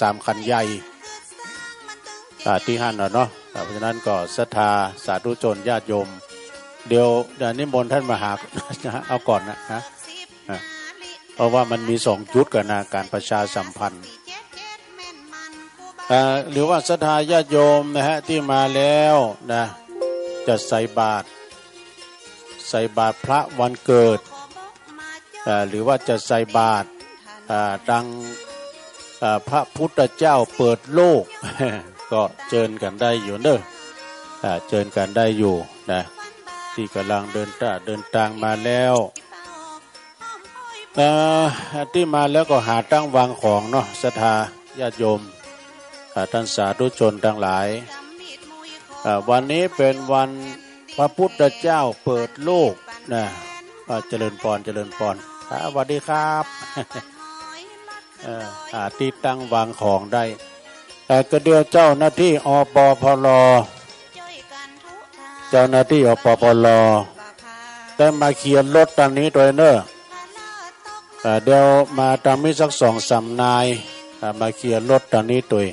3คันใหญ่ที่หันเนาะเพราะฉะนั้นก็ศรัทธาสาธุชนญาติโยมเดี๋ยวนิมนต์ท่านมาหาเอาก่อนนะเพราะว่ามันมี2จุดกันนะการประชาสัมพันธ์หรือว่าศรัทธาญาติโยมนะฮะที่มาแล้วนะจะใส่บาตรพระวันเกิดหรือว่าจะใส่บาตรดังพระพุทธเจ้าเปิดโลกก็เชิญกันได้อยู่เนอะเชิญกันได้อยู่นะที่กำลังเดินทางมาแล้วที่มาแล้วก็หาตั้งวางของเนาะศรัทธาญาติโยมท่านสาธุชนทั้งหลายวันนี้เป็นวันพระพุทธเจ้าเปิดโลกนะเจริญพรสวัสดีครับที่ตั้งวางของได้ก็เดียวเจ้าหน้าที่อปพลได้มาเขียนรถตอนนี้โดยเนอะเดี๋ยวมาทำให้สัก2-3 นายมาเขียนรถตอนนี้ตัว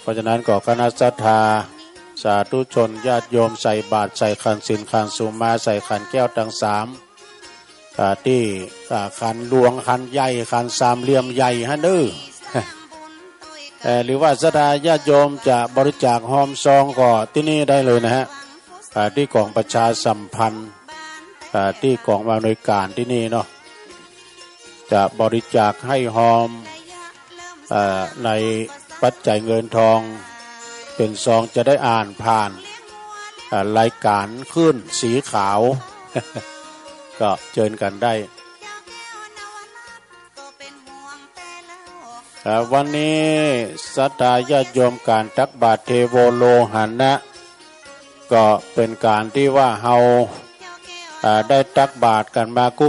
เพราะฉะนั้นก็คณะศรัทธาสาธุชนญาติโยมใส่บาตรใส่ขันศีลขันสุมาใส่ขันแก้วทั้ง3ที่ขันหลวงขันใหญ่ขัน3เหลี่ยมใหญ่ฮะดื้อหรือว่าศรัทธาญาติโยมจะบริจาคหอมซองก็ที่นี่ได้เลยนะฮะที่กองประชาสัมพันธ์ที่กองอำนวยการที่นี่เนาะจะบริจาคให้หอมในปัจจัยเงินทองเป็นซองจะได้อ่านผ่านรายการขึ้นสีขาว ก็เชิญกันได้วันนี้ศรัทธาญาติโยมการตักบาตรเทโวโลหันนะก็เป็นการที่ว่าเฮาได้ตักบาตรกันมากุ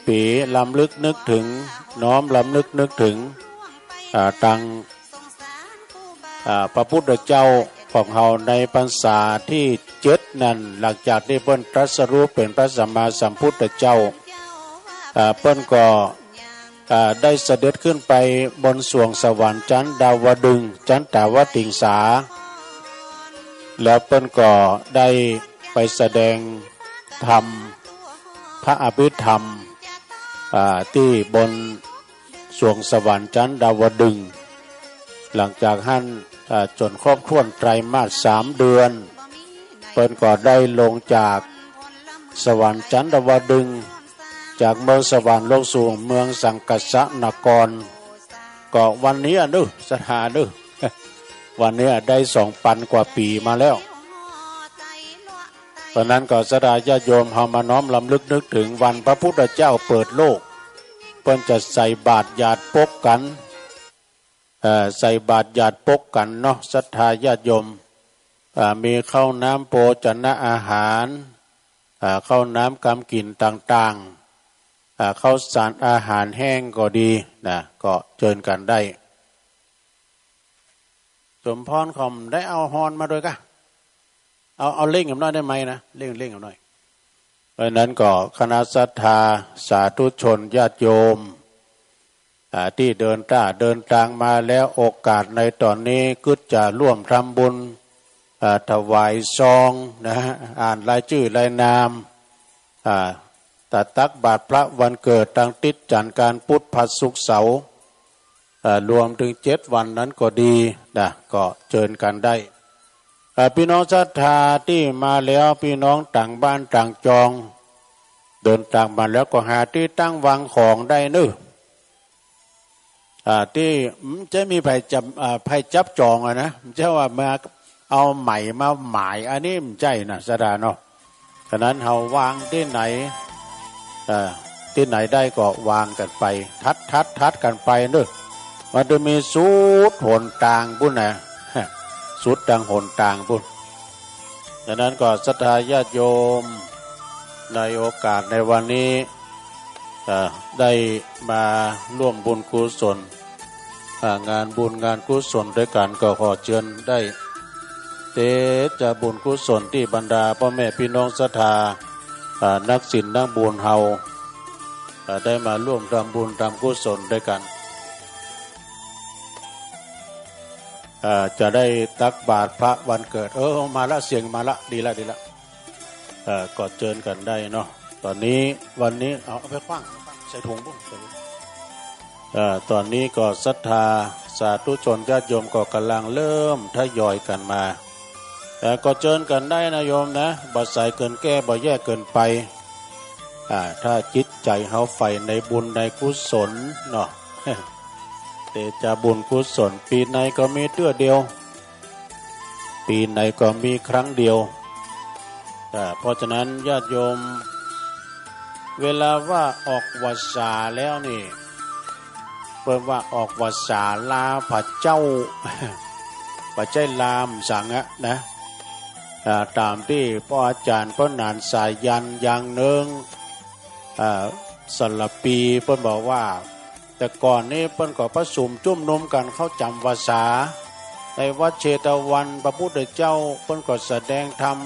ปีลำลึกนึกถึงน้อมลำลึกนึกถึงตังพระพุทธเจ้าของเฮาในพรรษาที่7นั่นหลังจากที่เพิ่นตรัสรู้เป็นพระสัมมาสัมพุทธเจ้าเพิ่นก็ได้เสด็จขึ้นไปบนสวงสวรรค์ชั้นดาวดึงส์ชั้นตาวติงสาแล้วเพิ่นก็ได้ไปแสดงธรรมพระอภิธรรมที่บนสวงสวรรค์ชั้นดาวดึงส์หลังจากท่านจนครบถ้วนไตรมาส3 เดือนเพิ่นก็ได้ลงจากสวรรค์ชั้นดาวดึงส์จากเมืองสวรรค์ลงสู่เมืองสังกัสสนครก็วันนี้นึศรัทธาวันนี้ได้2,000 กว่าปีมาแล้วเพราะนั้นก็ศรัทธาญาติโยมเฮามาน้อมลำลึกนึกถึงวันพระพุทธเจ้าเปิดโลกเพิ่นจะใส่บาตรญาติปกกันใส่บาตรญาติปกกันเนาะศรัทธาญาติโยมมีข้าวน้ำโภชนะอาหารข้าวน้ำกำกินต่างๆข้าวสารอาหารแห้งก็ดีนะก็เชิญกันได้สมพรคอมได้เอาฮอนมาด้วยกะเอาเล่งกับน้อยได้ไหมนะเล่งกับน้อยเพราะนั้นก็คณะศรัทธาสาธุชนญาติโยมที่เดินทางมาแล้วโอกาสในตอนนี้ก็จะร่วมทำบุญถวายซองนะอ่านรายชื่อรายนามตักบาตรพระวันเกิดทางติดจันทร์การพุธพฤหัสศุกร์เสาร์รวมถึง7 วันนั้นก็ดีนะก็เชิญกันได้พี่น้องศรัทธาที่มาแล้วพี่น้องต่างบ้านต่างจองเดินทางมาแล้วก็หาที่ตั้งวางของได้เนอะที่จะมีไผ่จับจองนะเจ้าว่ามาเอาใหม่มาหมายอันนี้มันใจนะศรัทธาเนาะฉะนั้นเฮาวางที่ไหนได้ก็วางกันไปทัดกันไปเนอะมันจะมีสุดหนต่างพุ่นนะสุดดังหนต่างพุ่นดังนั้นก็ศรัทธาญาติโยมในโอกาสในวันนี้ได้มาร่วมบุญกุศลงานบุญงานกุศลด้วยกันก็ขอเชิญได้จะบุญกุศลที่บรรดาพ่อแม่พี่น้องศรัทธานักศีลนักบุญเฮาได้มาร่วมทำบุญทำกุศลด้วยกัน จะได้ตักบาตรพระวันเกิดมาละเสียงมาละดีละกอดเจิญกันได้เนาะตอนนี้วันนี้เอาไปคว้างใส่ถุงปุ๊บตอนนี้ก็ศรัทธาสาธุชนญาติโยมก็กำลังเริ่มทยอยกันมาก็เจิญกันได้นะโยมนะบ่ใส่เกินแก้บ่แย่เกินไปถ้าจิตใจเฮาใฝ่ในบุญในกุศลเนาะแต่จะบุญกุศลปีไหนก็มีเตื้อเดียวปีไหนก็มีครั้งเดียวเพราะฉะนั้นญาติโยมเวลาว่าออกวาสาแล้วนี่เปิดว่าออกวาสาลาพระเจ้าพระเจ้าลามสังะนะตามที่พ่ออาจารย์พ่อนานสายยันอย่างหนึ่งสลปีเพิ่นบอกว่าแต่ก่อนนี้เพิ่นก็ประชุมจุ่มนุมกันเข้าจำวาสาในวัดเชตวันพระพุทธเจ้าเพิ่นก็แสดงธรรม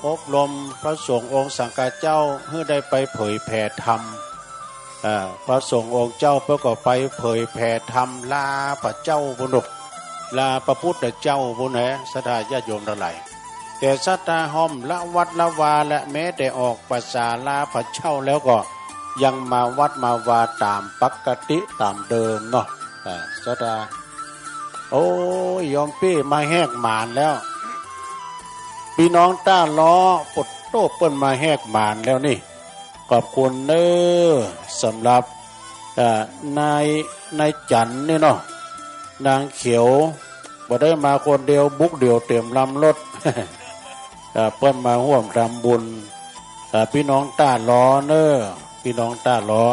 อบรมพระสงฆ์องค์สังฆเจ้าเพื่อได้ไปเผยแผ่ธรรมพระสงฆ์องค์เจ้าเพื่อก็ไปเผยแผ่ธรรมลาพระเจ้าบุญลาพระพุทธเจ้าบุญแหศรัทธาญาติโยมทั้งหลายแต่ศรัทธาหอมละวัดละวาและแม้แต่ออกภาษาลาพระเจ้าแล้วก็ยังมาวัดมาวาตามปกติตามเดิมเนาะศรัทธาโอ้ยยอมพี่มาแหกหมานแล้วพี่น้องต้าล้อปดโต้เปิ้นมาแหกหมานแล้วนี่ขอบคุณเน้อสำหรับนายจันนี่เนาะนางเขียวบ่ได้มาคนเดียวบุกเดียวเต็มลำรถ เปิ้นมาร่วมทำบุญพี่น้องต้าล้อเน้อพี่น้องต้าล้อ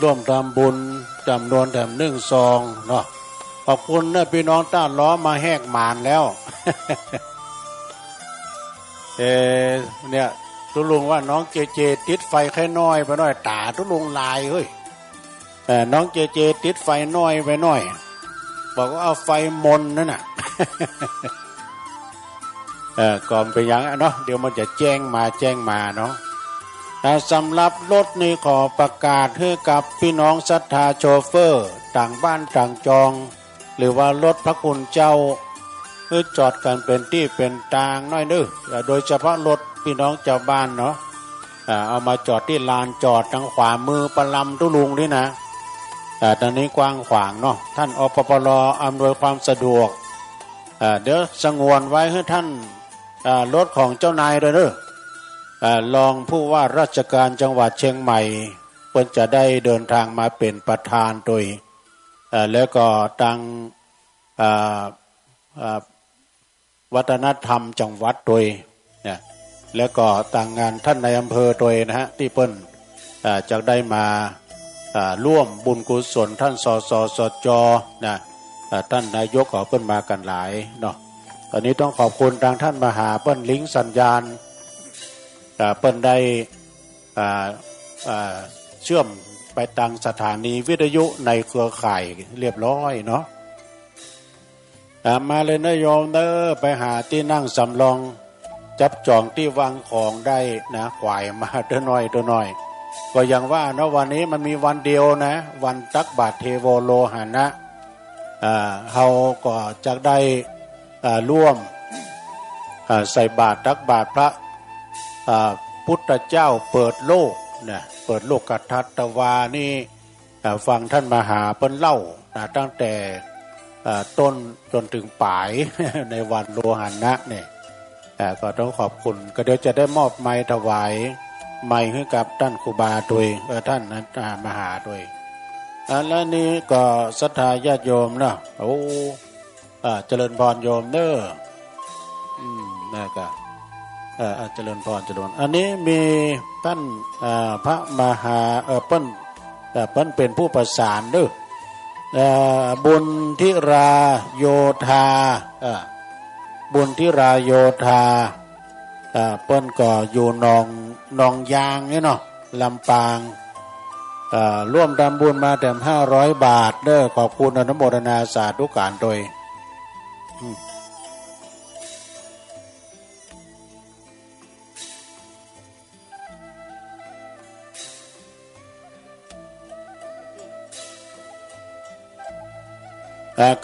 ร่วมทำบุญจำนวนแถม1 ซองเนาะขอบคุณเน้อพี่น้องต้าล้อมาแหกหมานแล้ว เนี่ยทุลุงว่าน้องเจเจติดไฟแค่น้อยไปหน่อยตาทุลุงลายเฮ้ยน้องเจเจติดไฟน้อยไปหน่อยบอกว่าเอาไฟมนนั่นน่ะ ก่อนไปยังเนาะเดี๋ยวมันจะแจ้งมาเนาะแต่สำหรับรถนี้ขอประกาศให้กับพี่น้องศรัทธาโชเฟอร์ต่างบ้านต่างจองหรือว่ารถพระคุณเจ้าคือจอดกันเป็นที่เป็นทางน้อยนึงโดยเฉพาะรถพี่น้องเจ้าบ้านเนาะเอามาจอดที่ลานจอดทางขวามือปลำทุลุงนี่นะตอนนี้กว้างขวางเนาะท่านอปปรอำนวยความสะดวกเดี๋ยวสงวนไว้ให้ท่านรถของเจ้านายด้วยเด้อรองผู้ว่าราชการจังหวัดเชียงใหม่เพิ่นจะได้เดินทางมาเป็นประธานโดยแล้วก็ตังวัฒนธรรมจังหวัดโดยเนี่ยแล้วก็ต่างงานท่านในอำเภอโดยนะฮะที่เพิ่นจะได้มาร่วมบุญกุศลท่านสจนะท่านนายกขอเพิ่นมากันหลายเนาะตอนนี้ต้องขอบคุณทางท่านมหาเพิ่นลิงก์สัญญาณเพิ่นได้เชื่อมไปทางสถานีวิทยุในเครือข่ายเรียบร้อยเนาะมาเลยนะโยมเด้อไปหาที่นั่งสำรองจับจองที่วางของได้นะขวายมาตัวน้อยก็อย่างว่าเนาะวันนี้มันมีวันเดียวนะวันตักบาตรเทโวโลหานะเฮาก็จะได้ร่วมใส่บาตรตักบาตรพระพุทธเจ้าเปิดโลกนะเปิดโลกกัทัตตวานี่ฟังท่านมหาเปิ้นเล่าตั้งแต่ต้นจนถึงปลาย ในวันโลหานะเนี่ยก็ต้องขอบคุณก็เดี๋ยวจะได้มอบไม้ถวายไม้ให้กับท่านครูบาด้วยท่านมหาด้วยแล้วนี้ก็ศรัทธาญาติโยมนะโอ้เจริญพรโยมเด้อนั่นก็เจริญพรอันนี้มีท่านพระมหาเปิ้นเป็นผู้ประสานเด้อบุญทิราโยธาบุญทิราโยธาเปิ้นก็อยู่หนองยางนี่เนาะลำปางร่วมทำบุญมาแต่500 บาทเด้อขอบคุณอนุโมทนาสาธุการโดย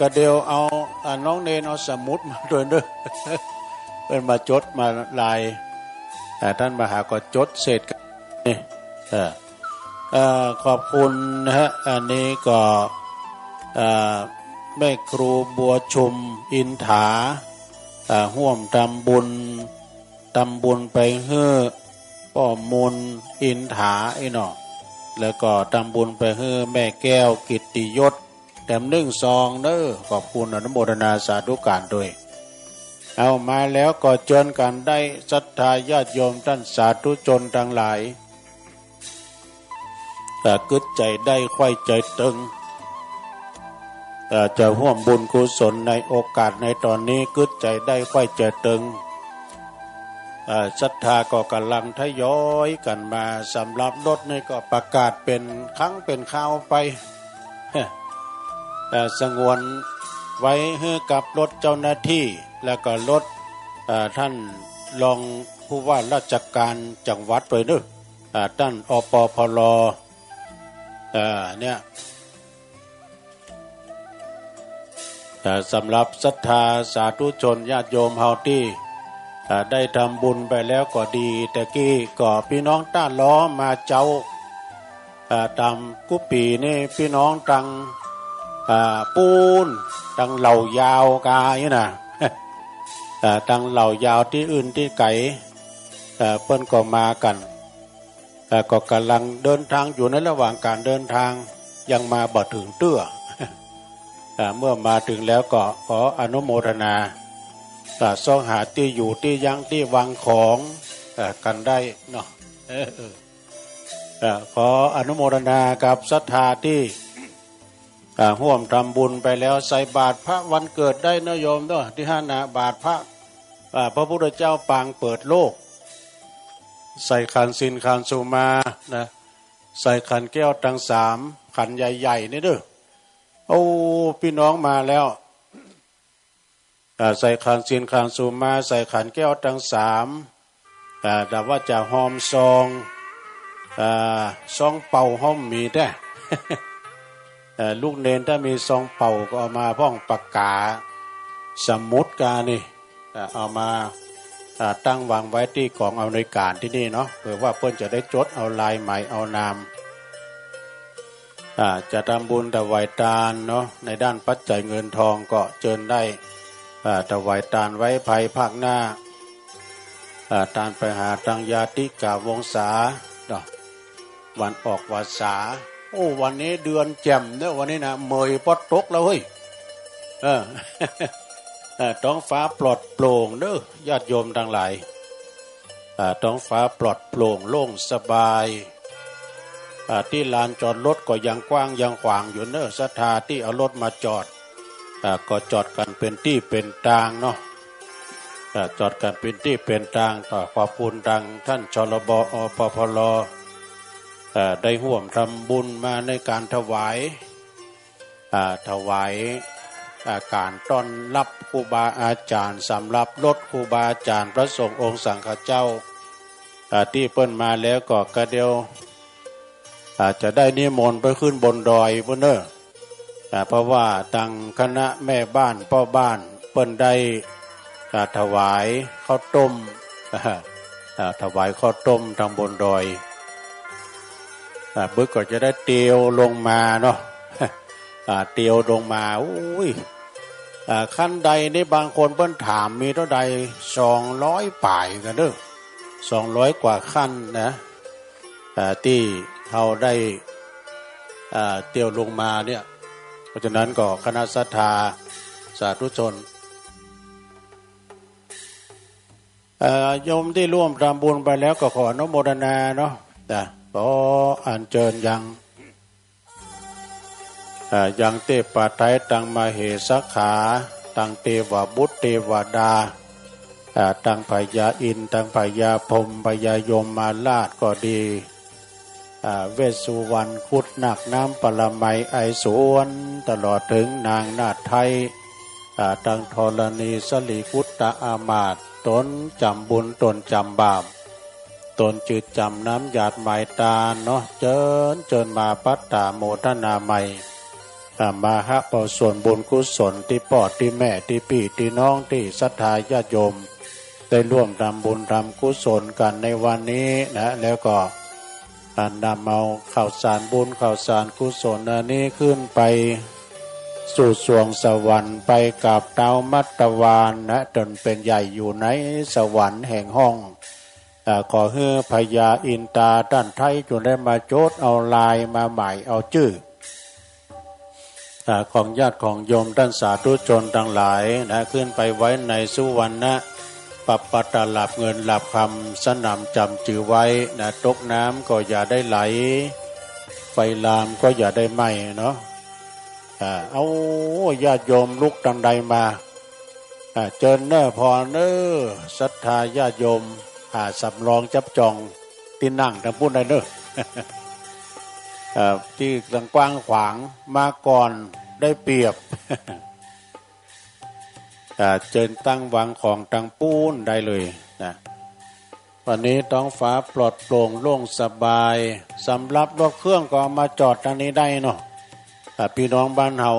ก็เดียวเอาน้องเนนเอาสมุดมาด้วยเด้อ เป็นมาจดมาลายท่านมหาก็จดเสร็จนี่ขอบคุณนะฮะอันนี้ก็แม่ครูบัวชุมอินถาห่วมทำบุญไปเฮือป้อมูลอินถาไอ้หนอแล้วก็ทำบุญไปเฮือแม่แก้วกิตติยศแถม1 ซองเด้อขอบคุณอนุโมทนาสาธุการด้วยเอามาแล้วก็เชิญกันได้ศรัทธาญาติโยมท่านสาธุชนทั้งหลายกึศใจได้ค่อยใจตึงจะร่วมบุญกุศลในโอกาสในตอนนี้กึศใจได้ค่อยใจตึงศรัทธาก็กำลังทยอยกันมาสำหรับรถนี่ก็ประกาศเป็นครั้งเป็นคราวไปสงวนไว้ให้กับรถเจ้าหน้าที่แล้วก็รถท่านรองผู้ว่าราชการจังหวัดไปเด้อท่านอปพลเนี่ยสำหรับศรัทธาสาธุชนญาติโยมเฮาที่ได้ทำบุญไปแล้วก็ดีแต่กี้ก็พี่น้องต้านล้อมาเจ้าตามกุปีนี่พี่น้องตังปูนตังเหล่ายาวกาอย่างน่ะตังเหล่ายาวที่อื่นที่ไกลเปิ้นก็มากันก็กำลังเดินทางอยู่ในระหว่างการเดินทางยังมาบ่ถึงเตื้อเมื่อมาถึงแล้วก็ขออนุโมทนาซ่องหาที่อยู่ที่ยังที่วางของกันได้เนาะขออนุโมทนากับศรัทธาที่ร่วมทำบุญไปแล้วใส่บาตรพระวันเกิดได้นะโยมด้วยที่5 บาตรพระพุทธเจ้าปางเปิดโลกใส่ขันสินขันสุมานะใส่ขันแก้วทั้ง3ขันใหญ่ๆนี่เด้อโอ้พี่น้องมาแล้วใส่ขันสินขันสุมาใส่ขันแก้วทั้ง3แต่ว่าจะหอมซองเป่าห้อมมีได้ ลูกเนนถ้ามีซองเป่าก็เอามาพ้องปากกาสมุดกานี่เอามาตั้งวางไว้ที่กองอำนวยการที่นี่เนาะเพื่อว่าเพื่อนจะได้จดเอาลายใหม่เอานามจะทำบุญถวายทานเนาะในด้านปัจจัยเงินทองก็เชิญได้ถวายทานไว้ภายภาคหน้าทานไปหาทางญาติกาวงศาเนาะวันออกวาสาโอ้วันนี้เดือนแจ่มเนี่ยวันนี้นะเมยปอดตกแล้วเฮ้ยท้องฟ้าปลอดโปร่งเด้อญาติโยมทั้งหลายท้องฟ้าปลอดโปร่งโล่งสบายที่ลานจอดรถก็ยังกว้างยังขวางอยู่เด้อศรัทธาที่เอารถมาจอดก็จอดกันเป็นที่เป็นทางเนาะจอดกันเป็นที่เป็นทางต่อขอบคุณดังท่านชลบอปพลได้ร่วมทำบุญมาในการถวายการต้อนรับครูบาอาจารย์สำหรับรถครูบาอาจารย์พระสงฆ์องค์สังฆเจ้าที่เปิ้นมาแล้วก็กระเดียวจะได้นิมนต์ไปขึ้นบนดอยเพิ่นเด้อเพราะว่าทางคณะแม่บ้านพ่อบ้านเปิ้นได้ถวายข้าวต้มถวายข้าวต้มทางบนดอยบึกก็จะได้เตียวลงมาเนาะเตียวลงมาอุ้ยขั้นใดนี่บางคนเพิ่นถามมีเท่าใด200ป่ายกันเด้อ200 กว่าขั้นนะที่เขาได้เตียวลงมาเนี่ยเพราะฉะนั้นก็คณะศรัทธาสาธุชนโยมที่ร่วมทำบุญไปแล้วก็ขออนุโมทนาเนาะขออัญเชิญยังเทพปัตไตรตังมเหสขาตังเทวบุตรเทวดาตังพญาอินทร์ตังพญาพรหมพญายมมาลาดก็ดีเวสสุวรรณคุดนักน้ำปรมัยไอสวนตลอดถึงนางนาถไทยตังธรณีสลีคุตตะอามาตตนจำบุญตนจำบาปตนจืดจำน้ำหยาดหมายตาเนาะเจิญมาปัตตาโมทนาใหม่ มาหะเป่าส่วนบุญกุศลที่พ่อที่แม่ที่พี่ที่น้องที่ศรัทธาญาติโยมได้ร่วมทำบุญทำกุศลกันในวันนี้นะแล้วก็นำเอาข่าวสารบุญข่าวสารกุศลนี้ขึ้นไปสู่สวงสวรรค์ไปกับดาวมัตตวานนะจนเป็นใหญ่อยู่ในสวรรค์แห่งห้องขอให้พญาอินตาด้านไทยจนได้มาโจทย์เอาลายมาใหม่เอาชื่อของญาติของโยมท่านสาธุชนทั้งหลายนะขึ้นไปไว้ในสุวรรณะปัปปตะหลับเงินหลับคำสนำจำจือไว้นะตกน้ำก็อย่าได้ไหลไฟลามก็อย่าได้ไหม้เนาะเอาญาติโยมลุกตังใดมาเจิญเน้อพอเน้อศรัทธาญาติโยมสำรองจับจองที่นั่งทั้งพูดได้เน้อที่กว้างขวางมาก่อนได้เปรียบเจิญตั้งวางของตังปูนได้เลยนะวันนี้ท้องฟ้าปลอดโปร่งโล่งสบายสำหรับรถเครื่องก็มาจอดทางนี้ได้เนาะพี่น้องบ้านเฮา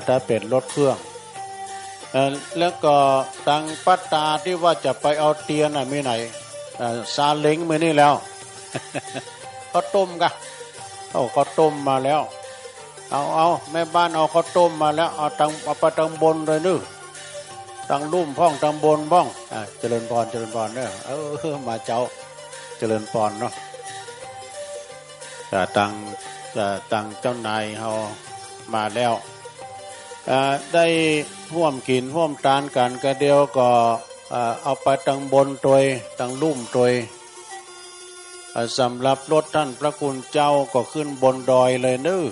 ถ้าเป็นรถเครื่องแล้วก็ตังปัตตาที่ว่าจะไปเอาเตียนมีไหนซาเล้งมือนี่แล้วข้าวต้มกะข้าวต้มมาแล้วเอาแม่บ้านเอาข้าวต้มมาแล้วเอาไปตังบนเลยนึตังลุ่มพ่องตังบนพ่องเจริญพรเนี่ยมาเจ้าเจริญพรเนาะตังเจ้านายเฮามาแล้วได้ร่วมกินร่วมทานกันก็เดียวก็เอาไปตังบนตัวตังลุ่มตัวสำหรับรถท่านพระคุณเจ้าก็ขึ้นบนดอยเลยเน้อ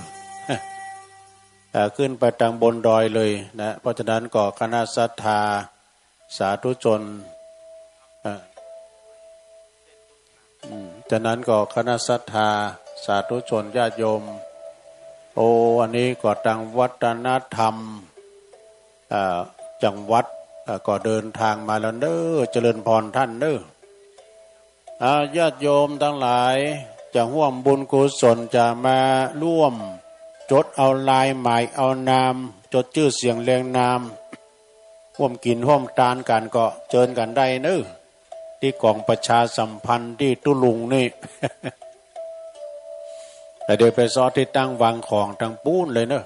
ขึ้นไปทางบนดอยเลยนะเพราะฉะนั้นก็คณะศรัทธาสาธุชนฉะนั้นก็คณะศรัทธาสาธุชนญาติโยมอันนี้ก็ทางวัฒนธรรมจังหวัดก็เดินทางมาแล้วเน้อเจริญพรท่านเน้อญาติโยมทั้งหลายจะร่วมบุญกุศลจะมาร่วมจดเอาลายหมายเอานามจดชื่อเสียงเรียงนามร่วมกินร่วมทานกันก็เชิญกันได้เน้อที่กองประชาสัมพันธ์ที่ตุลุงนี่ แต่เดี๋ยวไปซอที่ตั้งวางของทางปูนเลยเนอะ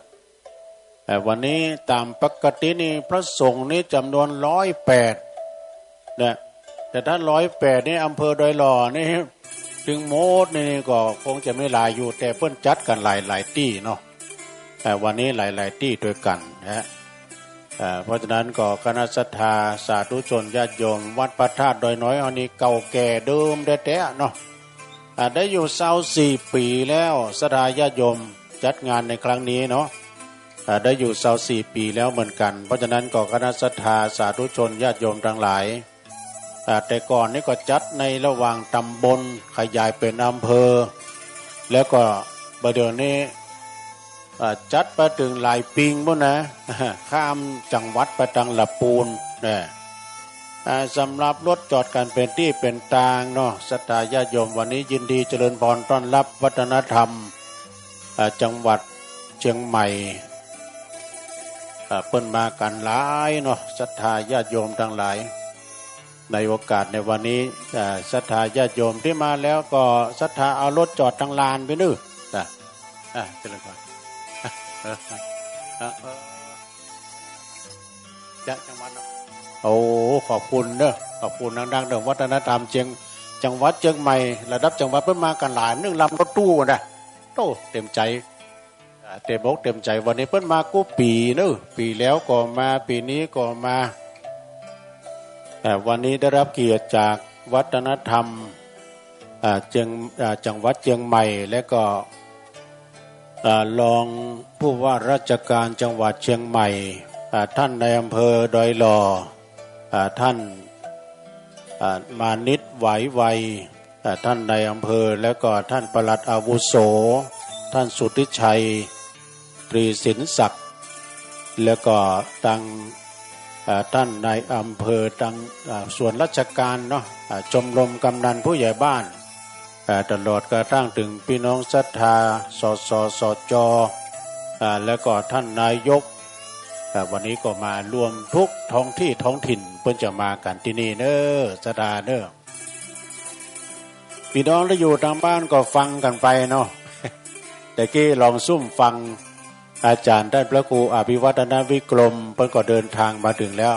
แต่วันนี้ตามปกตินี่พระสงฆ์นี่จำนวน108นะแต่ถ้า108นี่อำเภอดอยหล่อนี่ถึงโมดนี่ก็คงจะไม่หลายอยู่แต่เพิ่นจัดกันหลายที่เนาะแต่วันนี้หลายที่ด้วยกันนะเพราะฉะนั้นก็คณะศรัทธาสาธุชนญาติโยมวัดพระธาตุดอยน้อยอันนี้เก่าแก่เดิมแท้ๆเนาะได้อยู่24 ปีแล้วศรัทธาญาติโยมจัดงานในครั้งนี้เนาะได้อยู่24 ปีแล้วเหมือนกันเพราะฉะนั้นก็คณะศรัทธาสาธุชนญาติโยมทั้งหลายแต่ก่อนนี้ก็จัดในระหว่างตำบลขยายเป็นอำเภอแล้วก็ประเดี๋ยวนี้จัดไปถึงหลายปีมั้งนะข้ามจังหวัดไปทางลำพูนเนี่ยสำหรับรถจอดกันเป็นที่เป็นทางเนาะศรัทธาญาติโยมวันนี้ยินดีเจริญพรต้อนรับวัฒนธรรมจังหวัดเชียงใหม่เพิ่นมากันหลายเนาะศรัทธาญาติโยมทั้งหลายในโอกาสในวันนี้ศรัทธาญาติโยมที่มาแล้วก็ศรัทธาเอารถจอดทางลานไปนึเจริญพรจังหวัดขอบคุณเนอะขอบคุณดังๆเรื่องวัฒนธรรมจังหวัดเชียงใหม่ระดับจังหวัดเพิ่นมากันหลายนึงลำรถตู้นะเต็มใจเต็มอกเต็มใจวันนี้เพิ่นมากู้ปีเนอะปีแล้วก็มาปีนี้ก็มาวันนี้ได้รับเกียรติจากวัฒนธรรมจังหวัดเชียงใหม่และก็รองผู้ว่าราชการจังหวัดเชียงใหม่ท่านในอำเภอดอยหล่อท่านมานิดไหวไวท่านในอำเภอแล้วก็ท่านปลัดอาวุโสท่านสุทธิชัยตรีสินศักดิ์แล้วก็ตั้งท่านในอำเภอตั้งส่วนราชการเนาะชมรมกำนันผู้ใหญ่บ้านตลอดกระทั่งถึงพี่น้องศรัทธาสจ แล้วก็ท่านนายกวันนี้ก็มารวมทุกท้องที่ท้องถิ่นเพื่อจะมากันที่นี่เนอะสดาเนอะพี่น้องที่อยู่ทางบ้านก็ฟังกันไปเนาะแต่กี้ลองซุ่มฟังอาจารย์ท่านพระครูอภิวัฒนวิกรมเพิ่นก็เดินทางมาถึงแล้ว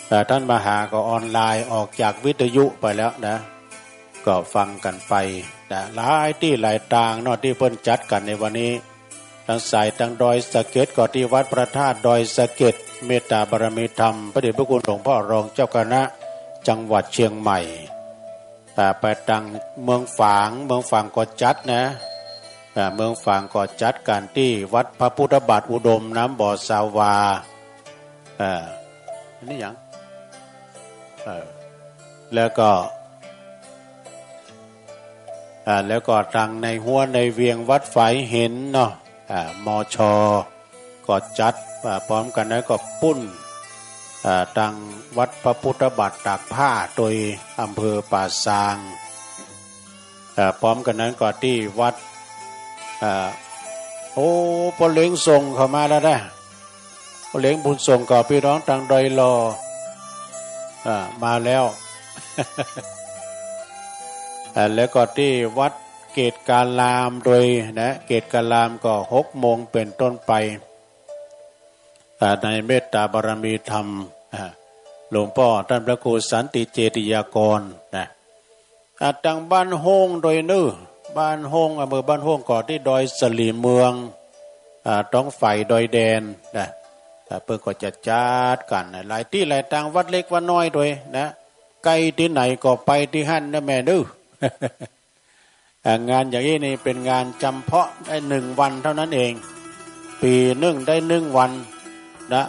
แต่ท่านมหาก็ออนไลน์ออกจากวิทยุไปแล้วนะก็ฟังกันไปนะหลายที่หลายต่างเนาะที่เพิ่นจัดกันในวันนี้ทั้งสายทั้งดอยสะเก็ดก็ที่วัดพระธาตุดอยสะเก็ดเมตตาบารมีธรรมพระเดชพระคุณหลวงพ่อรองเจ้าคณะจังหวัดเชียงใหม่ไปตังเมืองฝางก็จัดนะเมืองฝางก็จัดกันที่วัดพระพุทธบาทอุดมน้ำบ่อสาวานี่อย่างแล้วก็ทางในหัวในเวียงวัดฝายเห็นเนาะมชก็จัดพร้อมกันนั้นก็ปุ้นทางวัดพระพุทธบาทตากผ้าโดยอำเภอป่าซางพร้อมกันนั้นก็ที่วัดพอเล้งส่งเข้ามาแล้วนะพอเล้งบุญส่งกับพี่น้องทางดอยลอมาแล้ว แล้วก็ที่วัดเกตกาลามโดยนะเกตกาลามก็6 โมงเป็นต้นไปในเมตตาบารมีธรรมหลวงพ่อท่านพระครูสันติเจติยากรนะทางบ้านโฮงโดยนื้อบ้านโฮงอำเภอบ้านโฮงก่อที่ดอยสลีเมืองท้องไฟดอยแดนนะเพื่อก็จะจัดกันหลายที่หลายทางวัดเล็กวัดน้อยโดยนะไกลที่ไหนก็ไปที่หั่นนะแม่ดื้องานอย่างนี้นี่เป็นงานจำเพาะได้1 วันเท่านั้นเองปีหนึ่งได้1 วันนะ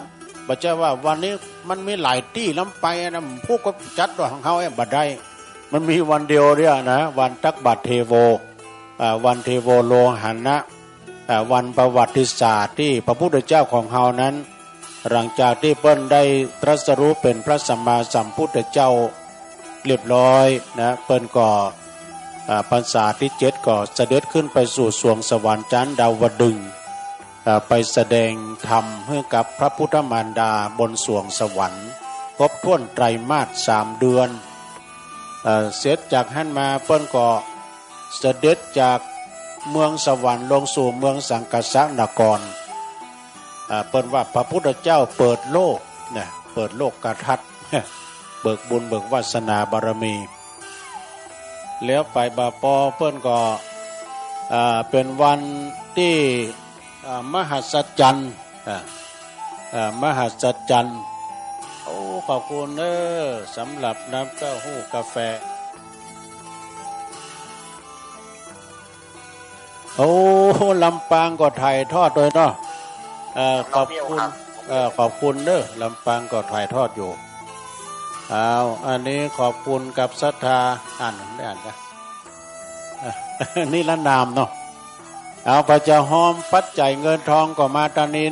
บ่ใช่ว่าวันนี้มันมีหลายที่ล้ำไปนะพวกก็จัดด้วยของเขาบัดได้มันมีวันเดียวเนี่ยนะวันตักบาตรเทโววันเทโวโลหันะวันประวัติศาสตร์ที่พระพุทธเจ้าของเรานั้นหลังจากที่เปิ้นได้ตรัสรู้เป็นพระสัมมาสัมพุทธเจ้าเรียบร้อยนะเปิ้นก็พรรษาที่7ก็เสด็จขึ้นไปสู่สวงสวรรค์ชั้นดาวดึงส์ไปแสดงธรรมให้กับพระพุทธมารดาบนสวงสวรรค์ครบถ้วนไตรมาส3 เดือนเสร็จจากหันมาเปิ้นก็เสด็จจากเมืองสวรรค์ลงสู่เมืองสังกัสสนครเปิ้นว่าพระพุทธเจ้าเปิดโลกเนี่ยเปิดโลกกทัดเบิกบุญเบิกวาสนาบารมีแล้วไปบาปอเปิ้นก็เป็นวันที่มหัศจรรย์มหัศจรรย์ขอบคุณสำหรับน้ำเต้าหู้กาแฟลำปางก็ถ่ายทอดโดยเนาะขอบคุณลำปางก็ถ่ายทอดอยู่อันนี้ขอบคุณกับศรัทธาได้อ่านกันนี่ละนามเนาะพระเจ้าหอมปัจจัยเงินทองก็มาตอนนี้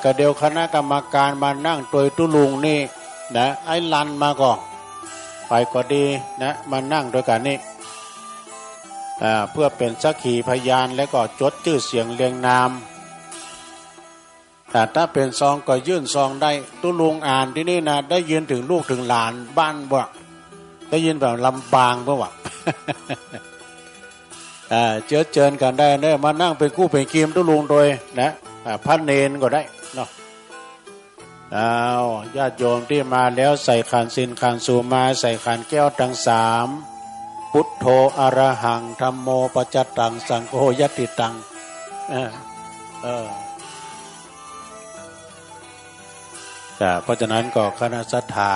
ก็เดียวคณะกรรมการมานั่งตัวตุลุงนี่นะไอ้ลันมาก่อนไปก็ดีนะมานั่งด้วยกันนี่เพื่อเป็นสักขีพยานและก็จดชื่อเสียงเรียงนามแต่ถ้าเป็นซองก็ยื่นซองได้ตุลุงอ่านที่นี่นะได้ยินถึงลูกถึงหลานบ้านบ่ได้ยินแบบลำปางบ่วะ เชิญกันได้เนี่ยมานั่งเป็นคู่เป็นกีมตุลุงโดยนะพระเนนก็ได้เนาะญาติโยมที่มาแล้วใส่ขันสินขันสูมาใส่ขันแก้วทั้ง3พุทโธอรหังธัมโมปัจจตังสังโฆยติตังเพราะฉะนั้นก็คณะศรัทธา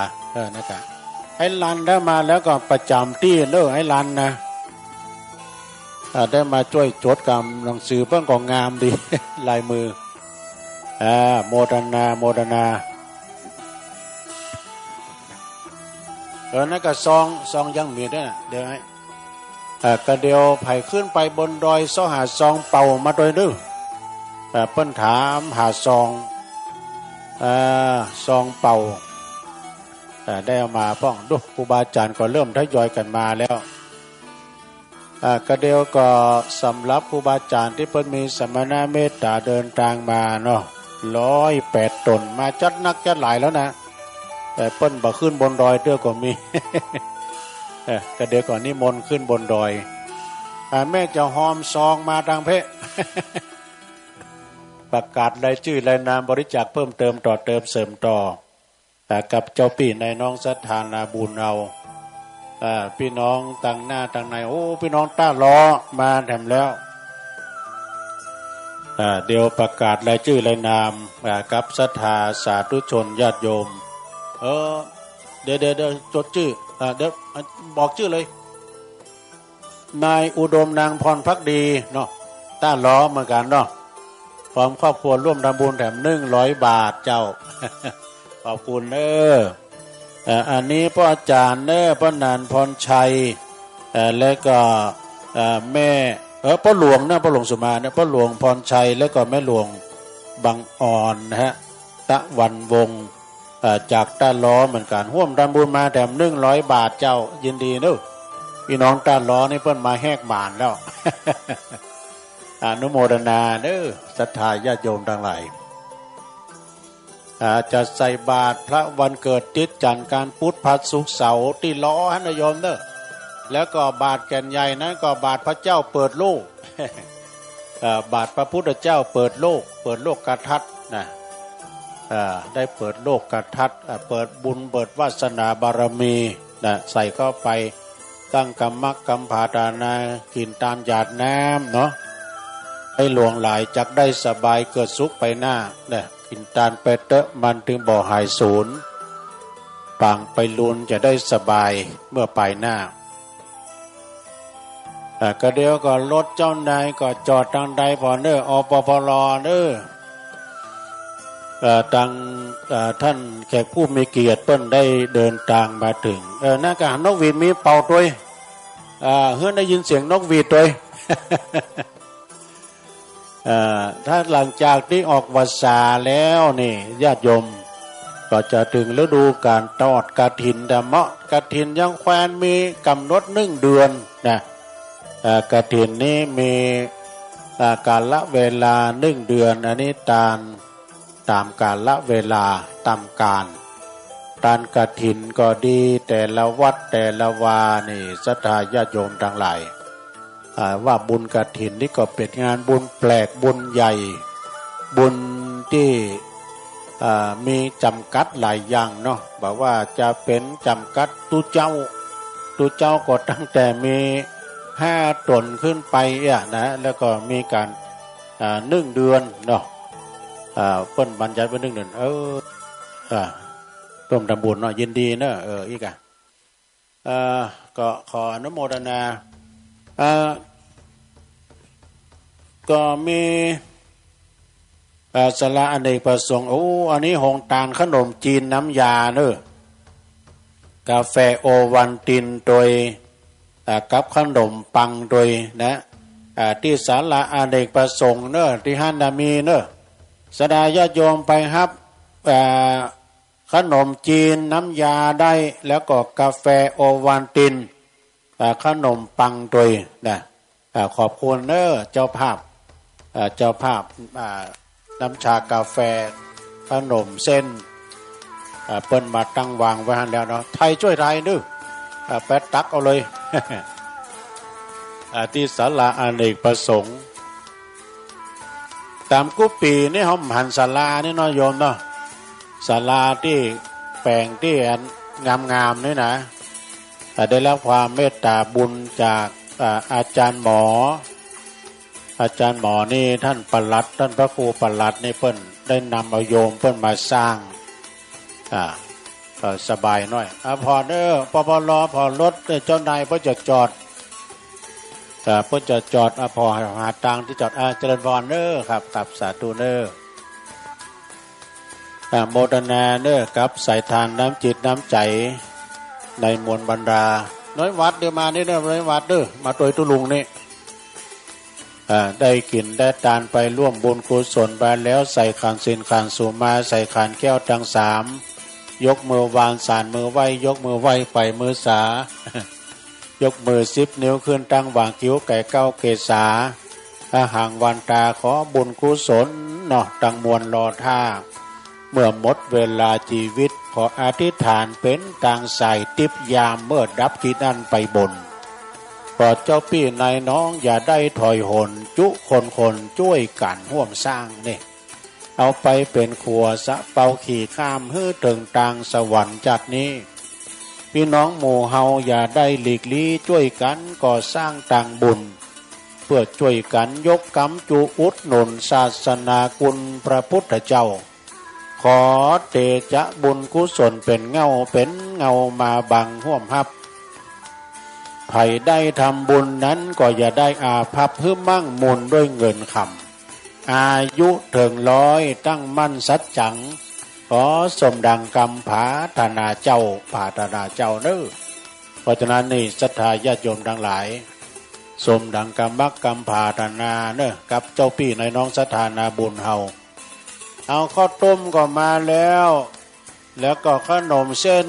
นะครับให้ลันได้มาแล้วก็ประจำที่ให้ลันนะได้มาช่วยจดกรรมหนังสือเพิ่งก็งามดี ลายมือโมทนานั่นก็ซองยังมีด้วยนะเดี๋ยวให้ก็เดียวไผ่ขึ้นไปบนดอยซ้อหาซองเป่ามาโดยดื้อเปิ้นถามหาซองเป่าได้เอามาป้องดูครูบาอาจารย์ก็เริ่มทยอยกันมาแล้ว ก็เดียวก็สำหรับครูบาอาจารย์ที่เพิ่นมีสมณะเมตตาเดินทางมาเนาะ108 ตนมาจัดนักจัดหลายแล้วนะแต่เปิ้นบ่ขึ้นบนดอยเตื้อก็มี ก็เดี๋ยวก่อนนิมนต์ขึ้นบนดอยแม่เจ้าหอมซองมาทางเพะ ประกาศรายชื่อรายนามบริจาคเพิ่มเติมต่อเติมเสริมต่อกับเจ้าปี่ในน้องศรัทธานาบุญเอาพี่น้องต่างหน้าต่างในโอ้พี่น้องต้าล้อมาแถมแล้วเดี๋ยวประกาศรายชื่อรายนามกับศรัทธาสาธุชนญาติโยมเดี๋ยวจดชื่อเดี๋ยวบอกชื่อเลยนายอุดมนางพรภักดีเนาะต้าล้อเหมือนกันเนาะพร้อมครอบครัวร่วมทำบุญแถม100 บาทเจ้า ขอบคุณอันนี้พ่ออาจารย์พ่อนานพรชัยแล้วก็แม่พ่อหลวงพ่อหลวงสุมาพ่อหลวงพรชัยแล้วก็แม่หลวงบางอ่อนนะฮะตะวันวงจากต้าล้อเหมือนกันร่วมทำบุญมาแถม100 บาทเจ้ายินดีเนอะพี่น้องต้าล้อนี่เพิ่นมาแหกหมานแล้ว อนุโมทนาเด้อศรัทธาญาติโยมทั้งหลายจะใส่บาตรพระวันเกิดติดจันทร์การพุธพัดศุกร์เสาร์ที่ล้อให้นายโยมเด้อแล้วก็บาตรแก่นใหญ่นั้นก็บาตรพระเจ้าเปิดโลก บาตรพระพุทธเจ้าเปิดโลกกทัดนะได้เปิดโลกกทัดเปิดบุญเปิดวาสนาบารมีนะใส่เข้าไปตั้งกรรมกรรมผาดานากินตามหยาดน้ำเนาะให้หลวงหลายจักได้สบายเกิดสุขไปหน้าเนี่ยกินตาลไปเตอะมันถึงบ่อหายศูนย์ปางไปลุนจะได้สบายเมื่อไปหน้าก็เดี๋ยวก็รถเจ้านายก็จอดทางใดพอเนออปพลเนอตังท่านแขกผู้มีเกียรติเปิ้นได้เดินทางมาถึงหน้ากากนกหวีดมีเป่าตัวเฮือนได้ยินเสียงนกหวีดตัวถ้าหลังจากที่ออกพรรษาแล้วนี่ญาติโยมก็จะถึงฤดูการทอดกฐินธรรมะกฐินยังแคว้นมีกำหนด1 เดือนนะกฐินนี้มีกาลละเวลา1 เดือนอันนี้ตามกาลละเวลาตามการกฐินก็ดีแต่ละวัดแต่ละวานี่ศรัทธาญาติโยมทั้งหลายว่าบุญกฐินนี่ก็เป็นงานบุญแปลกบุญใหญ่บุญที่มีจำกัดหลายอย่างเนาะบอกว่าจะเป็นจำกัดตุเจ้าก็ตั้งแต่มี5 ตนขึ้นไปนะแล้วก็มีการ1 เดือนเนาะเปิ้นบัญญัติไว้1 เดือนร่วมทำบุญเนาะยินดีเนาะอีกก็ขออนุโมทนาก็มีสละอเนกประสงค์อันนี้หงตาลขนมจีนน้ำยาเนอะกาแฟโอวันตินโดยกับขนมปังโดยนะที่ศาลาอเนกประสงค์เนอะที่ฮันนามีเนอะสดาญาติโยมไปครับขนมจีนน้ำยาได้แล้วก็กาแฟโอวันตินขนมปังโดยนะขอบคุณเนอะเจ้าภาพน้ำชากาแฟขนมเส้นเปิ้นมาตั้งวางไว้ให้แล้วเนาะไทยช่วยไทยนึแปะตักเอาเลย ที่ศาลาอเนกประสงค์ตามกุปีนี่เขาหันศาลานี่เนาะโยมเนาะศาลาที่แปลงที่งามๆนี่นะได้รับความเมตตาบุญจากอาจารย์หมอนี่ท่านปลัดท่านพระครูปลัดนี่เพิ่นได้นำเอาโยมเพิ่นมาสร้างสบายหน่อยพอปปลพอรถเจ้านายเพิ่นจะจอดเพิ่นจะจอดพอหาทางที่จอดเจริญพรครับสาธุโมทนากับสายทานน้ำจิตน้ำใจในมวลบรรดาน้อยวัดเดี๋ยวมานี่น้อยวัดมาตัวตุลุงนี่ได้กินได้ทานไปร่วมบุญกุศลไปแล้วใส่ขันศีลขันสุมาใส่ขันแก้วทั้ง3ยกมือวานสานมือไหวยกมือไหวไปมือสา ยกมือ10 นิ้วขึ้นตั้งวางคิ้วไก่เก้าเกษาห่างวันตาขอบุญกุศลเนาะตั้งมวลรอท่าเมื่อหมดเวลาชีวิตขออธิษฐานเป็นต่างใส่ติบยามเมื่อดับที่นั่นไปบนขอเจ้าพี่นายน้องอย่าได้ถอยหนจุคนช่วยกันร่วมสร้างเนี่ยเอาไปเป็นครัวสะเปาขี่ข้ามฮื้อถึงต่างสวรรค์จากนี้พี่น้องหมู่เฮาอย่าได้หลีกลี่ช่วยกันก่อสร้างต่างบุญเพื่อช่วยกันยกกำจุอุดหนุนศาสนาคุณพระพุทธเจ้าขอเตจะบุญกุศลเป็นเงามาบังห่วมฮับไผ่ได้ทำบุญนั้นก็อย่าได้อาภัพเพื่อมั่งมุนด้วยเงินคำอายุถึง100ตั้งมั่นสัจจังขอสมดังกำผาธนาเจ้าผาธนาเจ้าเน้อเพราะฉะนั้นนี่ศรัทธาญาติโยมทั้งหลายสมดังกำมักกำผาธนาเน้อกับเจ้าพี่ในน้องศรัทธานาบุญเฮาเอาข้าวต้มก็มาแล้วก็ขนมเส้น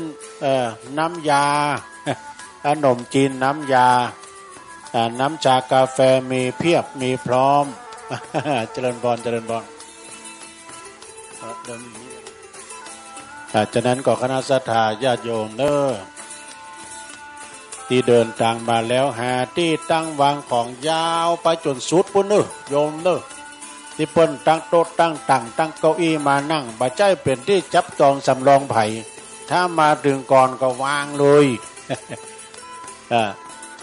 น้ำยาขนมจีนน้ำยาน้ำชากาแฟมีเพียบมีพร้อมเจริญพรเจริญพรจากนั้นก็คณะศรัทธาญาติโยมเน้อที่เดินทางมาแล้วหาที่ตั้งวางของยาวไปจนสุดปุ่นเน้อโยมเน้อที่เปิ้นตั้งโต๊ะตั้งตั้งเก้าอี้มานั่งบ่ใช่เป็นที่จับจองสำรองไผ่ถ้ามาถึงก่อนก็วางเลย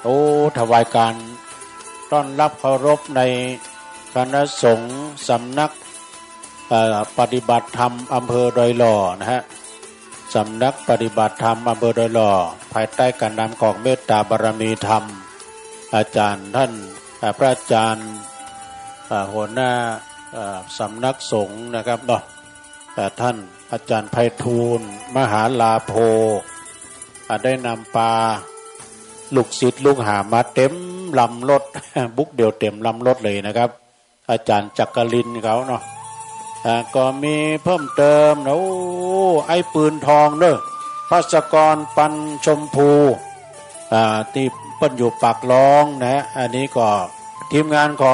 โอ้ถวายการต้อนรับเคารพในคณะสงฆ์สำนักปฏิบัติธรรมอำเภอดอยหล่อนะฮะสำนักปฏิบัติธรรมอำเภอดอยหล่อภายใต้การนำของเมตตาบารมีธรรมอาจารย์ท่านพระอาจารย์หัวหน้าสำนักสงฆ์นะครับเนาะท่านอาจารย์ไพฑูรย์มหาลาโภได้นำปลาลูกศิษย์ลูกหามาเต็มลำรถบุกเดียวเต็มลำรถเลยนะครับอาจารย์จักรินเขาเนาะก็มีเพิ่มเติมนะไอ้ปืนทองเนอะภัสกรปันชมพูที่เปิ้นอยู่ปากร้องนะอันนี้ก็ทีมงานข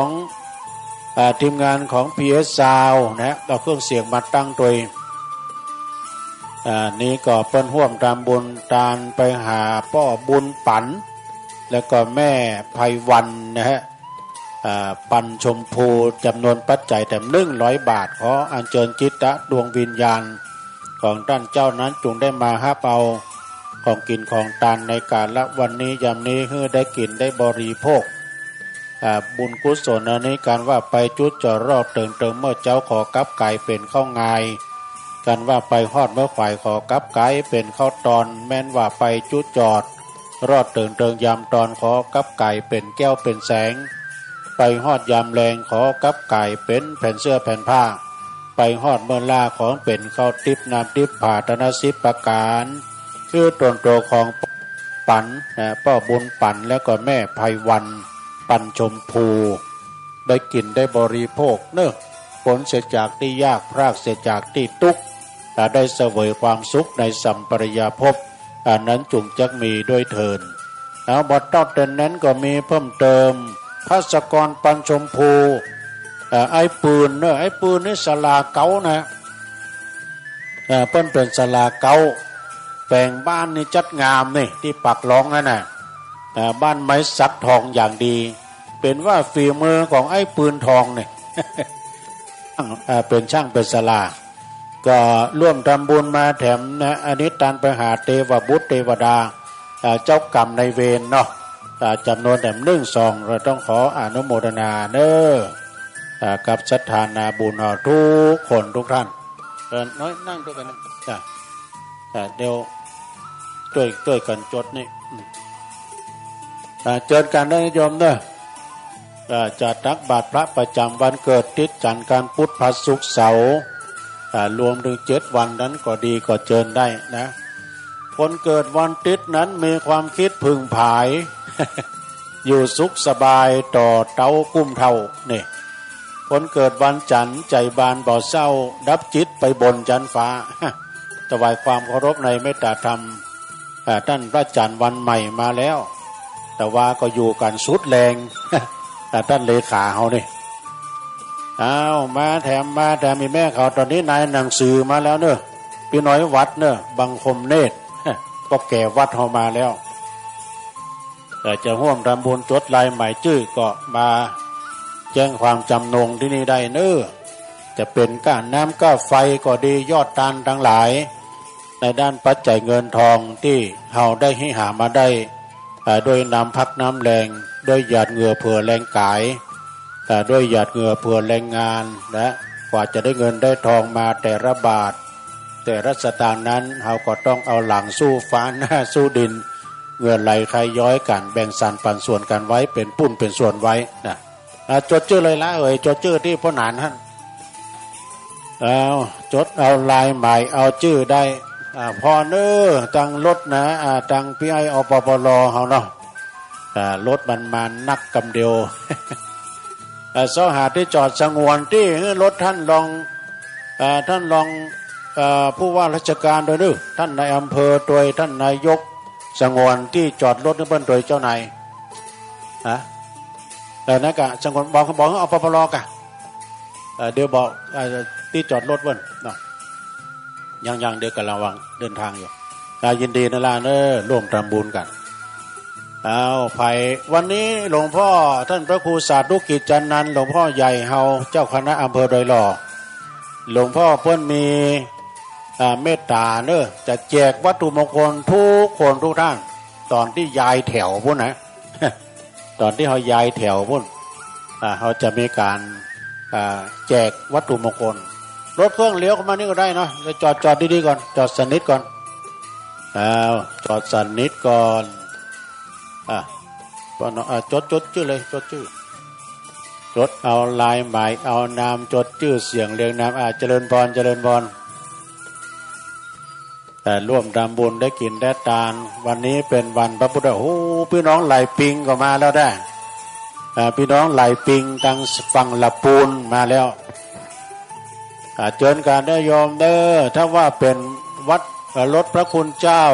องPS Sound นะก็เครื่องเสียงมาตั้งตัวนี้ก็เปิ้นร่วมตามบุญตานไปหาพ่อบุญปันแล้วก็แม่ไพวันนะฮะปันชมพูจำนวนปัจจัยแต่100 บาทขออัญเชิญจิตตะดวงวิญญาณของท่านเจ้านั้นจงได้มาหาเอาของกินของทานในกาลวันนี้ยามนี้ให้ได้กินได้บริโภคบุญกุศลอันนี้การว่าไปจุดจอดรอดเติงเมื่อเจ้าขอกับไก่เป็นข้าวงายการว่าไปฮอดเมื่อฝ่ายขอกับไก่เป็นข้าวตอนแม้นว่าไปจุดจอดรอดเติงยามตอนขอกับไก่เป็นแก้วเป็นแสงไปฮอดยามแรงขอกับไก่เป็นแผ่นเสื้อแผ่นผ้าไปฮอดเมื่อล่าของเป็นข้าวทิพน้ำทิพผาธนสิบประการคือตนโตของปันพ่อบุญปันแล้วก็แม่ไพวันปันชมพูได้กินได้บริโภคเนอะผลเสียจากที่ยากพรากเสียจากที่ทุกข์ได้เสวยความสุขในสัมปริยภพนั้นจุงจักมีด้วยเถิดบทต่อเต็นนั้นก็มีเพิ่มเติมภัสกรปันชมพูไอ้ปืนเนอะไอ้ปืนนี่ศาลาเก่านะเพิ่นเป็นศาลาเก่าแปลงบ้านนี่จัดงามนี่ที่ปักร้องนั่นน่ะบ้านไม้สักทองอย่างดีเป็นว่าฝีมือของไอ้ปืนทองเนี่ย เป็นช่างเป็นศาลาก็ร่วมทำบุญมาแถมนะอันนี้ตันไปหาเทวบุตรเทวดาเจ้ากรรมในเวรเนาะจำนวนแถม1 2เราต้องขออนุโมทนาเน้อกับศรัทธานาบุญทุกคนทุกท่านน้อยนั่งด้วยกันนะเดี๋ยวช่วยกันจดนี่เจอกันได้โยมเด้อจะตักบาตรพระประจำวันเกิดติดจันทร์การพุธพฤหัสศุกร์เสาร์รวมถึง7 วันนั้นก็ดีก็เจิญได้นะคนเกิดวันติดนั้นมีความคิดพึงผาย อยู่สุขสบายต่อเต้ากุ้มเท่านี่คนเกิดวันจันทร์ใจบานบ่อเศร้าดับจิตไปบนจันทร์ฟ้า ถวายความเคารพในเมตตาธรรมท่านพระจันทร์วันใหม่มาแล้ว แต่ว่าก็อยู่กันสุดแรงแต่ท่านเลขาเขานี่เอามาแถมมีแม่เขาตอนนี้นายหนังสือมาแล้วเนอะพี่น้อยวัดเนอะบังคมเนตรก็แก่วัดเขามาแล้วแต่จะร่วมทำบุญจดลายหมายชื่อก็มาแจ้งความจำนงที่นี่ได้เนอะจะเป็นก้าน้ำก้าไฟก็ดียอดทานทั้งหลายในด้านปัจจัยเงินทองที่เราได้ให้หามาได้โดยน้ำพักน้ำแรงด้วยหยาดเหงื่อเผื่อแรงกายด้วยหยาดเหงื่อเผื่อแรงงานนะกว่าจะได้เงินได้ทองมาแต่ละบาทแต่ละสตางค์นั้นเราก็ต้องเอาหลังสู้ฟ้าหน้าสู้ดินเงื่อไหลใครย้อยกันแบ่งสรรปันส่วนกันไว้เป็นปุ้นเป็นส่วนไว้นะจดชื่อเลยละจดชื่อที่พ่อหนานท่านเอาจดเอาลายหมายเอาชื่อได้พอเน้อตังรถนะตังพี่ไออปปลเขาเนาะรถมันมานักกำเดียวสหาที่จอดสงวนที่รถท่านลองผู้ว่าราชการโดยนึท่านนายอำเภอโดยท่านนายกสงวนที่จอดรถนี่เปิ้นโดยเจ้านายนั่นกะสงวนบอกเอาปปลกะเดี๋ยวบอกที่จอดรถเปิ้นเนาะยังเดี๋ยวกำลังเดินทางอยู่ยินดีนะล่ะเนอะร่วมทำบุญกันเอาไผ่วันนี้หลวงพ่อท่านพระครูสาธุกิจจันนันท์หลวงพ่อใหญ่เฮาเจ้าคณะอำเภอดอยหล่อหลวงพ่อเพิ่นมีเมตตาเนอะจะแจกวัตถุมงคลทุกคนทุกท่านตอนที่ย้ายแถวพุ่นนะ ตอนที่เขาย้ายแถวพุ่นเขาจะมีการแจกวัตถุมงคลรถเครื่องเลี้ยวเข้ามานี่ก็ได้เนาะจอดดีๆก่อนจอดสนิทก่อนจอดสนิทก่อนจดชื่อเลยจดชื่อจดเอาลายหมายเอานามจดชื่อเสียงเรียงนามเจริญพรร่วมทำบุญได้กินได้ทานวันนี้เป็นวันพระพุทธพี่น้องไหลปิงก็มาแล้วได้พี่น้องไหลปิงทางฝั่งละปูนมาแล้วเชิญการได้ยอมเด้อถ้าว่าเป็นวัดรถพระคุณเจ้า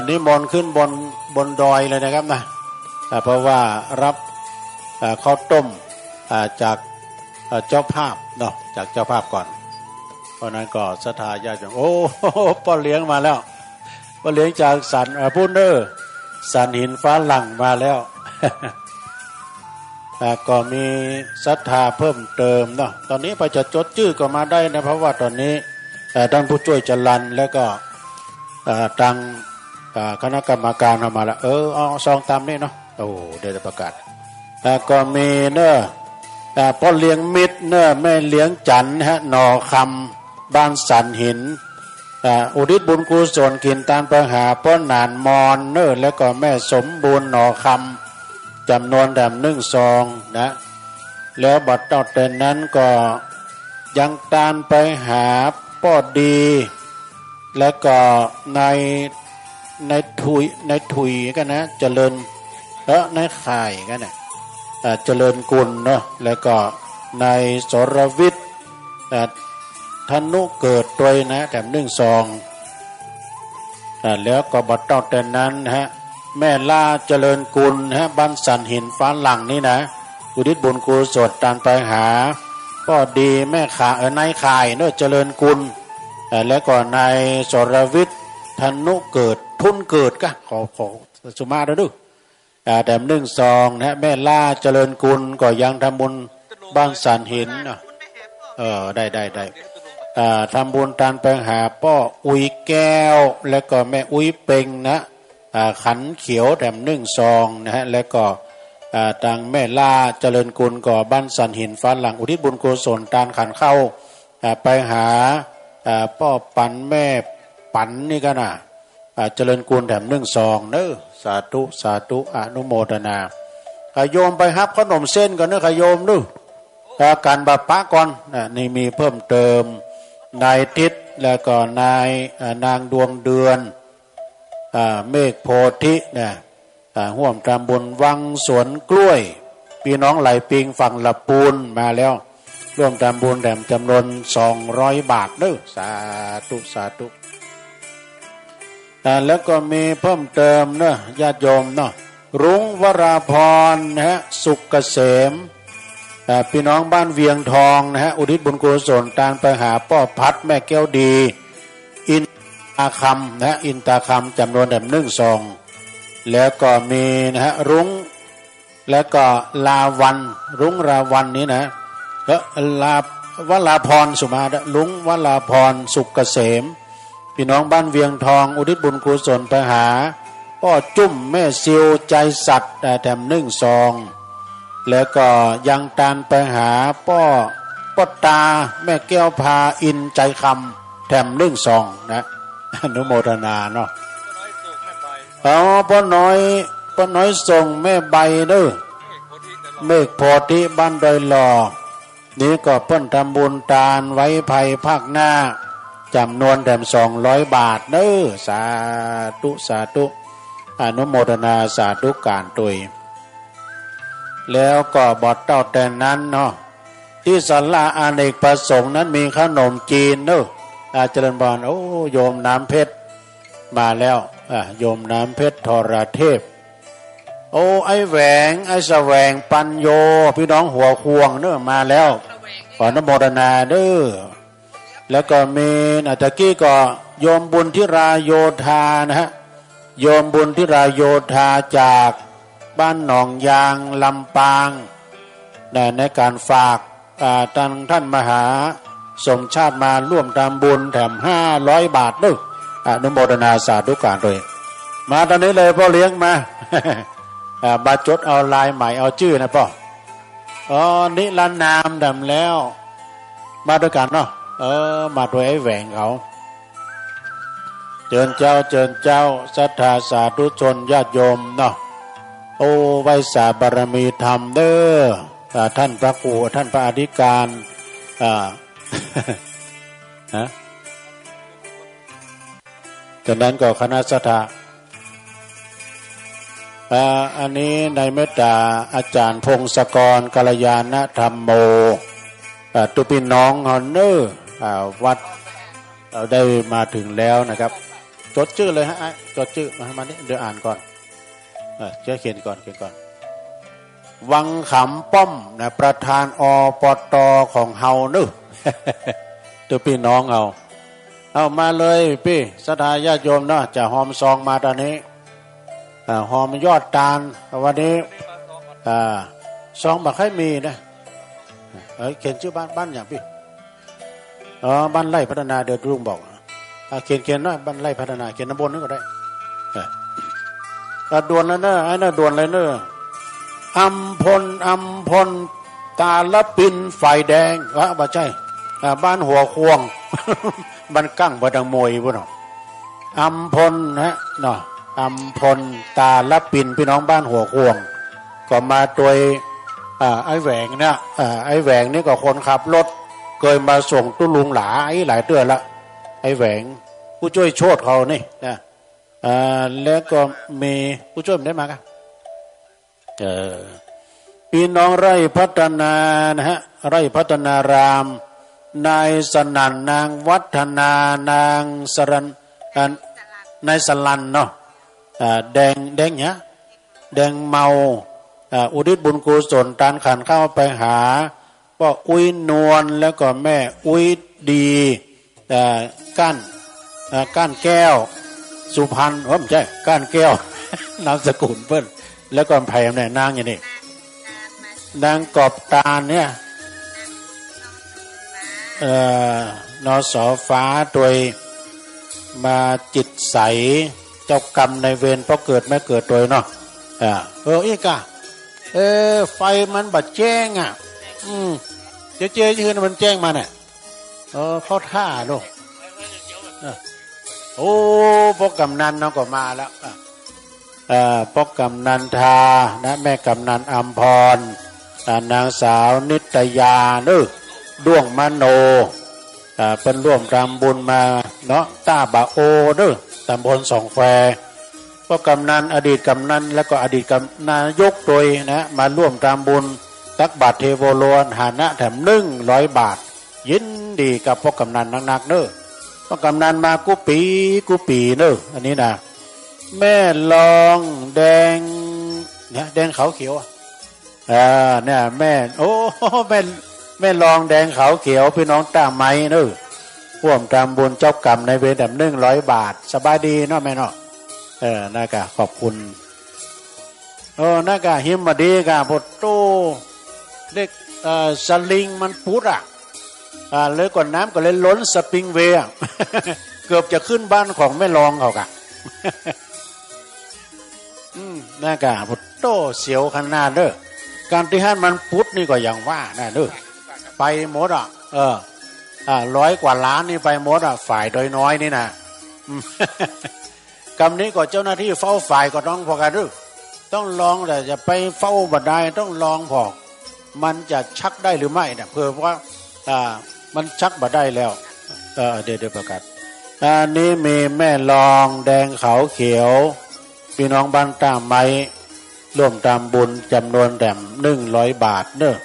นิมนต์ขึ้นบนดอยเลยนะครับนะเพราะว่ารับข้าวต้มจากเจ้าภาพเนาะจากเจ้าภาพก่อนเพราะนั้นก็ศรัทธาญาติโยมพ่อเลี้ยงมาแล้วพ่อเลี้ยงจากสันพูนเนอร์สันหินฟ้าหลังมาแล้ว ก็มีศรัทธาเพิ่มเติมเนาะตอนนี้ไปจะจดชื่อก็มาได้นะเพราะว่าตอนนี้ท่านผู้ช่วยจรัญแล้วก็ตังคณะกรรมการเข้ามาแล้วเอาซองตามนี่เนาะเดี๋ยวจะประกาศก็มีเนอะพ่อเลี้ยงมิตรเนอะแม่เลี้ยงจันฮะหนอคำบ้านสันหินอุทิศบุญกุศลกินตามไปหาพ่อหนานมอนเนอะแล้วก็แม่สมบูรณ์หนอคำจำนวน1 ซองนะแล้วบัดต่อแต่นั้นก็ยังตามไปหาพ่อดีแล้วก็ในถุยกันนะเจริญในข่ายกันนะเจริญกุลเนาะแล้วก็ในสรวิทย์ธนุเกิดตัวนะ1 ซองแล้วก็บัดต่อแต่นั้นฮะแม่ล่าเจริญกุลฮะบ้านสันหินฟ้าหลังนี่นะอุทิศบุญกุศลตามไปหาก็ดีแม่ขาในข่ายเนาะเจริญกุลแล้วก็ในสรวิทย์ธนุเกิดทุนเกิดก็ขอสุมาด้วยแต่1 ซองนะแม่ล่าเจริญกุลก็ยังทำบุญบ้านสันหินได้ทำบุญตามไปหาพ่ออุ้ยแก้วแล้วก็แม่อุ้ยเป่งนะขันเขียว1 ซองนะฮะแล้วก็ทางแม่ล่าเจริญกุลก็บ้านสันหินฟ้าหลังอุทิศบุญกุศลตามขันเข้าไปหาพ่อปันแม่ปันนี่กันนะเจริญกุล1 ซองเนอะสาธุอนุโมทนาขโยมไปฮับขนมเส้นก่อนเนอะขโยมดูการบาปะก่อนนี่มีเพิ่มเติมนายทิศแล้วก็นางดวงเดือนเมฆโพธิเนี่ยห่วมทำบุญวังสวนกล้วยพี่น้องไหลปิงฝั่งละปูนมาแล้วร่วมทำบุญจำนวน200 บาทเด้อสาธุแล้วก็มีเพิ่มเติมเนาะญาติโยมเนาะ รุ้งวราพรนะฮะสุกเกษมพี่น้องบ้านเวียงทองนะฮะอุทิศบุญกุศลตามไปหาป้อพัดแม่แก้วดีอินตาคำนะฮะอินตาคำจำนวน1 ซองแล้วก็มีนะฮะรุ้งแล้วก็ลาวันรุ้งราวันนี้นะแล้ววลาพรสุมาลุงวลาพรสุกเกษมพี่น้องบ้านเวียงทองอุทิศบุญกุศลไปหาป้อจุ้มแม่ซิวใจสัตว์แถม1 ซองแล้วก็ยังตานไปหาป้อตาแม่แก้วพาอินใจคำแถม1 ซองนะอนุโมทนาเนาะป้อน้อยส่งแม่ใบเด้อเมฆโพธิบ้านดอยหล่อนี้ก็เพิ่นทำบุญทานไว้ภัยภาคหน้าจำนวน200 บาทเด้อสาธุสาธุอนุโมทนาสาธุการตุยแล้วก็บอดเต้าแต่นั้นเนาะที่ศาลาอเนกประสงค์นั้นมีขนมจีนเด้อเจริญพรโอ้โยมน้ำเพชรมาแล้วโยมน้ำเพชรธรเทพโอ้ไอ้แหวงไอ้แสวงปัญโยพี่น้องหัวควงเด้อมาแล้วขออนุโมทนาเด้อแล้วก็มีตะกี้ก็โยมบุญทิราโยธานะฮะโยมบุญทิราโยธาจากบ้านหนองยางลำปางในการฝากท่านมหาสมชาติมาร่วมทำบุญแถม500 บาทด้วยอนุโมทนาสาธุการด้วยมาตอนนี้เลยพ่อเลี้ยงมา บาจดเอาลายใหม่เอาชื่อนะพ่อนิรันดร์นามดำแล้วมาด้วยกันเนาะมาด้วยไอ้แหวงเขาเจิญเจ้าศรัทธาสาธุชนญาติโยมเนาะโอ้ไว้สาบารมีธรรมเด้อท่านพระครูท่านพระอธิการจากนั้นก็คณะสัทธาอันนี้ในเมตตาอาจารย์พงศกรกัลยาณธรรมโมตุพี่น้องฮอนเนอร์วัดเราได้มาถึงแล้วนะครับจดชื่อเลยฮะจดชื่อมานี่เดี๋ยวอ่านก่อนเขียนก่อนวังขำป้อมนะประธานอปตของเฮาเนอะตุพี่น้องเอามาเลยพี่ศรัทธาญาติโยมเนาะจะหอมซองมาตอนนี้หอมยอดตาลวันนี้ซองบักให้มีนะเขียนชื่อบ้านอย่างพี่บ้านไร่พัฒนาเดี๋ยวลุงบอกเขียนหน่อยบ้านไร่พัฒนาเขียนน้ำบนนึกก็ได้ด่วนแล้วเนอะไอ้น่ะด่วนเลยเนอะอัมพลตาละปินไฟแดงบ่ใช่บ้านหัวควงบ้านกั้งบ่ดังมวยพุ่นเนาะอัมพลนะเนาะอัมพลตาละปินพี่น้องบ้านหัวควงก็มาโดยไอ้แหวงเนี่ยไอ้แหวงนี่ก็คนขับรถเคยมาส่งตุ้ลุงหลายเดือนละไอ้แหวงผู้ช่วยโชติเขานี่นะแล้วก็มีผู้ช่วยมันได้มากันพี่น้องไร่พัฒนานะฮะไร่พัฒนารามนายสนั่นนางวัฒนานางสรันนายสลันเนาะแดงเนี่ยแดงเมาอุทิศบุญกุศลตานขันเข้าไปหาก็อุ้ยนวลแล้วก็แม่อุ้ยดีก้านแก้วสุพรรณไม่ใช่ก้านแก้วนามสกุลเพิ่นแล้วก็ไผ่เนี่ยนางอย่างนี้นางกอบตาเนี่ยนสฟ้าตัวมาจิตใสเจ้ากรรมในเวรเพราะเกิดไม่เกิดตัวเนาะอีกอะไฟมันบัดแจ้งเจ๊ยืนมันแจ้งมาเนี่ยเข้าท่าลูกโอ้พวกกำนันเนาะก็มาแล้วพวกกำนันทานะแม่กำนันอัมพรนางสาวนิตยาด้วงมโนเป็นร่วมทำบุญมาเนาะตาบะโอตำบลสองแควพวกกำนันอดีตกำนันแล้วก็อดีตกำนายกโดยนะมาร่วมทำบุญตักบาตรเทโวโลนหานะแถม100 บาทยินดีกับพวกกำนันนักพวกกำนันมากุปีอันนี้นะแม่ลองแดง เนี่ยแดงขาวเขียวเนี่ยแม่โอ้แม่ลองแดงขาวเขียวพี่น้องตาไม้เนอะร่วมทำบุญเจ้ากรรมในเวรแบบ100 บาทสบายดีเนาะแม่เนาะน่ากะขอบคุณน่ากะหิมมาดีกะพดโตเด็กสลิงมันปุดเลยก่อนน้ำก็เลยล้นสปริงเวย์เกือบจะขึ้นบ้านของแม่ลองเขากะน่ากะพดโตเสียวขนาดเด้อการที่ห้านมันปุดนี่ก็อย่างว่านะเด้อไปหมด100 กว่าล้านนี่ไปหมดฝ่ายโดยน้อยนี่นะกรรมนี้ก็เจ้าหน้าที่เฝ้าฝ่ายก็ต้องพอกันด้วยต้องลองแต่จะไปเฝ้าบัดได้ต้องลองพอมันจะชักได้หรือไม่เนี่ยเพื่อว่ามันชักบัดได้แล้วเดี๋ยวประกาศอันนี้มีแม่ลองแดงขาวเขียวพี่น้องบ้านตาไม้ร่วมตามบุญจำนวนแด่ม100 บาทเนอะ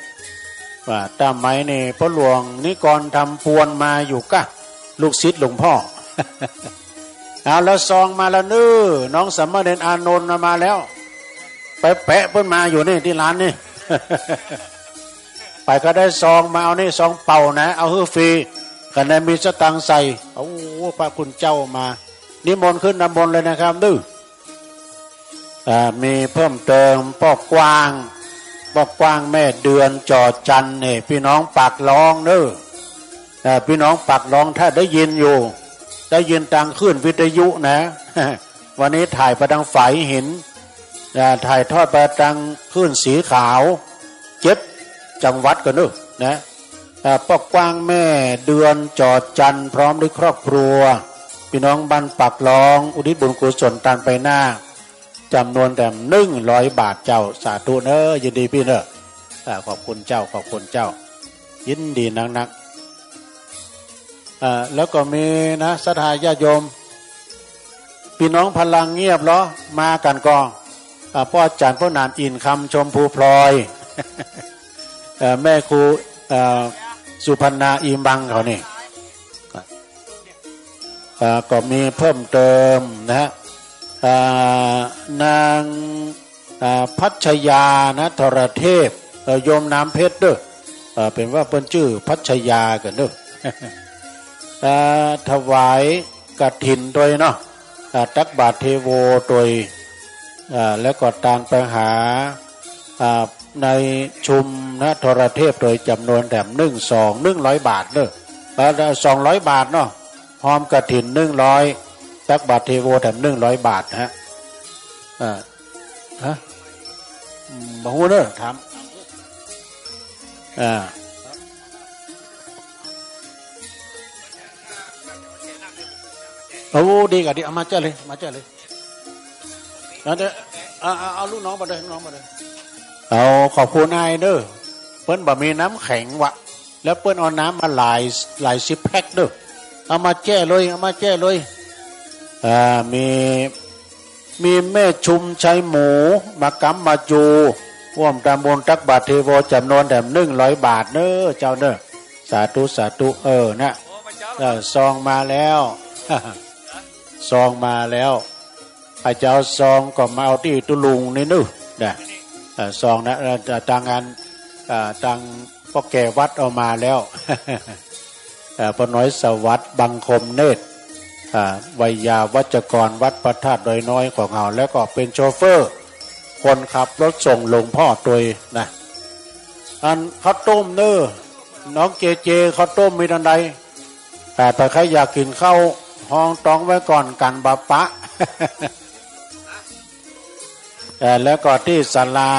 ว่าตามไม้นี่พ่อหลวงนิกรทำพวนมาอยู่กะลูกศิษย์หลวงพ่อเอาแล้วซองมาแล้วน้องสมณเณรอานนท์มาแล้วไปแปะเพิ่นมาอยู่นี่ที่ร้านนี่ ไปก็ได้ซองมาเอานี่ซองเป่านะเอาฮื้อฟรีกันได้มีสตังค์ใส่โอ้พระคุณเจ้ามานิมนต์ขึ้นนำมนต์เลยนะครับมีเพิ่มเติมปอกกว้างแม่เดือนจอจันนี่พี่น้องปากร้องพี่น้องปากร้องถ้าได้ยินอยู่ได้ยินตังขึ้นวิทยุนะ วันนี้ถ่ายประดังฝายหินถ่ายทอดประดังขึ้นสีขาว7 จังหวัดกันนะปอกกว้างแม่เดือนจอจันพร้อมด้วยครอบครัวพี่น้องบ้านปากร้องอุทิศบุญกุศลตามไปหน้าจำนวนแต่100 บาทเจ้าสาธุเนอะยินดีพี่เนอะขอบคุณเจ้าขอบคุณเจ้ายินดีนักแล้วก็มีนะศรัทธาญาติโยมพี่น้องพลังเงียบเหรอมากันก็พ่อจันทร์พ่อนานอินคำชมพูพลอย แม่ครูสุพรรณาอิมบังเขานี่ก็มีเพิ่มเติมนะนางพัชยานะทรเทพโยมน้ำเพชรด้วยเป็นว่าเป็นชื่อพัชยากันด้วย ถวายกฐินโดยเนาะตักบาตรเทโวโดยแล้วก็ตามไปหาในชุมนะทรเทพโดยจำนวนแถม100 บาทเนอะ200 บาทเนาะพร้อมกฐิน100ตักบาตรเทโวแถม100 บาทฮะมาหูเนอะถามโอ้ดีกว่าดีเอามาเจ้าเลยแล้วเดี๋ยวเอาลูกน้องมาเลยเอาขอบคุณนายเด้อเปิ้นบ่มีน้ำแข็งวะแล้วเปิ้นเอาน้ำมาหลาย10 แพ็คเด้อเอามาแจ้เลยมีแม่ชุมชัยหมูมากำมาจูร่วมตามบุญตักบาตรเทโวจำนวนแต่100 บาทเด้อเจ้าเด้อสาธุนะซองมาแล้วซองมาแล้วอาจจะเอาซองก็มาเอาที่ตุลุงนี่นู่นซองนะทางงานทางพ่อแก่วัดเอามาแล้วพน้อยสวัสดิ์บังคมเนตรวิยาวัจกรวัดพระธาตุดอยน้อยของเราแล้วก็เป็นโชเฟอร์คนขับรถส่งหลวงพ่อตัวนะอันข้าวต้มน้องเจข้าวต้มมีทันใดแต่ใครอยากกินข้าวห้องต้องไว้ก่อนกันบาปะ แล้วก็ที่ศาลา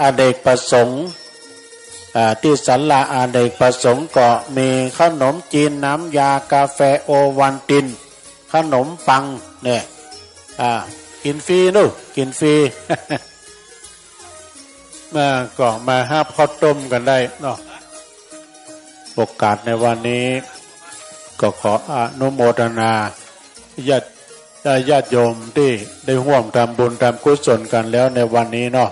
อเนกประสงค์ที่ศาลาอเนกประสงค์ก็มีขนมจีนน้ำยากาแฟโอวันตินขนมปังเนี่ยกินฟรีกินฟรี ก็มาห้าข้าวต้มกันได้เนาะโอกาสในวันนี้ก็ขออนุโมทนาญาติโยมที่ได้ร่วมทำบุญทำกุศลกันแล้วในวันนี้เนาะ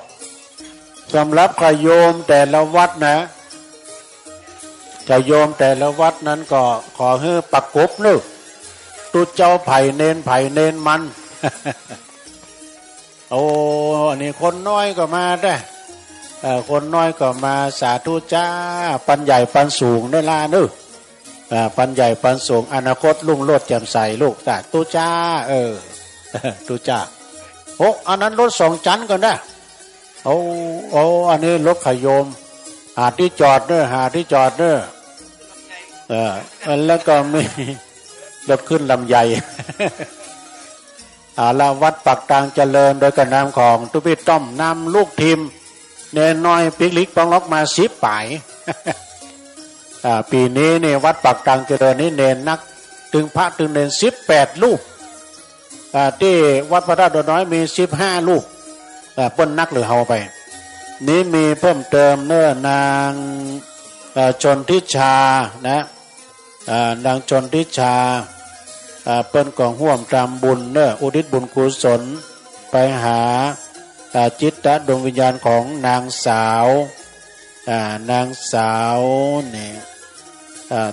สำหรับใครโยมแต่ละวัดนะจะโยมแต่ละวัดนั้นก็ขอให้ประกบตุเจ้าไผ่เนนมัน โอ้อันนี้คนน้อยก็มาได้คนน้อยก็มาสาธุจ้าปันใหญ่ปันสูงด้วยล่ะนึปันใหญ่ปันสูงอนาคตลุ่งโลดแจ่มใสลูกสาธุจ้าตุจ้าโอ้อันนั้นรถ2 ชั้นก่อนนะโอ้อันนี้รถขยมหาที่จอดเน้อหาที่จอดเน้อแล้วก็มีรถขึ้นลำใหญ่ลาวัดปักตางเจริญโดยกระนำของตุพิต้อมนำลูกทีมเนนน้อยปิกลิกปองล็อกมา10 ป่ายปีนี้เนี่ยวัดปักตางเจริญนี่เนนนักถึงพระถึงเนน18 ลูกที่วัดพระธาตุน้อยมี15 ลูกเปิ้นนักหรือเฮาไปนี้มีเพิ่มเติมเนื้อนางชนทิชานะนางชนทิชาเปิ้นกองห่วมตามบุญเน้ออุทิศบุญกุศลไปหาจิตตดวงวิญญาณของนางสาวนางสาวเนี่ย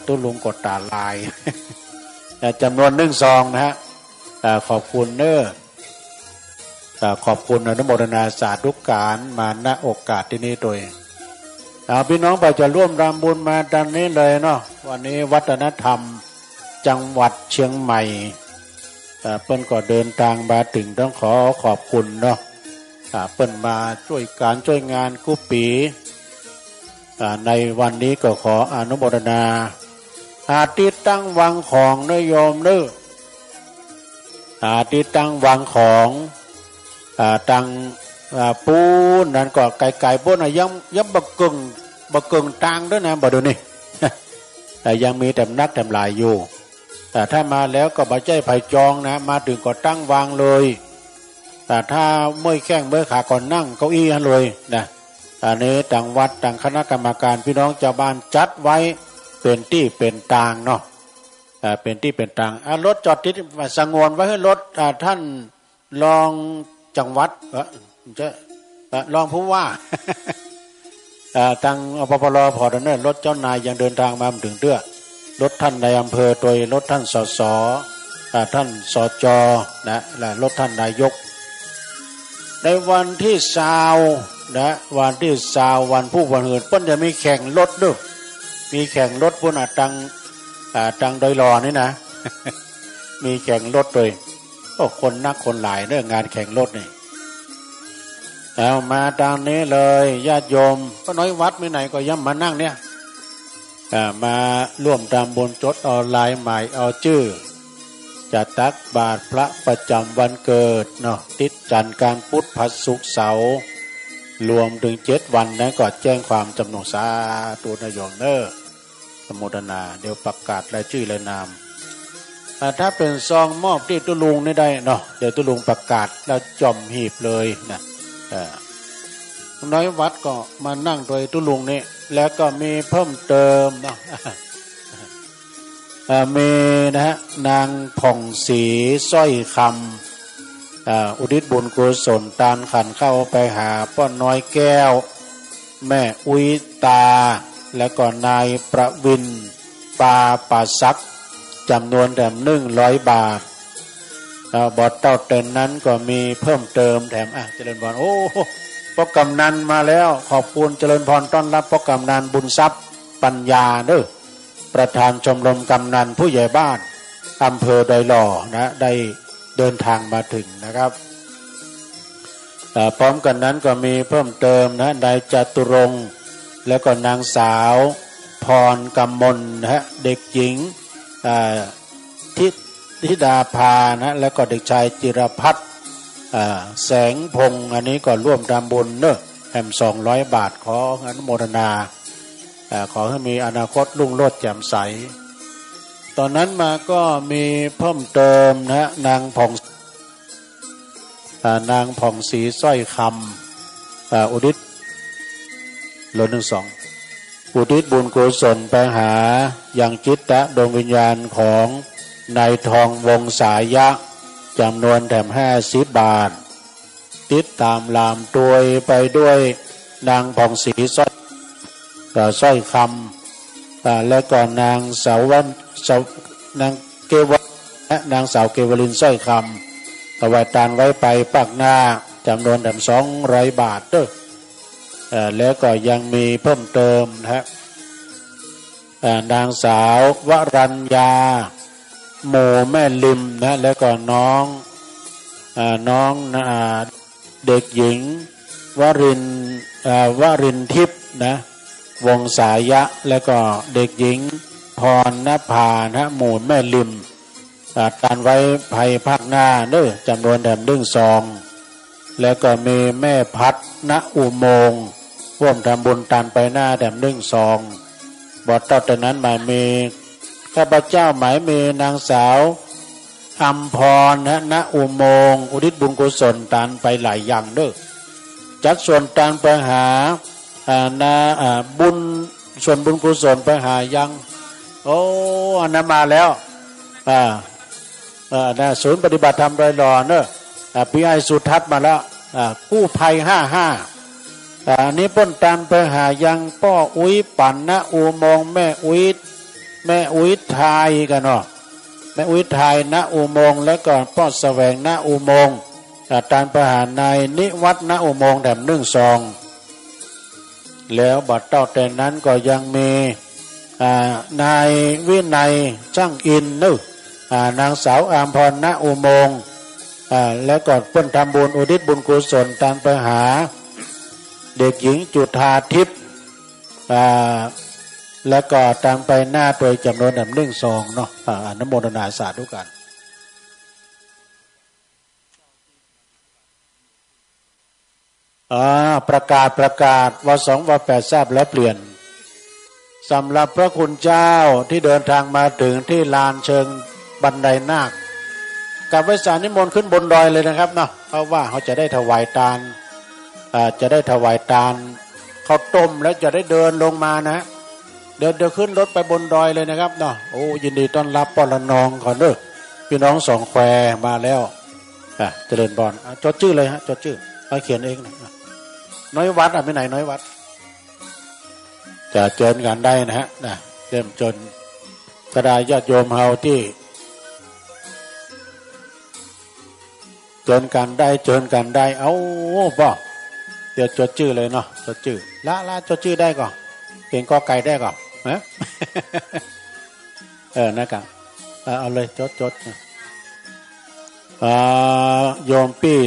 ตุ้ลุงกดตาลายจำนวน1 ซองนะฮะขอบคุณเน้อขอบคุณอนุโมทนาสาธุการมาณโอกาสที่นี้โดยพี่น้องไปจะร่วมรำบุญมาดังนี้เลยเนาะวันนี้วัฒนธรรมจังหวัดเชียงใหม่เปิ้นก็เดินทางมาถึงต้องขอขอบคุณเนาะเปิ้นมาช่วยการช่วยงานกุปีในวันนี้ก็ขออนุโมทนาที่ตั้งวังของนโยมเด้อที่ตั้งวังของตังปูนั่นก็ไก่ๆบนยังบกึ่งตังด้วยนะบ่ดูนี่ แต่ยังมีแต่นักแต่หลายอยู่แต่ถ้ามาแล้วก็บ่ใจไผ่จองนะมาถึงก็ตั้งวางเลยแต่ถ้าเมื่อยแข้งเมื่อยขาก่อนนั่งเก้าอี้เลยนะอันนี้ต่างวัดต่างคณะกรรมการพี่น้องชาวบ้านจัดไว้เป็นที่เป็นทางเนาะเป็นที่เป็นทางรถจอดที่สงวนไว้ให้รถท่านรองจังหวัดจะรองผู้ว่าทางอปปลพอดเนอรถเจ้านายยังเดินทางมาถึงเตื้อรถท่านในอำเภอโดยรถท่านสสท่านสจนะและรถท่านนายกในวันที่20นะวันที่20วันผู้วันเหินเพิ่นจะมีแข่งรถด้วยมีแข่งรถพุ่นตังโดยรอนี่นะ มีแข่งรถเลยก็คนนักคนหลายเรื่องงานแข่งรถนี่เอามาทางนี้เลยญาติโยมก็น้อยวัดไม่ไหนก็ย่ำมานั่งเนี่ยมาร่วมทำบุญจดออนไลน์ใหม่เอาชื่อจะตักบาตรพระประจำวันเกิดเนาะติดจันทร์การพุธพฤหัสศุกร์เสาร์รวมถึง7 วันนั้นก็แจ้งความจำนงสาธุนโยมเนอสมุทนาเดี๋ยวประกาศรายชื่อรายนามถ้าเป็นซองมอบที่ตุลุงนี่ได้เนาะเดี๋ยวตุลุงประกาศแล้วจอมหีบเลยนะน้อยวัดก็มานั่งโดยตุลุงนี่แล้วก็มีเพิ่มเติมเนาะมีนะฮะนางผ่องศรีสร้อยคำอุทิศบุญกุศลตานขันเข้าไปหาป้าน้อยแก้วแม่อุยตาแล้วก็นายประวินปาป่าซักจำนวนแถม100 บาทบอดเต้าเต็นนั้นก็มีเพิ่มเติมแถมเจริญพรโอ้พ่อกำนันมาแล้วขอบคุณเจริญพรต้อนรับพ่อกำนันบุญทรัพย์ปัญญาเด้อประธานชมรมกำนันผู้ใหญ่บ้านอำเภอดอยหล่อนะได้เดินทางมาถึงนะครับพร้อมกันนั้นก็มีเพิ่มเติมนะนายจตุรงค์แล้วก็นางสาวพรกำมลนะฮะเด็กหญิงธิดาภานะแล้วก็เด็กชายจิรพัฒน์แสงพงศ์อันนี้ก็ร่วมทำบุญเนอะแถม200 บาทขออนุโมทนาขอให้มีอนาคตรุ่งโรจน์แจ่มใสตอนนั้นมาก็มีเพิ่มเติมนะนางผ่องศรีสร้อยคำอุทิศ112อุทิศบุญกุศลไปหายังจิตตะดวงวิญญาณของนายทองวงสายะจำนวนแถม50 บาทติดตามลามตัวไปด้วยนางผ่องศรีสร้อยคำและก็นางสาวานางเกวลินสร้อยคำถวายทานไว้ไปปากหน้า จำนวน200 บาทเด้อแล้วก็ยังมีเพิ่มเติมนะฮะนางสาววรัญญาหมู่แม่ลิมนะแล้วก็น้องเด็กหญิงวรินทิพย์นะวงสายะแล้วก็เด็กหญิงพรณภานะหมู่แม่ลิมการไว้ภัยภาคหน้าเด้อจำนวน1 แล้วก็มีแม่พัดณอุโมงค์ร่วมทำบุญตันไปหน้า1 บทต่อจากนั้นหมายมีข้าพเจ้าหมายมีนางสาวอัมพรณอุโมงค์อุทิศบุญกุศลตันไปหลายอย่างเด้อจัดส่วนตันไปหาบุญส่วนบุญกุศลไปหายังโอ้อันนั้นมาแล้วศูนย์ปฏิบัติธรรมดอยหล่อเนอะพี่ไอสุทัศน์มาแล้วกู้ภัย55นี้ป้นตันไปหายังป้ออุ้ยปั่นนะอุโมงค์แม่อุ้ยทายกันเนาะแม่อุ้ยทายนะอุโมงค์แล้วก็ป้อแสวงนะอุโมงค์ตันไปหานายนิวัฒนะอุโมงค์แล้วบัดเต้าแต่นั้นก็ยังมีนายวินัยช่างอินนึกนางสาวอามพรณอุโมงค์แล้วก็เพิ่นทำบุญอุทิศบุญกุศลตามไปหาเด็กหญิงจุฑาทิพย์แล้วก็ตามไปหน้าโดยจำนวน1 เนาะอนุโมทนาสาธุกันประกาศว2 ว8ทราบแล้วเปลี่ยนสำหรับพระคุณเจ้าที่เดินทางมาถึงที่ลานเชิงบันไดนาคกับไว้สารนิมนต์ขึ้นบนดอยเลยนะครับเนาะเพราะว่าเขาจะได้ถวายทานข้าวต้มแล้วจะได้เดินลงมานะเดินขึ้นรถไปบนดอยเลยนะครับเนาะโอ้ยินดีต้อนรับปอละนองขอเด้อพี่น้องสองแควมาแล้วเจริญบอนจดชื่อเลยฮะจดชื่อเอาเขียนเองนะน้อยวัดไม่ไหนน้อยวัดจะเจริญกันได้นะฮะเริ่มจนกระดาษญาติโยมเฮาที่เจริญกันได้เอาป่ะเดี๋ยวจดชื่อเลยเนาะจดชื่อละจดชื่อได้ก่อนเขียนกอไก่ได้ก่อนนะนะครับเอาเลยจดโยมปี้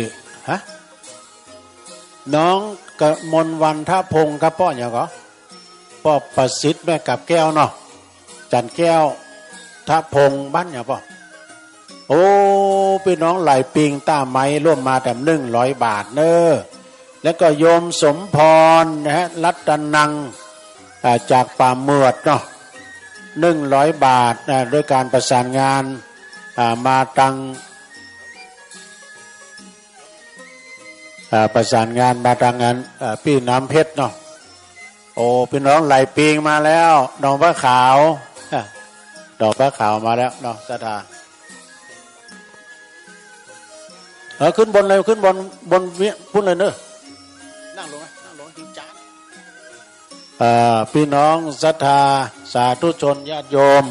น้องกมลวันท่าพงครับป้ออย่างก็ป้อประสิทธิ์แม่กับแก้วเนาะจันแก้วท่าพงบ้านอย่างป้อโอ้พี่น้องไหลปิงต้าไม้ร่วมมาแต่100 บาทเนอะแล้วก็โยมสมพรนะฮะรัตนังจากป่าเมือดเนาะ100 บาทด้วยการประสานงานมาตังประสานงานมาทางงานพี่น้ำเพชรเนาะโอ้พี่น้องไหลปิงมาแล้วดอกพระขาวมาแล้วเนาะสถาขึ้นบนเลยขึ้นบนพุ่นเลยเนอะนั่งลงจริงจังพี่น้องศรัทธาสาธุชนญาติโยม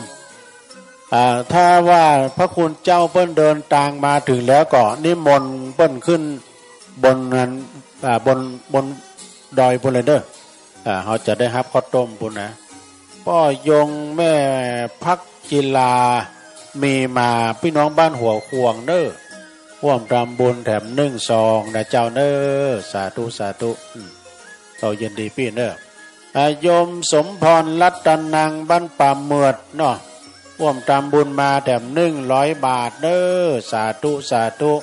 ถ้าว่าพระคุณเจ้าเปิ้นเดินทางมาถึงแล้วก็นิมนต์เปิ้นขึ้นบนนั้นบนดอยพุ่นเลยเด้อเขาจะได้รับข้าวต้มพุ่นนะป้อยงแม่พักกีฬามีมาพี่น้องบ้านหัวควงเด้อร่วมทำบุญแถม1 นะเจ้าเด้อสาธุเรายินดีพี่เด้อโยมสมพรรัตนังบ้านป่าเมือดเนาะร่วมทำบุญมาแถม100 บาทเด้อสาธุ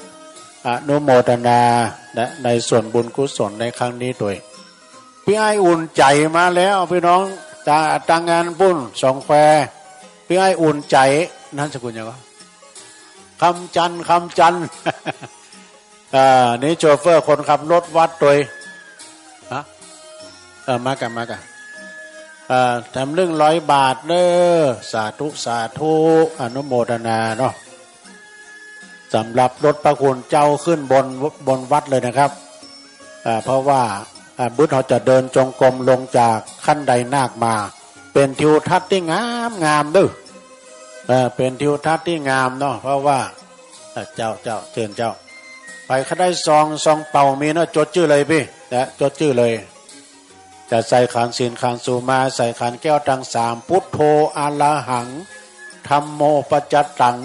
อนุโมทนาในส่วนบุญกุศลในครั้งนี้ด้วยพี่ไออุ่นใจมาแล้วพี่น้องจากงานบุญสองแควพี่ไออุ่นใจนั่นสกุลยังไงคำจันนี่โชเฟอร์คนขับรถวัดตัวมากันทำ100 บาทเด้อสาธุอนุโมทนาเนาะสำหรับรถพระคุณเจ้าขึ้นบนวัดเลยนะครับเพราะว่าบุตรเขาจะเดินจงกรมลงจากขั้นใดนาคมาเป็นทิวทัศน์ที่งามด้วยเป็นทิวทัศน์ที่งามเนาะเพราะว่าเจ้าเชิญเจ้า ไปเขาได้ซองเป่ามีนะจดชื่อเลยพี่นะจดชื่อเลยจะใส่ขันศีลขันสูมาใส่ขันแก้วตังสามพุทโธอาลาหังธัมโมปัจจตัง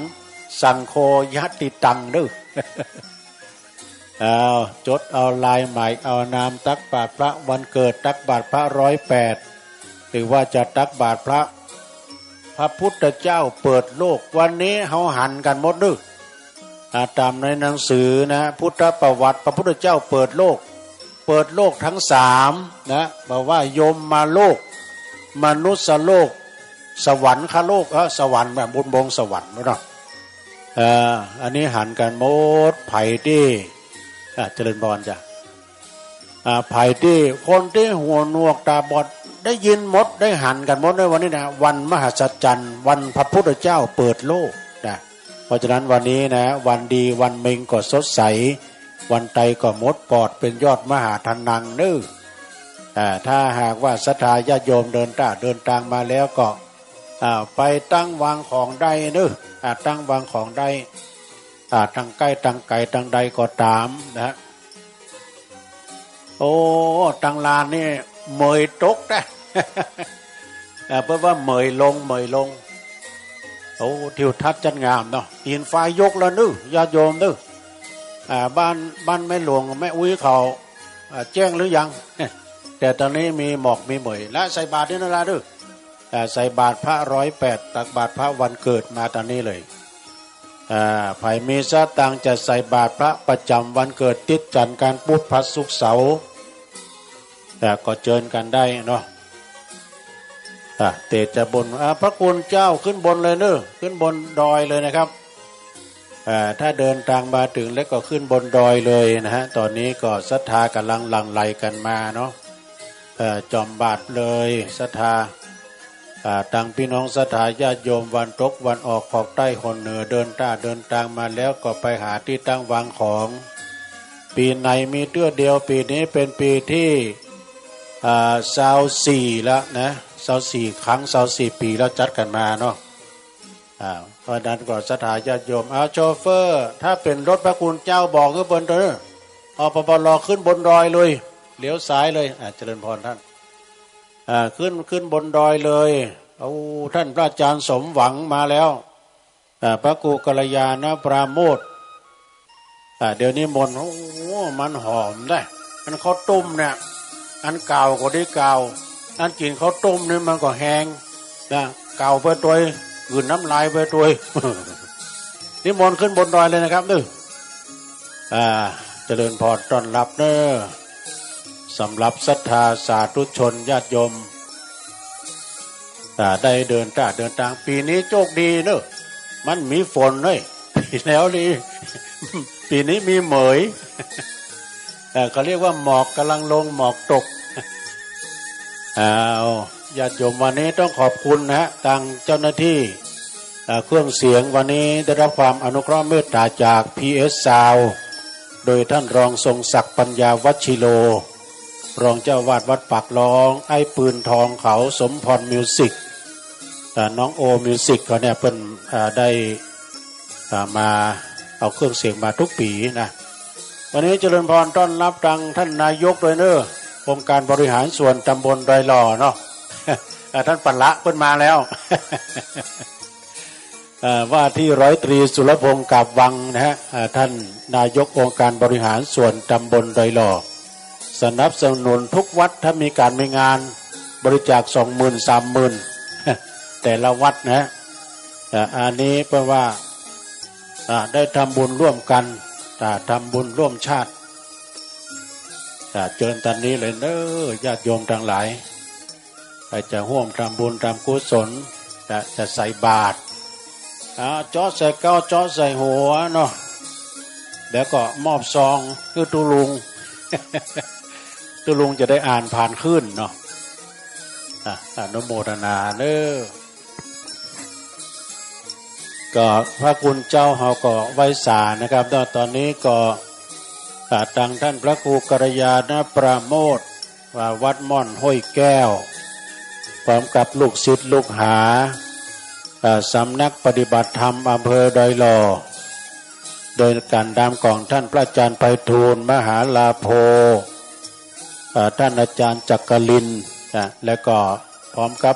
สังโฆยัตติตังด้วย เอาจดเอาลายหมายเอานามตักบาตรพระวันเกิดตักบาตรพระ108หรือว่าจะตักบาตรพระพุทธเจ้าเปิดโลกวันนี้เขาหันกันหมดด้วยตามในหนังสือนะพุทธประวัติพระพุทธเจ้าเปิดโลกทั้งสามนะบอกว่ายมมาโลกมนุษย์โลกสวรรค์คโลกสวรรค์แบบบุญบงสวรรค์เนาะอันนี้หันกันหมดไผ่ที่เจริญพรจ้ะไผ่ที่คนที่หัวหนวกตาบอดได้ยินหมดได้หันกันหมดในวันนี้นะวันมหัศจรรย์วันพระพุทธเจ้าเปิดโลกนะเพราะฉะนั้นวันนี้นะวันดีวันเมงก็สดใสวันไตก็มดปอดเป็นยอดมหาทนังนึกถ้าหากว่าศรัทธาญาติโยมเดินทางมาแล้วก็ไปตั้งวางของใดนึกตั้งวางของใดตั้งใกล้ตั้งไกลตั้งใดก็ตามนะโอ้ตั้งลานนี่เมยตกนะ เพราะว่าเมยลงโอ้ทิวทัศน์จันงามเนาะหินไฟยกแล้วนึกญาติโยมนึกบ้านแม่หลวงแม่อุ้ยเขาแจ้งหรือยัง แต่ตอนนี้มีหมอกมีเหมยและใส่บาตรนี่นั่นละด้วยใส่บาตรพระ108ตักบาตรพระวันเกิดมาตอนนี้เลยไผ่มีสตังจะใส่บาตรพระประจำวันเกิดติดจันทร์การพุธพระศุกร์เสาร์ก็เชิญกันได้เนาะเตจะบนพระคุณเจ้าขึ้นบนเลยเนอะขึ้นบนดอยเลยนะครับถ้าเดินทางมาถึงแล้วก็ขึ้นบนดอยเลยนะฮะตอนนี้ก็ศรัทธากำลังหลั่งไหลกันมาเนาะจอมบาทเลยศรัทธาตั้งพี่น้องศรัทธาญาติโยมวันตกวันออกขอกใต้คนเหนือเดินทางมาแล้วก็ไปหาที่ตั้งวางของปีไหนมีเตื้อเดียวปีนี้เป็นปีที่24แล้วนะ24ครั้ง24ปีแล้วจัดกันมาเนาะเพราะนั้นก็ศรัทธาญาติโยมโชเฟอร์ถ้าเป็นรถพระคุณเจ้าบอกก็บนเถอะปปลขึ้นบนดอยเลยเลี้ยวซ้ายเลยเจริญพรท่านขึ้นบนดอยเลยเอาท่านพระอาจารย์สมหวังมาแล้วพระครูกัลยาณปราโมทเดี๋ยวนี้มนต์มันหอมได้อันข้าวต้มเนี่ยอันเก่าก็ได้เก่าอันกินข้าวต้มนี่มันก็แห้งนะเก่าไปตัวอื่นน้ำลายไปตัว นี่มนต์ขึ้นบนดอยเลยนะครับนึกเจริญพรต้อนรับเน้อสำหรับศรัทธาสาธุชนญาติโยมได้เดินทางปีนี้โชคดีเนอะมันมีฝนเลยปีแล้วนี่ปีนี้มีเหมยเขาเรียกว่าหมอกกำลังลงหมอกตกญาติโยมวันนี้ต้องขอบคุณนะทางเจ้าหน้าที่เครื่องเสียงวันนี้ได้รับความอนุเคราะห์เมตตาจาก PS Sound โดยท่านรองทรงศักดิ์ปัญญาวัชิโลรองเจ้าวาดวัดปากร้องไอ้ปืนทองเขาสมพรมิวสิกน้องโอมิวสิกเขาเนี่ยเพิ่นได้มาเอาเครื่องเสียงมาทุกปีนะวันนี้เจริญพรต้อนรับทางท่านนายกด้วยเนอะองค์การบริหารส่วนตำบลดอยหล่อเนาะ ท่านปัลละเพิ่นมาแล้ว ว่าที่100 ตรีสุรพงศ์กาบวังนะฮะท่านนายกองค์การบริหารส่วนตำบลดอยหล่อสนับสนุนทุกวัดถ้ามีการมีงานบริจาค20,000 30,000 แต่ละวัดนะอันนี้แปลว่าได้ทำบุญร่วมกันทำบุญร่วมชาติเชิญตอนนี้เลยเนอะญาติโยมทั้งหลายจะร่วมทำบุญทำกุศลจะใส่บาตรเจาะใส่เก้าเจาะใส่หัวเนาะแล้วก็มอบซองคือตุลุง ตุลุงจะได้อ่านผ่านขึ้นเนาะอนุโมทนาเนอะก็พระคุณเจ้าเฮาก็ไว้สานะครับตอนนี้ก็ทางท่านพระครูกัลยาณปราโมทวัดม่อนห้วยแก้วพร้อมกับลูกศิษย์ลูกหาสำนักปฏิบัติธรรมอำเภอดอยหล่อ โดยการนำของท่านพระอาจารย์ไพฑูรย์มหาลาโภท่านอาจารย์จักรินทร์และก็พร้อมกับ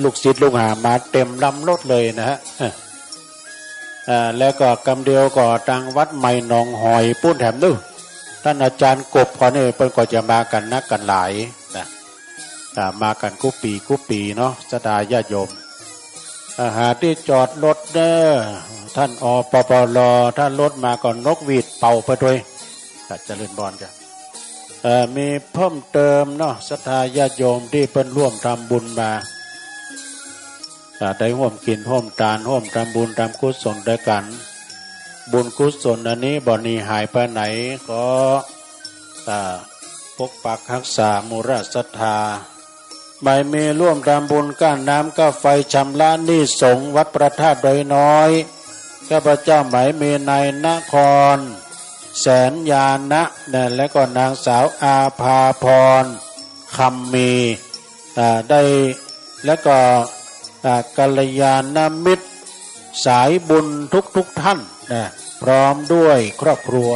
ลูกศิษย์ลูกหามาเต็มลำรถเลยนะฮะแล้วก็กำเดียวก็ทางวัดใหม่หนองหอยปุ้นแถมนึท่านอาจารย์กบก่อนนี่เพิ่นก็จะมากันนักกันหลายนะมากันกุปีเนาะศรัทธาญาติโยมหาที่จอดรถเด้อท่านอปปลท่านรถมาก่อนนกหวีดเป่าไปด้วยเจริญบอนกันมีเพิ่มเติมเนาะศรัทธาญาติโยมที่เพิ่นร่วมทำบุญมาได้ร่วมกินร่วมทานร่วมทำบุญทำกุศลด้วยกันบุญกุศลอันนี้บ่หนีหายไปไหนก็ปกปักรักษามูลศรัทธาไม่มีร่วมทำบุญก้านน้ำก้าไฟชำระหนี้สงฆ์วัดพระธาตุดอยน้อยข้าพเจ้าหมายมีนายนครแสนยานะและก็นางสาวอาภาพรคำมีได้และก็กัลยาณมิตรสายบุญทุกท่านพร้อมด้วยครอบครัว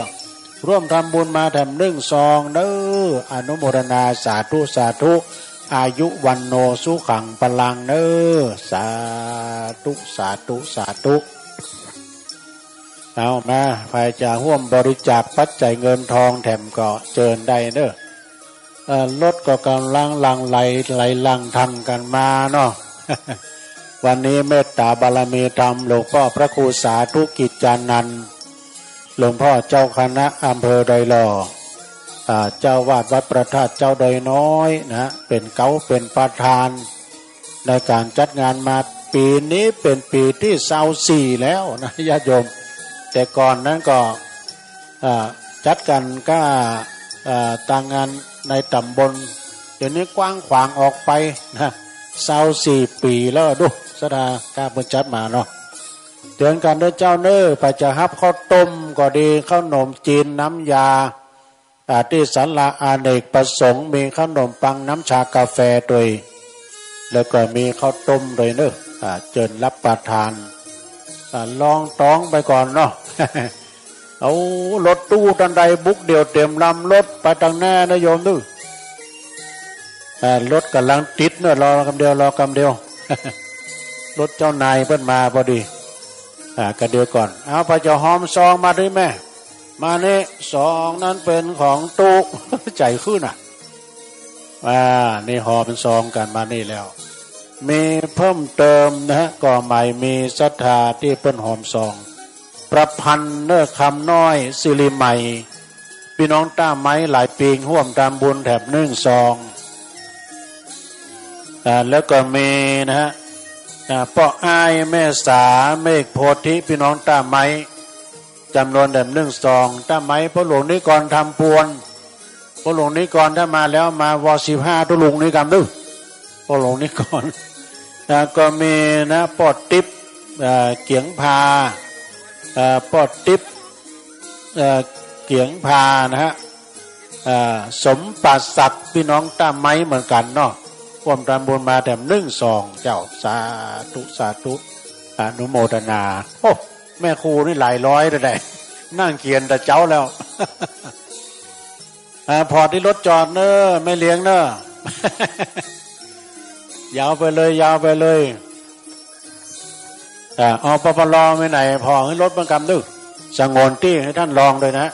ร่วมทำบุญมาแถมนึ่งซองเด้ออนุโมทนาสาธุอายุวันโนสุขังพลังเด้อสาธุเอามาใครจะร่วมบริจาคปัจจัยเงินทองแถมก็เชิญได้เด้อรถก็กำลังลังไหลลังทันกันมาเนาะ วันนี้เมตตาบารมีธรรมหลวงพ่อพระครูสาธุกิจจานันท์หลวงพ่อเจ้าคณะอำเภอดอยหล่อเจ้าวาดวัดพระธาตุเจ้าดอยน้อยนะเป็นเป็นประธานในการจัดงานมาปีนี้เป็นปีที่24แล้วนะญาติโยมแต่ก่อนนั้นก็จัดกันก็ต่างงานในตำบลเดี๋ยวนี้กว้างขวางออกไปนะ24 ปีแล้วดูสดากาเพิ่นจัดมาเนาะเตือนกันด้วยเจ้าเน้อไปจะฮับข้าวต้มก็ดีข้าวหนมจีนน้ำยาที่ศาลาอเนกประสงค์มีขนมปังน้ำชากาแฟด้วยแล้วก็มีข้าวต้มด้วยเน้อเชิญรับประทานลองต้องไปก่อนเนาะ เอารถตู้ตันใดบุกเดียวเต็มลำรถไปทางแน่นะโยมดูรถกำลังติดเนอะรอกำเดียว รถเจ้านายเพิ่นมาพอดีกระเดียวก่อนเอาพระเจ้าหอมซองมาด้วยแม่มาเนี่ยซองนั้นเป็นของตุก ใจขึ้นนี่หอมซองกันมานี่แล้วมีเพิ่มเติมนะก็ใหม่มีศรัทธาที่เพิ่นหอมซองประพันธ์เนื้อคำน้อยสิริใหม่พี่น้องต้าไม้หลายปีร่วมทำบุญแถบนึ่งซองแล้วก็มีนะฮะพ่ออ้ายแม่สาเมฆโพธิพี่น้องต้าไม้จำนวนแบบนึ่งซองต้าไม้พระหลวงนิกรทำปวนพระหลวงนิกรถ้ามาแล้วมาว15ตุลุงนี่กำดึพระหลวงนิกรก็มีนะปอดติ๊บเกียงพาปอดติ๊บเกียงพานะฮะสมปัสสักพี่น้องต้าไม้เหมือนกันเนาะร่วมทำบุญมาแถมนึ่งซองเจ้าสาธุอนุโมทนาโอ้แม่ครูนี่หลายร้อยเลยได้นั่งเขียนแต่เจ้าแล้ว พอที่รถจอดเนอะไม่เลี้ยงเนอะ ยาวไปเลยเอาปปลไม่ไหนพอให้รถบังกำดึกสงวนที่ให้ท่านลองเลยนะ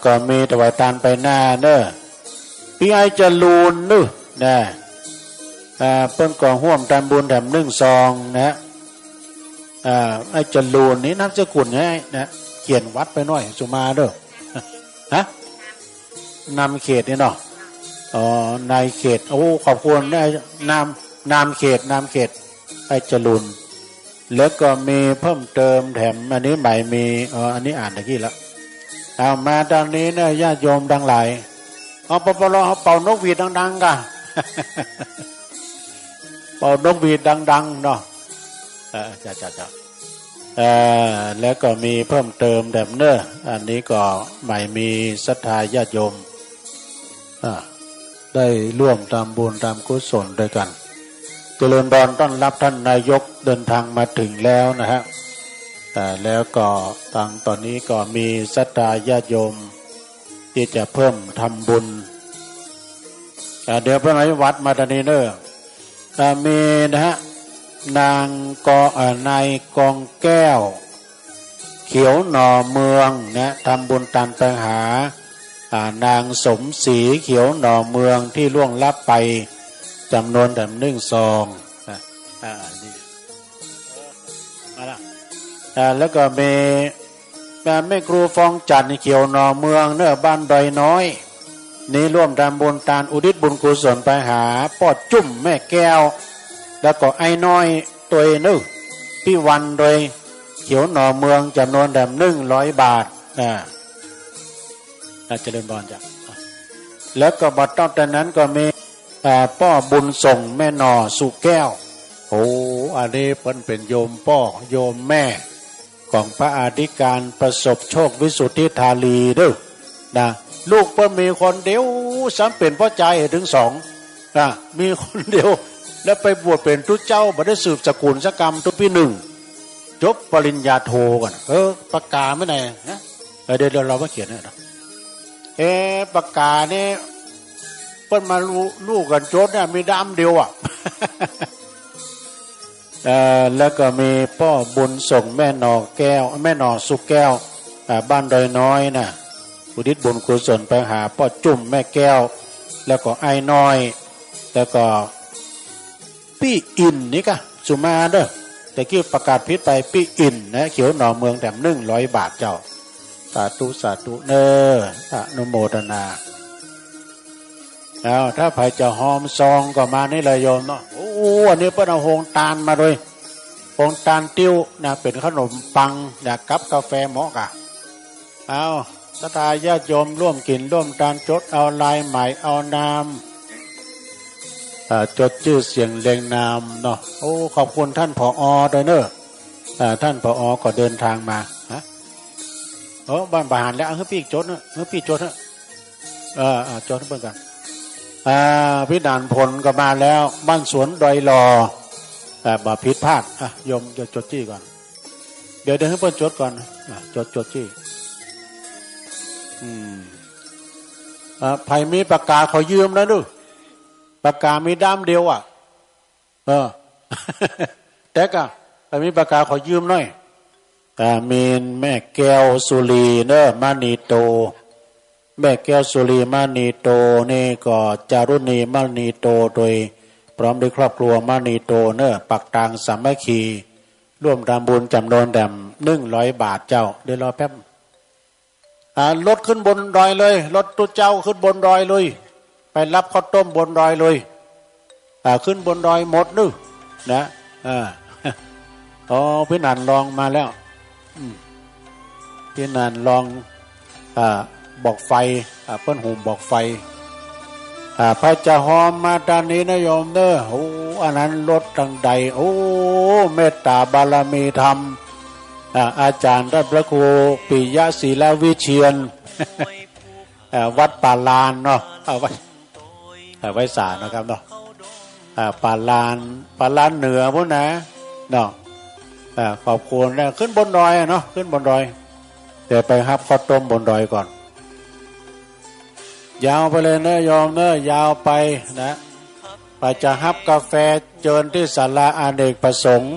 ก็มีถวายทานไปหน้าเนอะพี่ไอจะลูนนึนะเพิ่นก่อห่วมทำบุญแถมนึ่งซองนะไอ้จรูนนี้นับสกุลไงนะเขียนวัดไปหน่อยสุมาเด้อฮะนำเขตนี่เนาะนายเขตโอ้ขอบคุณได้นามเขตไอ้จรูนแล้วก็มีเพิ่มเติมแถมอันนี้ใหม่มีอันนี้อ่านตะกี้แล้วเอามาตอนนี้เนี่ยญาติโยมดังหลายเอาปปลเป่านกหวีดดังๆกัน เป่านกหวีดดังๆเนาะจ้าแล้วก็มีเพิ่มเติมแบบเนอะอันนี้ก็ใหม่มีศรัทธาญาติโยมได้ร่วมทำบุญทำกุศลด้วยกันเจริญพรต้อนรับท่านนายกเดินทางมาถึงแล้วนะฮะ แล้วก็ตอนนี้ก็มีศรัทธาญาติโยมที่จะเพิ่มทำบุญเดี๋ยวพระนายวัดมาตอนนี้เนอะมีนะฮะนางนายกองแก้วเขียวหน่อเมืองนะทำบุญตันไปหานางสมศรีเขียวหน่อเมืองที่ล่วงลับไปจำนวนแต่1 ซองนี่มาละแล้วก็มีแม่ครูฟองจันทร์เขียวหน่อเมืองเนื้อบ้านดอยน้อยนี่ร่วมทำบุญตานอุทิศบุญกุศลไปหาปอดจุ่มแม่แก้วแล้วก็ไอ้น้อยตัวนึกพี่วันโดยเขียวหน่อเมืองจำนวนแต่100 บาทน่าจะเล่นบอลจ้ะแล้วก็บัดต้นแต่นั้นก็มีป้อบุญส่งแม่หน่อสุแก้วโอ้อันนี้เพิ่นเป็นโยมป้อโยมแม่ของพระอธิการประสบโชควิสุทธิธาลีเด้อนะลูกเพิ่นมีคนเดียวสำเป็นพ่อใจถึง2นะมีคนเดียวแล้วไปบวชเป็นทุเจ้าบ่ได้สืบสกุลสกรรมทุกปี1จบปริญญาโทก่อนประกาศไม่ไหนนะเดี๋ยวเรามาเขียนนะประกาศนี่เพิ่นมาลูกกันโจทย์เนี่ยมีดำเดียวแล้วก็มีป้อบุญส่งแม่หน่อแก้วแม่หน่อสุกแก้วบ้านดอยน้อยนะอุทิศบุญกุศลไปหาป้อจุ่มแม่แก้วแล้วก็ไอ้น้อยแล้วก็ปี้อินนี่กะสุมาเด้อแต่กี้ประกาศพิษไปปี้อินนะเขียวหน่อเมืองแต่100 บาทเจ้าสาธุสาธุเนอนุโมทนาแล้วถ้าใครจะหอมซองก็มานี่เลยโยมเนาะโอ้อันนี้เปิ้นเอาโฮงตาลมาเลยโฮงตาลติ้วนะเป็นขนมปังกับกาแฟหมอกะเอาศรัทธาญาติโยมร่วมกินร่วมทานจดเอาลายหมายเอานามจดชื่อเสียงเรียงนามเนาะโอ้ขอบคุณท่านผอ.ด้วยเนอะท่านผอ.ก็เดินทางมาบ้านบาหารแล้วพี่จดเนอะพี่จดเนอะจดเพิ่งกันพี่ด่านผลก็มาแล้วบ้านสวนดอยหลอบ่ผิดพลาดโยมจะจดจี้ก่อนเดี๋ยวให้เพิ่นจดก่อนจดจี้ไผมีปากกาขอยืมนะดูปากกามีด้ามเดียวแต่ก็ไผมีปากกาขอยืมหน่อยมีแม่แก้วสุรีเนอะมานีโตแม่แก้วสุรีมานีโตนี่ก็จารุณีมานีโตโดยพร้อมด้วยครอบครัวมานีโตเนอะปักตางสามัคคีร่วมทำบุญจำนวนแต่100 บาทเจ้าเดี๋ยวรอแป๊บรถขึ้นบนดอยเลยรถตู้เจ้าขึ้นบนดอยเลยไปรับข้าวต้มบนดอยเลยขึ้นบนดอยหมดนึนะพี่นันลองมาแล้วพี่นันลองบอกไฟเปิ้นหุ่มบอกไฟพระจะหอมมาด้านนี้นะโยมเด้อโอ้อันนั้นรถตังใดโอ้เมตตาบารมีธรรมอาจารย์ท่านพระครูปิยะศิลวิเชียรวัดป่าลานเนาะไว้สานะครับเนาะป่าลานเหนือพุ่นนะเนาะขอบคุณนะขึ้นบนดอยเนาะขึ้นบนดอยเดี๋ยวไปฮับข้าวต้มบนดอยก่อนยาวไปเลยเนอะยอมเนอะยาวไปนะไปจะฮับกาแฟเจิญที่ศาลาอเนกประสงค์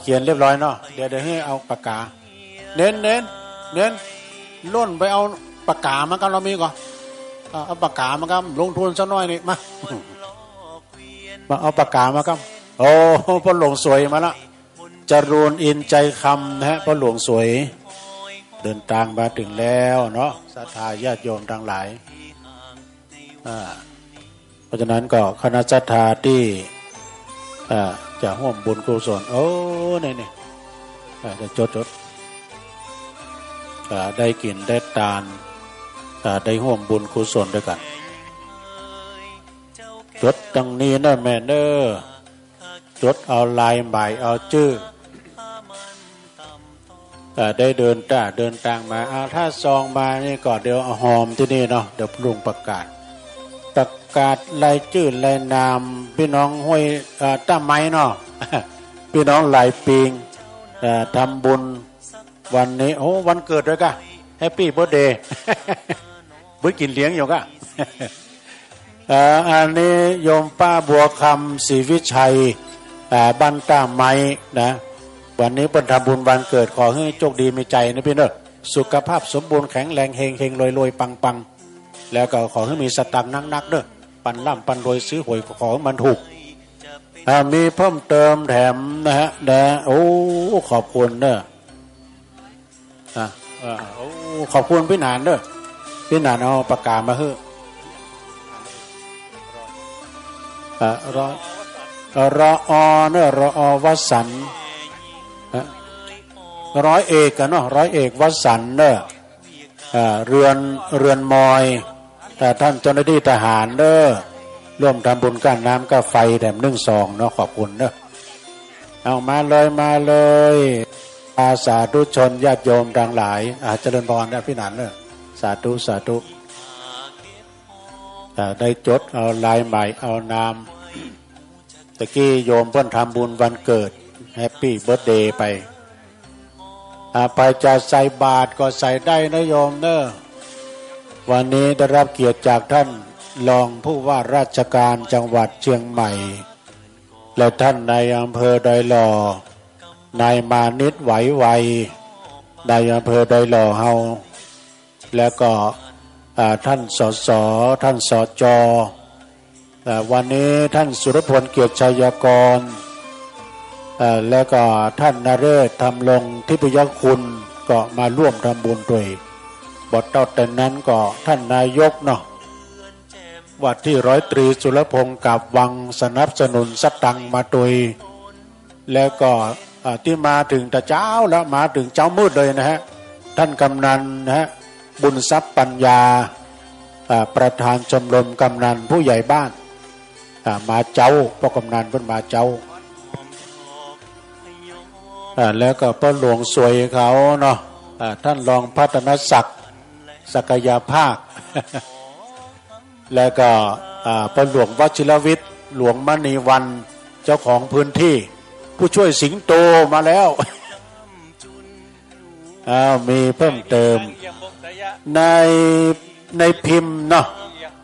เขียนเรียบร้อยเนาะเดี๋ยวให้เอาปากกาเน้นล้นไปเอาปากกามากันเรามีก่อนเอาปากกามากันลงทุนสักหน่อยนี่มาเอาปากกามากันโอ้พ่อหลวงสวยมาละจรูนอินใจคำนะฮะพ่อหลวงสวยเดินทางมาถึงแล้วเนาะศรัทธาญาติโยมทั้งหลายเพราะฉะนั้นก็คณะศรัทธาที่จะร่วมบุญกุศลโอ้นี่จะจดได้กินได้ทานได้ร่วมบุญกุศลด้วยกันจดตรงนี้นะแม่เนอจดเอาลายหมายเอาชื่อได้เดินทางมาถ้าซองมานี่ก็เดี๋ยวเอาหอมที่นี่เนาะเดี๋ยวลุงประกาศรายชื่อรายนามพี่น้องห้วยตั้มไม้เนาะ พี่น้องหลายปีทำบุญวันนี้โอ้วันเกิดด้วยกะแฮปปี้เบิร์ธเดย์บุญกินเลี้ยงอยู่กะอันนี้โยมป้าบัวคำศรีวิชัยบ้านต้าไม้นะวันนี้เป็นทำบุญวันเกิดขอให้โชคดีมีใจนะพี่เนอะสุขภาพสมบูรณ์แข็งแรงเฮงเฮงรวยปังปังแล้วก็ขอให้มีสตังค์นักเนอะปันล่ำปันรวยซื้อหวยขอให้มันถูกมีเพิ่มเติมแถมนะฮะโอ้ขอบคุณเนอะโอ้ขอบคุณพี่หนานเนอะพี่หนานเอาประกาศมาเฮ้รอเนอะรอวสันต์ร้อยเอกกันเนาะร้อยเอกวสันต์เนอะเรือนมอยท่านเจ้าหน้าที่ทหารเนอะร่วมทำบุญก้านน้ำก้าไฟแถม1 ซองเนาะขอบคุณเนอะเอามาเลยอาสาธุชนญาติโยมดังหลายเจริญพรนะพี่หนานเนอะสาธุได้จดเอาลายใหม่เอานามตะกี้โยมเพิ่นทำบุญวันเกิดแฮปปี้เบิร์ธเดย์ไปจะใส่บาตรก็ใส่ได้นะโยมเนอะวันนี้ได้รับเกียรติจากท่านรองผู้ว่าราชการจังหวัดเชียงใหม่และท่านในอำเภอดอยหล่อนายมานิตไหวในอำเภอดอยหล่อเฮาแล้วก็ท่านสสท่านสจวันนี้ท่านสุรพลเกียรติชัยกรแล้วก็ท่านนเรศทำลงทิพยคุณก็มาร่วมทำบุญด้วยบทต่อแต่นั้นก็ท่านนายกเนาะว่าที่100 ตรีสุรพงศ์กับวังสนับสนุนสตังมาโดยแล้วก็ที่มาถึงแต่เจ้าแล้วมาถึงเจ้ามืดเลยนะฮะท่านกำนันนะฮะบุญทรัพย์ปัญญาประธานชมรมกำนันผู้ใหญ่บ้านมาเจ้าเพราะกำนันเพิ่นมาเจ้าแล้วก็ป้าหลวงสวยเขาเนาะท่านรองพัฒนศักดิ์ศักยภาพ แล้วก็ป้าหลวงวชิรวิทย์หลวงมณีวันเจ้าของพื้นที่ผู้ช่วยสิงโตมาแล้วมีเพิ่มเติมในพิมพ์เนาะ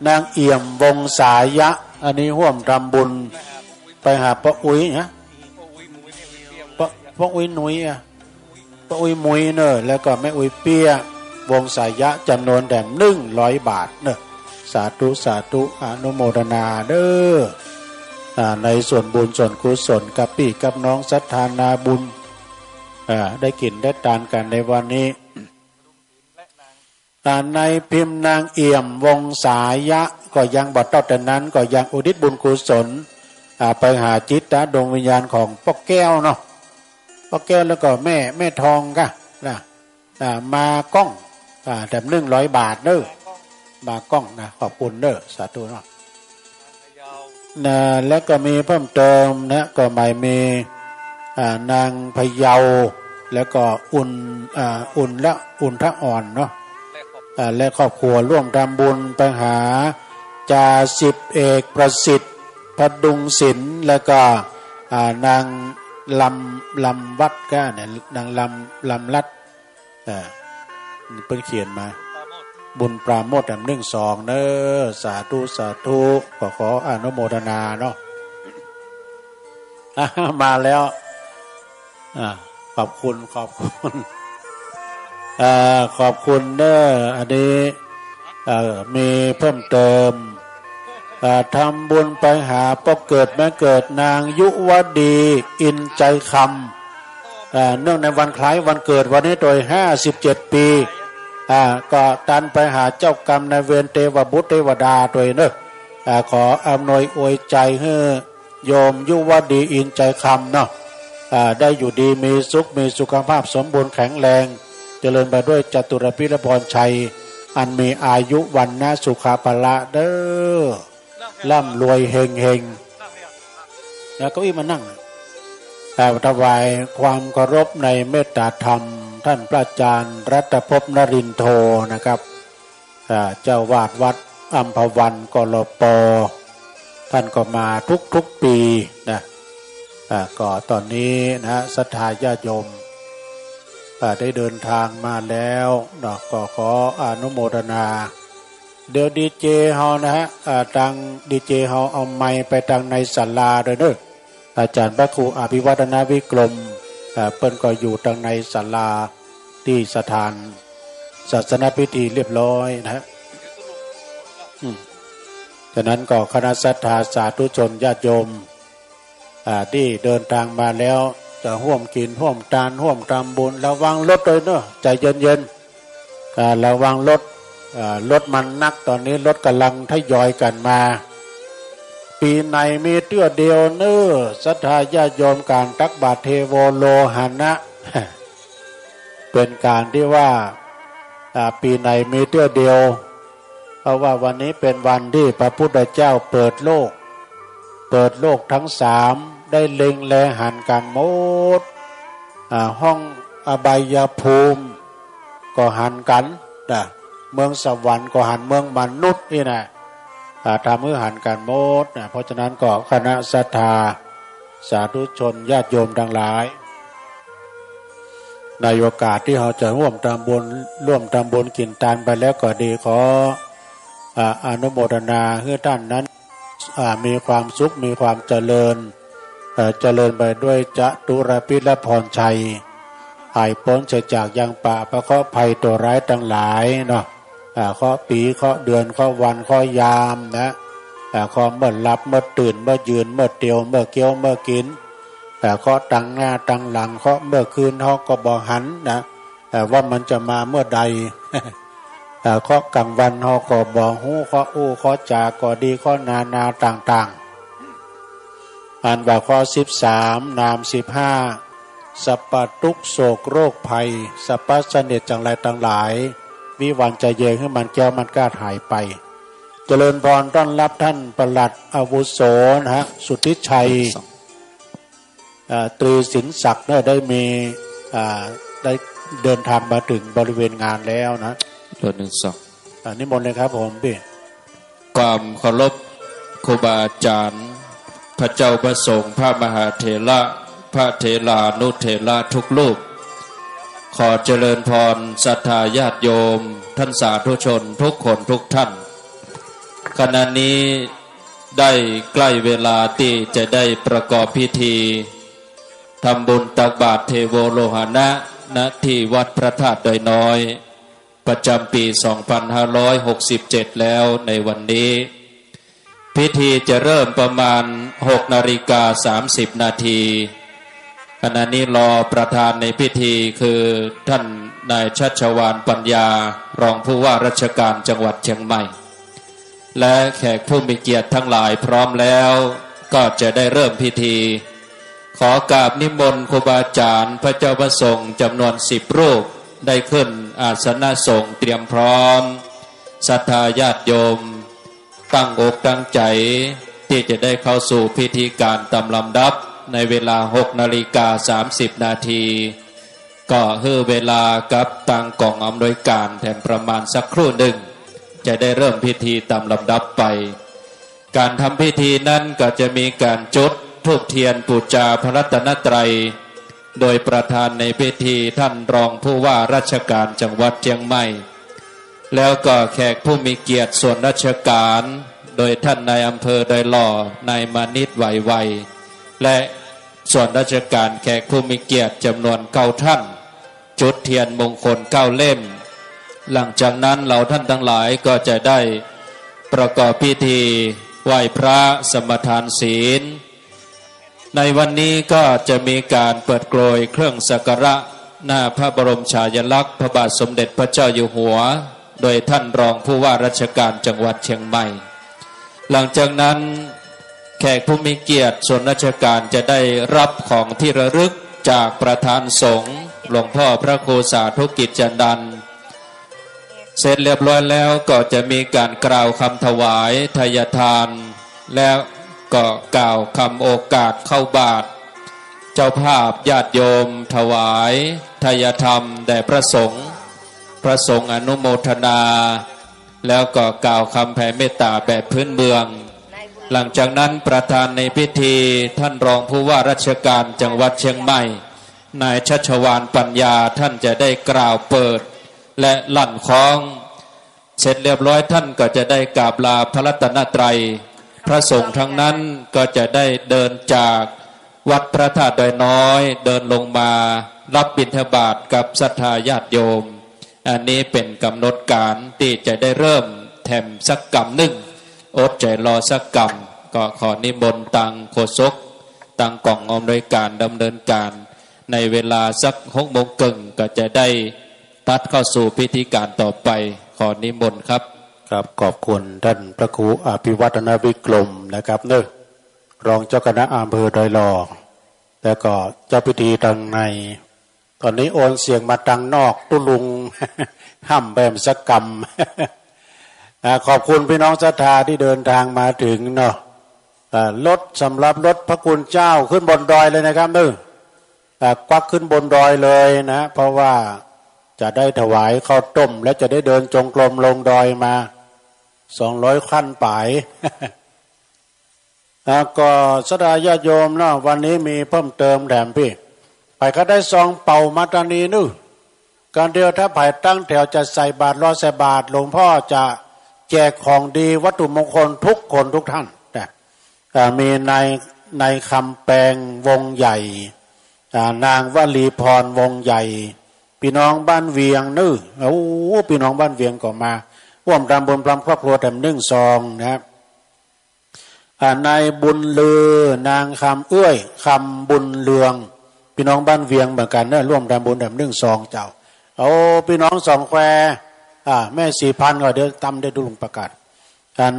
นางเอี่ยมวงสายะอันนี้ร่วมทำบุญไปหาป้าอุ้ยนะป้าอุ้ยหนุยป้าอุ้ยมุยเนอะแล้วก็แม่อุ้ยเปียวงสายะจำนวนแด่100 บาทเนอะสาธุอนุโมทนาเด้อในส่วนบุญส่วนกุศลกับพี่กับน้องศรัทธานาบุญได้กินได้ทานกันในวันนี้ในพิมพ์นางเอี่ยมวงสายะก็ยังบัดเท่าแต่นั้นก็ยังอุทิศบุญกุศลไปหาจิตดวงวิญญาณของพ่อแก้วเนาะพ่อแก้วแล้วก็แม่ทองกะนะมากล้องแต่100 บาทเด้อมากล้องนะขอบคุณเด้อสาธุเนาะแล้วก็มีเพิ่มเติมนะก็หมายมีนางพะเยาแล้วก็อุ่นและอุ่นทะอ่อนเนาะและครอบครัวร่วมทำบุญไปหาจ่าสิบเอกประสิทธิ์พดุงศิลป์แล้วก็นางลำวัดก็เนี่ยนางลำลัดเพิ่นเขียนมาบุญปราโมทย์1 2เนอะสาธุขออนุโมทนาเนาะมาแล้วขอบคุณขอบคุณเนอะอันนี้มีเพิ่มเติมทำบุญไปหาพ่อเกิดแม่เกิดนางยุวดีอินใจคำเนื่องในวันคล้ายวันเกิดวันนี้โดย57 ปีก็ตันไปหาเจ้ากรรมนายเวรเทวบุตรเทวดาโดยเนอะขออำนวยอวยใจให้โยมยุวดีอินใจคำเนาะได้อยู่ดีมีสุขมีสุขภาพสมบูรณ์แข็งแรงเจริญไปด้วยจตุรพิรพรชัยอันมีอายุวันนะสุขภาละเด้อร่ำรวยเฮงแล้วก็มานั่งถวายความเคารพในเมตตาธรรมท่านพระอาจารย์รัตภพนรินโทนะครับเจ้าวาดวัดอัมพวันกลปท่านก็มาทุกปีนะ ก็ตอนนี้นะศรัทธาญาติโยมได้เดินทางมาแล้วเนาะก็ขออนุโมทนาเดี๋ยวดีเจเฮานะฮะทางดีเจเฮาเอาไมค์ไปทางในศาลาด้วยเด้ออาจารย์พระครูอภิวัฒนวิกรมเปิ้นก็อยู่ทางในศาลาที่สถานศาสนพิธีเรียบร้อยนะฮะฉะนั้นก็คณะศรัทธาสาธุชนญาติโยมที่เดินทางมาแล้วจะร่วมกินร่วมทานร่วมทำบุญระวังรถเลยเนาะใจเย็นๆระวังรถมันนักตอนนี้รถกำลังทยอยกันมาปีในมีเตื้อเดียวเน้อศรัทธาญาติโยมการตักบาตรเทโวโลหะนะเป็นการที่ว่าปีในมีเตื้อเดียวเพราะว่าวันนี้เป็นวันที่พระพุทธเจ้าเปิดโลกทั้งสามได้เล็งแลหันกันหมดห้องอบายภูมิก็หันกันเมืองสวรรค์ก็หันเมืองมนุษย์นี่นะทำมือหันกันหมดเพราะฉะนั้นก็คณะศรัทธาสาธุชนญาติโยมทั้งหลายในโอกาสที่เราจะร่วมทำบุญกินทานไปแล้วก็ดีขออนุโมทนาให้ท่านนั้นมีความสุขมีความเจริญไปด้วยจตุรพิรพรชัยหายพ้นจากยังปะพระเคราะห์ภัยตัวร้ายทั้งหลายเนาะเคราะห์ปีเคราะห์เดือนเคราะห์วันเคราะห์ยามนะเคราะห์เมื่อหลับเมื่อตื่นเมื่อยืนเมื่อเตียวเมื่อเกี้ยวเมื่อกินเคราะห์ตั้งหน้าตั้งหลังเคราะห์เมื่อคืนเขาก็บอกหันนะว่ามันจะมาเมื่อใดเคราะห์กลางวันเขาก็บอกหูเคราะห์อู้เคราะห์จาก็ดีเคราะห์นาต่างๆอันว่าข้อ13นาม15สัพพทุกโศกโรคภัยสัพพเสน่ห์จังไรต่างหลายวิวันใจเย็นให้มันแก้วมันกล้าหายไปเจริญพรต้อนรับท่านปลัดอาวุโสนะฮะสุทธิชัยตรีสินศักดิ์ได้มีได้เดินทางมาถึงบริเวณงานแล้วนะ1 2นิมนต์เลยครับผมพี่ความเคารพครูบาอาจารย์พระเจ้าประสงค์พระมหาเถระพระเถรานุเถระทุกรูปขอเจริญพรศรัทธาญาติโยมท่านสาธุชนทุกคนทุกท่านขณะนี้ได้ใกล้เวลาที่จะได้ประกอบพิธีทำบุญตักบาตรเทโวโลหะนะณที่วัดพระธาตุดอยน้อยประจำปี 2567 แล้วในวันนี้พิธีจะเริ่มประมาณ 6:30 นาทีขณะนี้รอประธานในพิธีคือท่านนายชัชวาลปัญญารองผู้ว่าราชการจังหวัดเชียงใหม่และแขกผู้มีเกียรติทั้งหลายพร้อมแล้วก็จะได้เริ่มพิธีขอกราบนิมนต์ครูบาอาจารย์พระเจ้าประสงค์จำนวน10 รูปได้ขึ้นอาสนะสงฆ์เตรียมพร้อมศรัทธาญาติโยมตั้งอกตั้งใจที่จะได้เข้าสู่พิธีการตามลำดับในเวลา 6:30 นาทีก็คือเวลากับทางกองอำนวยการแถมประมาณสักครู่หนึ่งจะได้เริ่มพิธีตามลำดับไปการทำพิธีนั้นก็จะมีการจุดธูปเทียนบูชาพระรัตนตรัยโดยประธานในพิธีท่านรองผู้ว่าราชการจังหวัดเชียงใหม่แล้วก็แขกผู้มีเกียรติส่วนราชการโดยท่านนายอำเภอดอยหล่อนายมานิตไหวไวและส่วนราชการแขกผู้มีเกียรติจำนวน9 ท่านจุดเทียนมงคล9 เล่มหลังจากนั้นเราท่านทั้งหลายก็จะได้ประกอบพิธีไหว้พระสมทานศีลในวันนี้ก็จะมีการเปิดโปรยเครื่องสักการะหน้าพระบรมฉายาลักษณ์พระบาทสมเด็จพระเจ้าอยู่หัวโดยท่านรองผู้ว่าราชการจังหวัดเชียงใหม่หลังจากนั้นแขกผู้มีเกียรติส่วนราชการจะได้รับของที่ระลึกจากประธานสงฆ์หลวงพ่อพระครูสาธุกิจจันดันเสร็จเรียบร้อยแล้วก็จะมีการกล่าวคำถวายทายทานแล้วก็กล่าวคำโอกาสเข้าบาตรเจ้าภาพญาติโยมถวายทายธรรมแด่พระสงฆ์อนุโมทนาแล้วก็กล่าวคำแผ่เมตตาแบบพื้นเมือง หลังจากนั้นประธานในพิธีท่านรองผู้ว่าราชการจังหวัดเชียงใหม่นายชัชวาลปัญญาท่านจะได้กล่าวเปิดและลั่นคล้องเสร็จเรียบร้อยท่านก็จะได้กราบลาพระรัตนตรัยพระสงฆ์ทั้งนั้นก็จะได้เดินจากวัดพระธาตุดอยน้อยเดินลงมารับบิณฑบาตกับศรัทธาญาติโยมอันนี้เป็นกำหนดการที่จะได้เริ่มแถมสักกรรมหนึ่งอดใจรอสักกรรมก็ขอนิมนต์ตังโฆษกตังกล่องอำนวยการดำเนินการในเวลาสัก18:30ก็จะได้ตัดเข้าสู่พิธีการต่อไปขอนิมนต์ครับครับขอบคุณท่านพระครูอภิวัฒนวิกรมนะครับเนอะรองเจ้าคณะอำเภอดอยหล่อแล้วก็เจ้าพิธีทางในตอนนี้โอนเสียงมาทางนอกตุลุง ห้ำแบมสักกรรม ขอบคุณพี่น้องศรัทธาที่เดินทางมาถึงเนาะรถสำหรับรถพระคุณเจ้าขึ้นบนดอยเลยนะครับเนอะควักขึ้นบนดอยเลยนะเพราะว่าจะได้ถวายข้าวต้มและจะได้เดินจงกรมลงดอยมา200ขั้นป่าย ก็ศรัทธาญาติโยมเนาะวันนี้มีเพิ่มเติมแถมพี่ไปก็ได้ซองเป่ามาตานีนึการเดียวถ้าไผ่ตั้งแถวจะใส่บาตรรอใส่บาตรหลวงพ่อจะแจกของดีวัตถุมงคลทุกคนทุกท่านแต่มีในคำแปลงวงใหญ่นางวลีพรวงใหญ่พี่น้องบ้านเวียงโอ้พี่น้องบ้านเวียงก็มาร่วมรำบุญพร้อมครอบครัวแถม1 ซองนะครับนายบุญลือนางคำเอื้อยคำบุญเลืองพี่น้องบ้านเวียงเหมือนกันนะร่วมทำบุญแถม1 ซองเจ้าเอาพี่น้องสองแควแม่4,000ก็เดี๋ยวตำได้ดูลุงประกาศ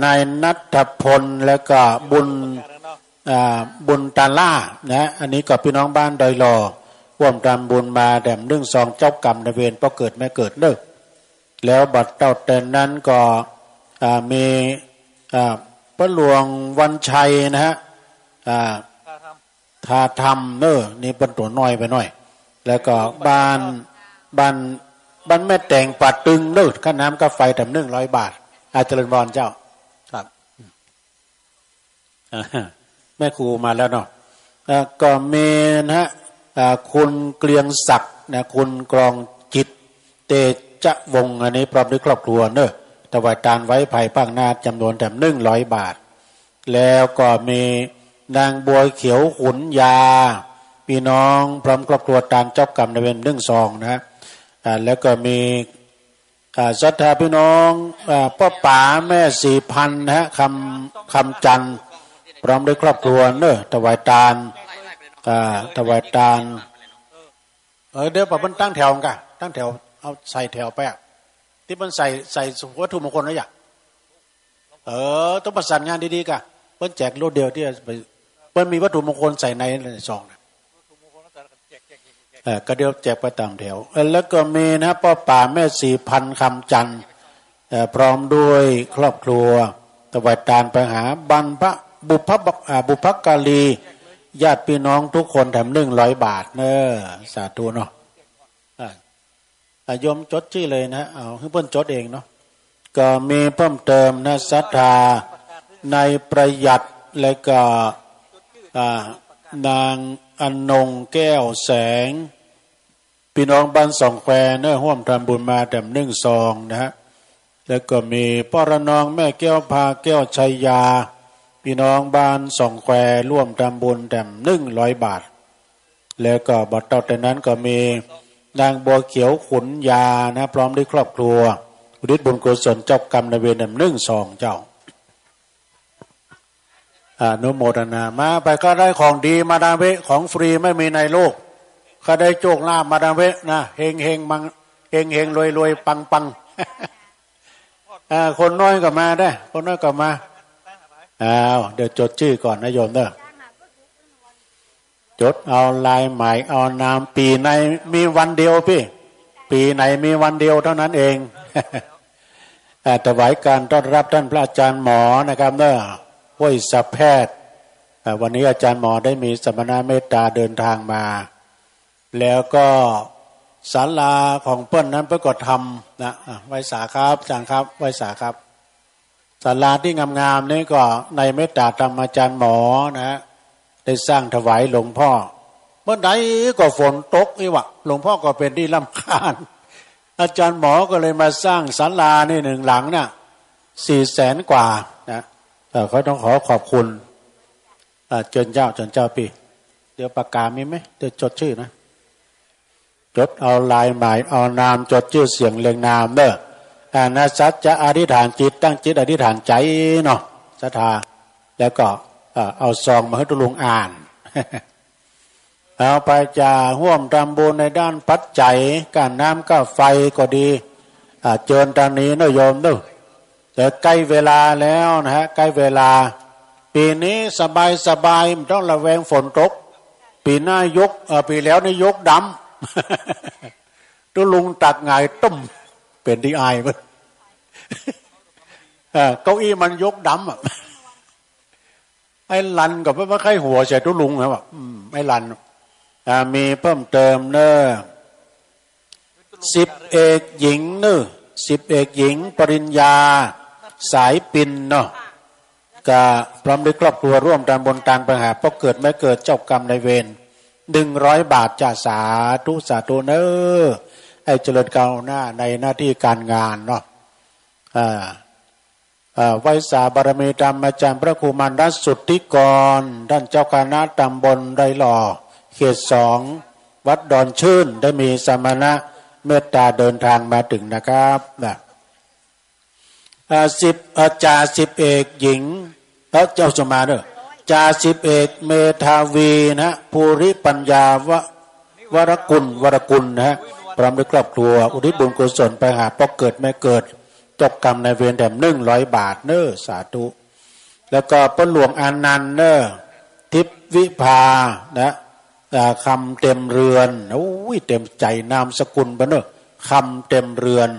นายนัทพลแล้วก็บุญตาล่านะอันนี้ก็พี่น้องบ้านดอยหล่อร่วมทำบุญมาแถม1 ซองเจ้ากรรมนายเวรพอเกิดไม่เกิดเนอะแล้วบัดเต้าแต่นั้นก็มีพระหลวงวันชัยนะฮะทาธรรมนี่เป็นตัวน้อยไปหน่อยแล้วก็บ้านแม่แต่งปัดตึงค่าน้ำค่าไฟแถม100 บาทเจริญพรเจ้าครับแม่ครูมาแล้วเนาะก็มีนะฮะคุณเกลียงศักดิ์นะคุณกรองจิตเตจะวงอันนี้พร้อมด้วยครอบครัวถวายทานไว้ภายภาคหน้าจำนวนแถม100 บาทแล้วก็มีนางบัวเขียวขุนยาพี่น้องพร้อมครอบครัวตามเจ้ากรรมนายเวร1 ซองนะแล้วก็มีศรัทธาพี่น้องพ่อป๋าแม่4,000นะฮะคำจันทร์พร้อมด้วยครอบครัวถวายทานเดี๋ยวมันตั้งแถวกันตั้งแถวเอาใส่แถวไปที่มันใส่วัตถุมงคลนะอย่าต้องประสานงานดีๆกันเพิ่นแจกรถเดียวที่เพิ่นมีวัตถุมงคลใส่ในซองนะก็เดียวแจกไปตามแถวแล้วก็มีนะพ่อป่าแม่4,000คำจันทร์พร้อมด้วยครอบครัวถวายทานไปหาบรรพบุพกาลีญาติพี่น้องทุกคนแถม100 บาทสาธุเนาะโยมจดชื่อเลยนะเอาให้เพิ่นจดเองเนาะก็มีเพิ่มเติมนะศรัทธาในประหยัดและก็นางอนงแก้วแสงพี่น้องบ้านสองแควร่วมทำบุญมาแถม1 ซองนะฮะแล้วก็มีพ่อระนองแม่แก้วพาแก้วชัยยาพี่น้องบ้านสองแควร่วมทำบุญแถม100 บาทแล้วก็บัดเต่าแต่นั้นก็มีนางบัวเขียวขุนยานะพร้อมด้วยครอบครัวอุทิศบุญกุศลเจ้ากรรมนายเวรแถม1 ซองเจ้าอนุโมทนามาไปก็ได้ของดีมาดามเวของฟรีไม่มีในโลกก็ได้โชคลาภมาดามเวนะเฮงมังเฮงรวยปังคนน้อยก็มาได้คนน้อยก็มาเดี๋ยวจดชื่อก่อนนะโยมจดเอาลายหมายเอานามปีในมีวันเดียวพี่ปีไหนมีวันเดียวเท่านั้นเองถวายการต้อนรับท่านพระอาจารย์หมอนะครับห้วยสัพแพทย์วันนี้อาจารย์หมอได้มีสมณเมตตาเดินทางมาแล้วก็ศาลาของเปิ้ลนั้นเพื่อก็ทำนะไว้สาครับอาจารย์ครับไว้สาครับ ศาลาที่งามๆนี่ก็ในเมตตาธรรมอาจารย์หมอนะได้สร้างถวายหลวงพ่อเมื่อใดก็ฝนตกนี่วะหลวงพ่อก็เป็นที่รำคาญอาจารย์หมอก็เลยมาสร้างศาลานี่หนึ่งหลังน่ะ400,000 กว่านะเขาต้องขอบคุณเจ้าพี่เดี๋ยวปากกามีไหมเดี๋ยวจดชื่อนะจดเอาลายหมายเอานามจดชื่อเสียงเรียงนามเด้อนะสัจจะอธิษฐานจิตตั้งจิตอธิษฐานใจเนาะศรัทธาแล้วก็เอาซองมาให้ตุลุงอ่าน เอาไปจะร่วมทำบุญในด้านปัจจัยการน้ำก็ไฟก็ดีเจิญตอนนี้นะโยมเด้อแต่ใกล้เวลาแล้วนะฮะใกล้เวลาปีนี้สบายไม่ต้องระแวงฝนตกปีหน้ายกปีแล้วนี่ยกดำตุลุงตักไงต้มเป็นที่อายมันเก้าอี้มันยกดำไอ้ลันกับไม่ค่อยหัวใส่ตุลุงนะวะไอ้ลันมีเพิ่มเติมเนอะ10 เอกหญิงเนอะ10 เอกหญิงปริญญาสายปินเนาะก็พร้อมด้วยครอบครัวร่วมทำบุญทานประหารเพราะเกิดไม่เกิดเจ้ากรรมนายเวร100 บาทจะสาธุเนอะให้เจริญก้าวหน้าในหน้าที่การงานเนาะไว้สาบารมีธรรมอาจารย์พระครูมันดัสสุทธิกรท่านเจ้าคณะตำบลไรหล่อเขต2วัดดอนชื่นได้มีสมณะเมตตาเดินทางมาถึงนะครับนะจ่า10 เอกหญิงเจ้าสมาเด้อจ่า10 เอกเมธาวีนะภูริปัญญาวรกุลนะฮะพร้อมด้วยครอบครัวอุทิศบุญกุศลไปหาเพราะเกิดไม่เกิดจบกรรมในเวรแถม100 บาทเนอสาธุแล้วก็ป้าหลวงอานันต์เนอทิพวิภานะคำเต็มเรือนโอ้ยเต็มใจนามสกุลปะเนอะคำเต็มเรือน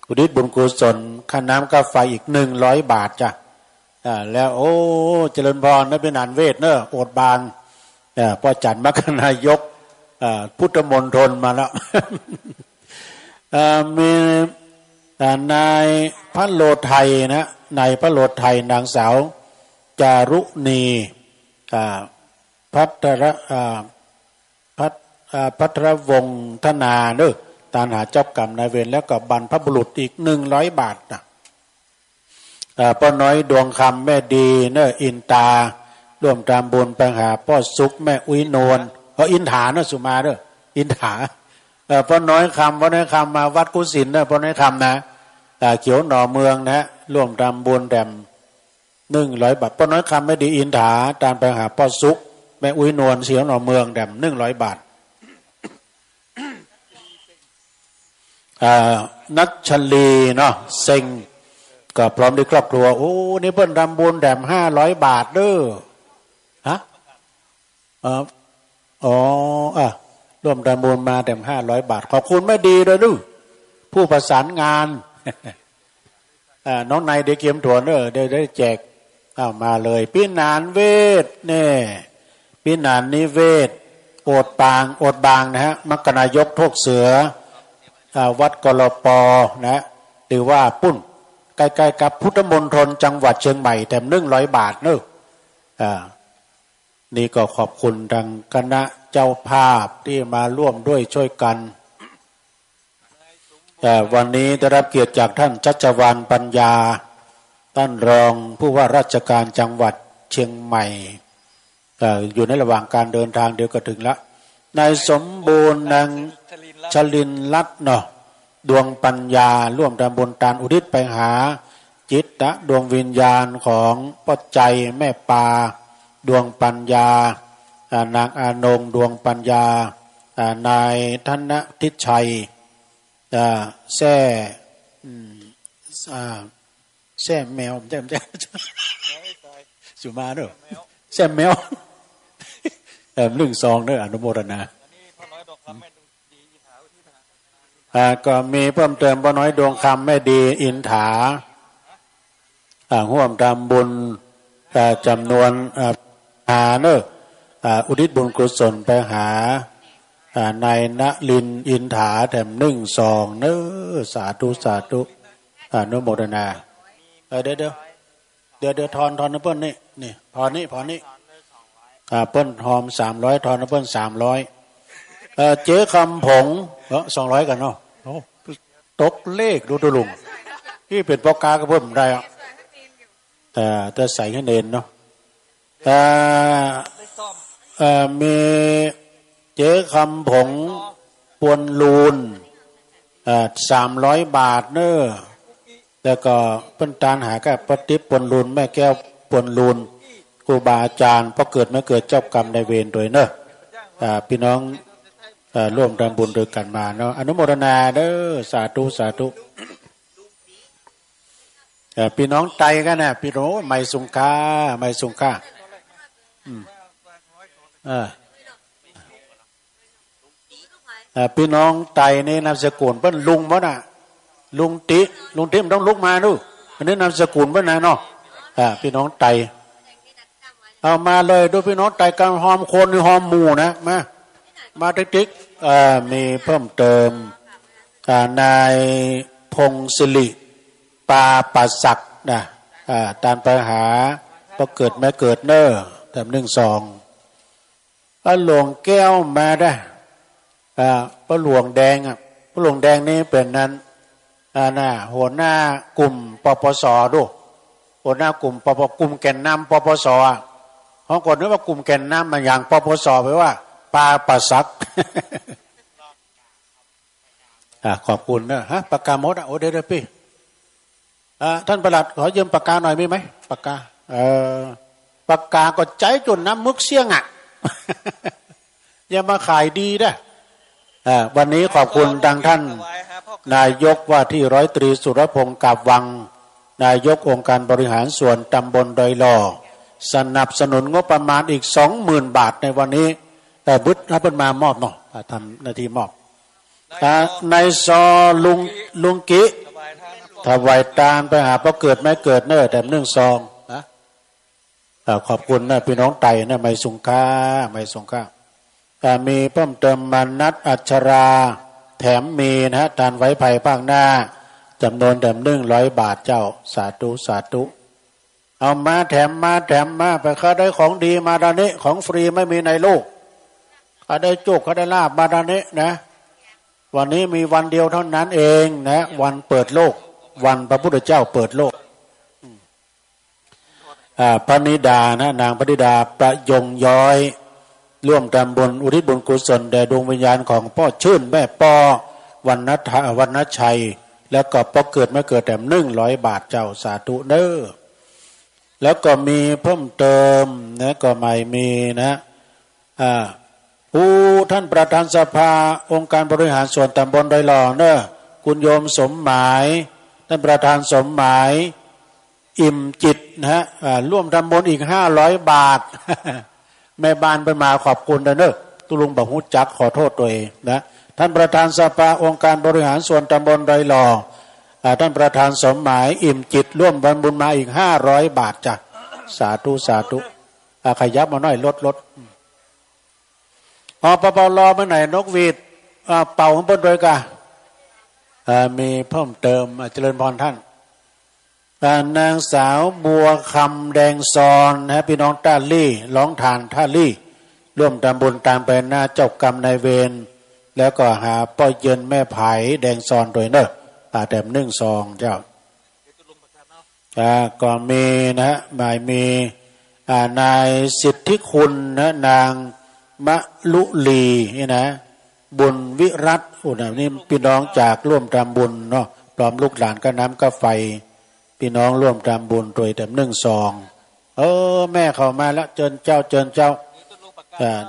อุทิศบุญกุศลค่าน้ำค่าไฟอีก100 บาทจ้ะแล้วโอ้เจริญพรนะเป็นนานเวทเนอะโอดบางพ่อจันทร์มรคนายกพุทธมณฑลมาแล้วมีนายพระโลไทยนะนายพระโลไทยนางสาวจารุณีพัทรวงศ์ธนาเนอะตามหาเจ้ากรรมนายเวรแล้วก็บรรพบุรุษอีก100 บาทนะพ่อน้อยดวงคำแม่ดีเนอะอินตาร่วมตามบุญไปหาพ่อสุขแม่อุ้ยนวลอินถาเนอะสุมาเนอะอินถาพ่อน้อยคำมาวัดกุศินเนอะพ่อน้อยคำนะเขียวหน่อเมืองนะร่วมตามบุญแดม100 บาทพ่อน้อยคำแม่ดีอินถาตามไปหาพ่อสุขแม่อุ้ยนวลเขียวหน่อเมืองแดม100 บาทนัชชลีเนาะเซ็งก็พร้อมด้วยครอบครัวโอ้นี่เพิ่นทำบุญแดม500 บาทเด้อฮะร่วมทำบุญมาแดม500 บาทขอบคุณแม่ดีด้วยดูผู้ประสานงานน้องนายเด็กเกียมถั่วเนอะได้แจกมาเลยพี่นานเวทเนี่ยพี่นานนิเวศโอดบางนะฮะมรรคนายกโทกเสือวัดกลปนะหรือว่าปุ้นใกล้ๆกับพุทธมณฑลจังหวัดเชียงใหม่แถม100 บาทเนอะนี่ก็ขอบคุณทางคณะเจ้าภาพที่มาร่วมด้วยช่วยกันวันนี้ได้รับเกียรติจากท่านชัชวาลปัญญาท่านรองผู้ว่าราชการจังหวัดเชียงใหม่อยู่ในระหว่างการเดินทางเดี๋ยวก็ถึงละนายสมบูรณ์นางชลินลัตน์เนาะดวงปัญญาร่วมทำบุญทานอุทิศไปหาจิตตะดวงวิญญาณของป้าใจแม่ปาดวงปัญญานางอานงดวงปัญญานายธนทิชัยแซ่แมวจำสุมาเนอะแซ่แมว1 ซองเนอะอนุโมทนาก็มีเพิ่มเติมป้าน้อยดวงคำแม่ดีอินถาร่วมทำบุญจำนวนหาเนอะอุทิศบุญกุศลไปหานายณลินอินถาแถม1 ซองเนอะสาธุอนุโมทนาเดี๋ยว เดี๋ยวทอนนะเปิ้ลนี่พอนี้เปิ้ลทอม300ทอนนะเปิ้ล300เจ๊คำผง200กันเนาะตกเลขดูตุลุงที่เป็นปอกาก็เพิ่มได้อ่ะแต่ใส่ให้เน้นเนาะมีเจ๊คำผงปวนลูน300 บาทเนอะแล้วก็เปิ้นตานหากับปฏิปวนลูนแม่แก้วปวนลูนครูบาอาจารย์พอเกิดไม่เกิดเจ้ากรรมในเวรโดยเนอะพี่น้องร่วมทำบุญโดยกันมาเนาะอนุโมทนาเด้อสาธุพี่น้องไตกันนะพี่น้องไม่สุงค่าพี่น้องไตนี่นามสกุลเปิ้นลุงบ่น่ะลุงติมันต้องลุกมาดูอันนี้นามสกุลเปิ้นนะเนาะพี่น้องไตเอามาเลยดูพี่น้องไตกันหอมคนหรือหอมหมู่นะมาติ๊กมีเพิ่มเติมนายพงศิริปาปัสสักนะตามปัญหาพอเกิดไม่เกิดเนอแถม1 2หลวงแก้วมาได้พระหลวงแดงพระหลวงแดงนี่เป็นนั้นหัวหน้ากลุ่มปปสดูหัวหน้ากลุ่มกลุ่มแก่นนำปปสเขาก่อนนึกว่ากลุ่มแก่นนำมันอย่างปปสไปว่าปาปัสสักขอบคุณนะปากกามดโอ้เดี๋ยวพี่ท่านประหลัดขอยืมปากกาหน่อยมีไหมปากกาปากกาก็ใจจนน้ำมึกเสี่ยงอย่ามาขายดีนะวันนี้ขอบคุณดังท่านนายกว่าที่100 ตรีสุรพงศ์กาบวังนายกองค์การบริหารส่วนตำบลดอยหล่อสนับสนุนงบประมาณอีก 20,000 บาทในวันนี้แต่บุตรเป็นมามอบเนาะทำนาทีมอบในซอลุงกิถวายตามไปหาพระเกิดไม่เกิดเนอแต่1 ซองนะขอบคุณนะพี่น้องไต่นะไม่สุงค่ามีเพิ่มเติมมานัดอัชราแถมมีนะทานไว้ภัยภาคหน้าจำนวน100 บาทเจ้าสาธุเอามาแถมมาไปเขาได้ของดีมาดานี้ของฟรีไม่มีในโลกเขาได้โจกเขาได้ลาบมาดานี้นะวันนี้มีวันเดียวเท่านั้นเองนะวันเปิดโลกวันพระพุทธเจ้าเปิดโลกพระนิดานะนางพระนิดาประยงย้อยร่วมทำบุญอุทิศบุญกุศลแด่ดวงวิญญาณของพ่อชื่นแม่ปอวรรณชัยแล้วก็พอเกิดไม่เกิดแต่100 บาทเจ้าสาธุเด้อแล้วก็มีเพิ่มเติมนะก็ไม่มีนะผู้ท่านประธานสภาองค์การบริหารส่วนตำบลดอยหล่อเนอะคุณโยมสมหมายท่านประธานสมหมายอิ่มจิตนะฮะร่วมทำบุญอีก500 บาทแม่บ้านไปมาขอบคุณนะเนอะตุลุงบอกหูจักขอโทษตัวเองนะท่านประธานสภาองค์การบริหารส่วนตำบลดอยหล่อท่านประธานสมหมายอิ่มจิตร่วมบุญมาอีก500 บาทจ้ะสาธุขยับมาหน่อยลดปปลไปไหนนกหวีดเป่าของเปิ้ลด้วยกะมีเพิ่มเติมเจริญพรท่านนางสาวบัวคำแดงซอนนะพี่น้องท่าลี่ร้องทานท่าลี่ร่วมทำบุญตามไปหน้าเจ้ากรรมนายเวรแล้วก็หาป้อยเย็นแม่ไผ่แดงซอนโดยเนอะแต่1 ซองเจ้าก็มีนะหมายมีนายสิทธิคุณนะนางมะลุลีนี่นะบุญวิรัตนี่พี่น้องจากร่วมทำบุญเนาะพร้อมลูกหลานก็น้ำก็ไฟพี่น้องร่วมทำบุญโดยแต่1 ซองแม่เข้ามาแล้วเจิญเจ้าเ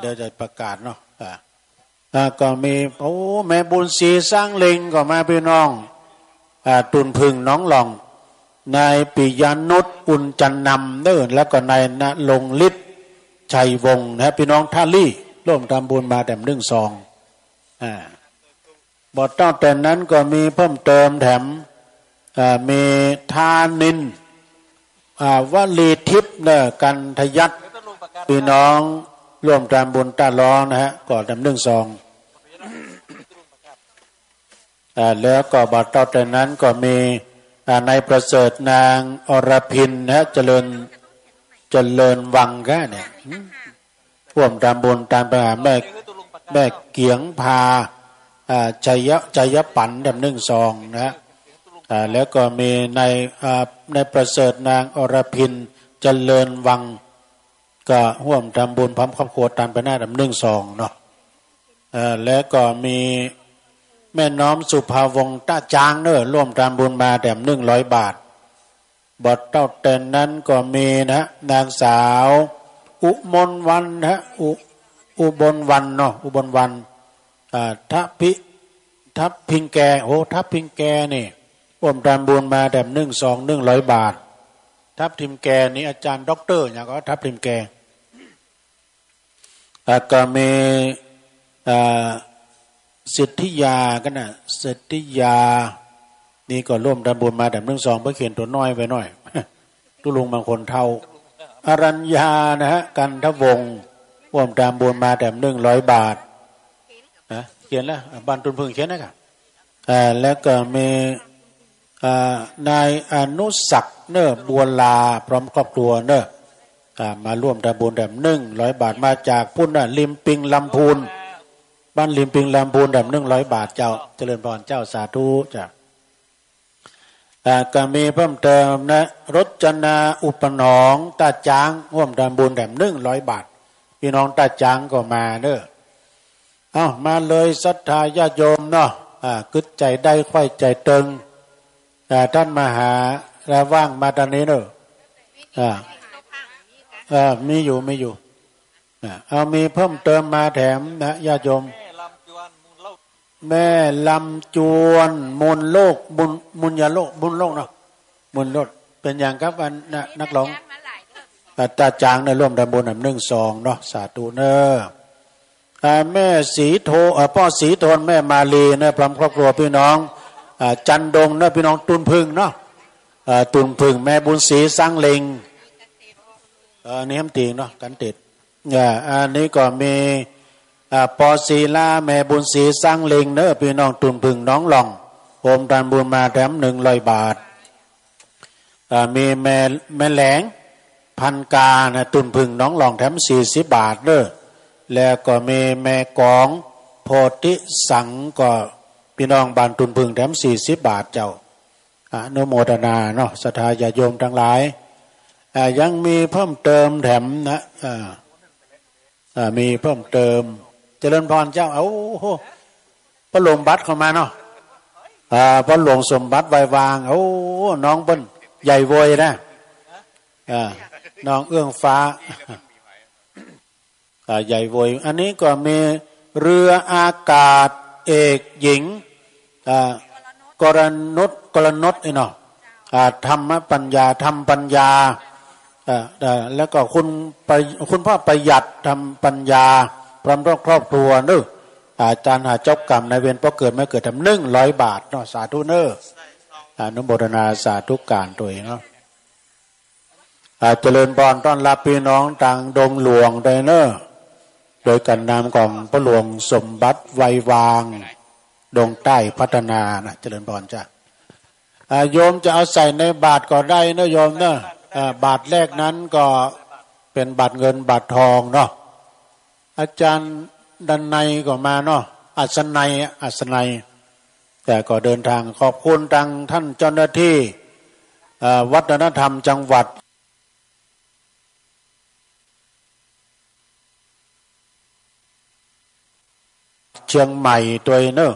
ดี๋ยวจะประกาศเนาะก็มีแม่บุญศรีสร้างเล็งก็มาพี่น้องตุนพึ่งน้องหลองนายปิยานุชอุ่นจันนำเนิ่นแล้วก็นายณลงฤทธิ์ชัยวงศ์นะพี่น้องท่าลี่ร่วมทำบุญมาแต่1 ซองบทตั้งแต่นั้นก็มีเพิ่มเติมแถมมีทานินวลีทิพย์เนี่ยกันทยัตพี่น้องร่วมทำบุญตาล้อนะฮะก่อนทำ1 ซองแล้วก็บทตั้งแต่นั้นก็มี ในประเสริฐนางอรพินนะเจริญวังก็เนี่ยร่วมทำบุญตามประหารแม่เกียงพาชัยปันดำนึ่งซองนะแล้วก็มีในประเสริฐนางอรพินเจริญวังก็ร่วมทำบุญพร้อมครอบครัวตามไปหน้าดำนึ่งซองเนาะแล้วก็มีแม่น้อมสุภาวงศ์ต้าจางเนอะร่วมทำบุญมาแต่100 บาทบทเต้าเต้นนั้นก็มีนะนางสาวอุมลวันนะอุบลวันเนาะอุบลวันทับพิงแกทับพิงแกนี่ร่วมทำบุญมาแต่100 บาททับทิมแกนี่อาจารย์ด็อกเตอร์อย่างก็ทับทิมแกก็มีสิทธิยากันนะสิทธิยานี่ก็ร่วมทำบุญมาแต่1 2เพื่อเขียนตัวน้อยไว้หน่อยตุลุงบางคนเท่าอรัญญานะฮะกันทวงศ์ร่วมทำบุญมาแต่100 บาทนะเขียนแล้วบ้านตุนพึ่งเขียนนะครับแล้วก็มีนายอนุศักดิ์เนอบัวลาพร้อมครอบครัวเนอมาร่วมทำบุญแบบ100 บาทมาจากพุ่นลิมปิงลำพูนบ้านลิมปิงลำพูนแบบ100 บาทเจ้าเจริญพรเจ้าสาธุจ้ะก็มีเพิ่มเติมนะรจนาอุปนองตาจางร่วมทำบุญแบบ100 บาทพี่น้องตาจางก็มาเนอมาเลยศรัทธาญาติโยมเนาะกึศใจได้ไข่ใจตึงท่านมาหาแล้วว่างมาตอนนี้เนอะมีอยู่มีเพิ่มเติมมาแถมนะญาติโยมแม่ลำจวนมูลโลกบุญญาโลกบุญโลกเนาะบุญโลกเป็นอย่างครับอันนักร้องตาจางเนี่ยร่วมทำบุญแบบ1 2เนาะสาธุเนอแม่สีโทพ่อสีโทนแม่มาลีเนอพร้อมครอบครัวพี่น้องจันดงเนอะพี่น้องตุนพึ่งเนาะตุนพึ่งแม่บุญศรีสังเลงนี่ทำตีเนาะกันติดอันนี้ก็มีปอศีลาแม่บุญศรีสังเลงเนอะพี่น้องตุนพึ่งน้องหล่องโฮมทานบุญมาแถม100 บาทมีแม่แหลงพันกานะตุนพึ่งน้องหล่องแถม40 บาทเนอะแล้วก็มีแม่กองโพธิสังก็พี่น้องบ้านตุนพึ่งแถม40 บาทเจ้าอนุโมทนาเนาะศรัทธาญาติโยมทั้งหลายยังมีเพิ่มเติมแถมนะมีเพิ่มเติมเจริญพรเจ้าพระหลวงบัตรเข้ามาเนาะพระหลวงสมบัติไววางน้องเปิ้นใหญ่โวยนะน้องเอื้องฟ้าใหญ่โวยอันนี้ก็มีเรืออากาศเอกหญิงกรณุเนาะธรรมปัญญาธรรมปัญญาแล้วก็คุณพ่อประหยัดทำปัญญาพร้อมครอบครัวเนอะอาจารย์หาเจ้ากรรมในเวรเพราะเกิดไม่เกิดทำ100 บาทเนาะสาธุเนอะอนุโมทนาสาธุการตัวเองเนาะเจริญพรต้อนรับพี่น้องทางดงหลวงได้เนอะโดยการนำของพระหลวงสมบัติไววางดงใต้พัฒนานะเจริญพรจ้ะโยมจะเอาใส่ในบาทก็ได้เนอะโยมเนอะบาทแรกนั้นก็เป็นบาทเงินบาททองเนาะอาจารย์ดันในก็มาเนาะอัศนัยแต่ก็เดินทางขอบคุณทางท่านเจ้าหน้าที่วัฒนธรรมจังหวัดเชียงใหม่ตัวเนอะ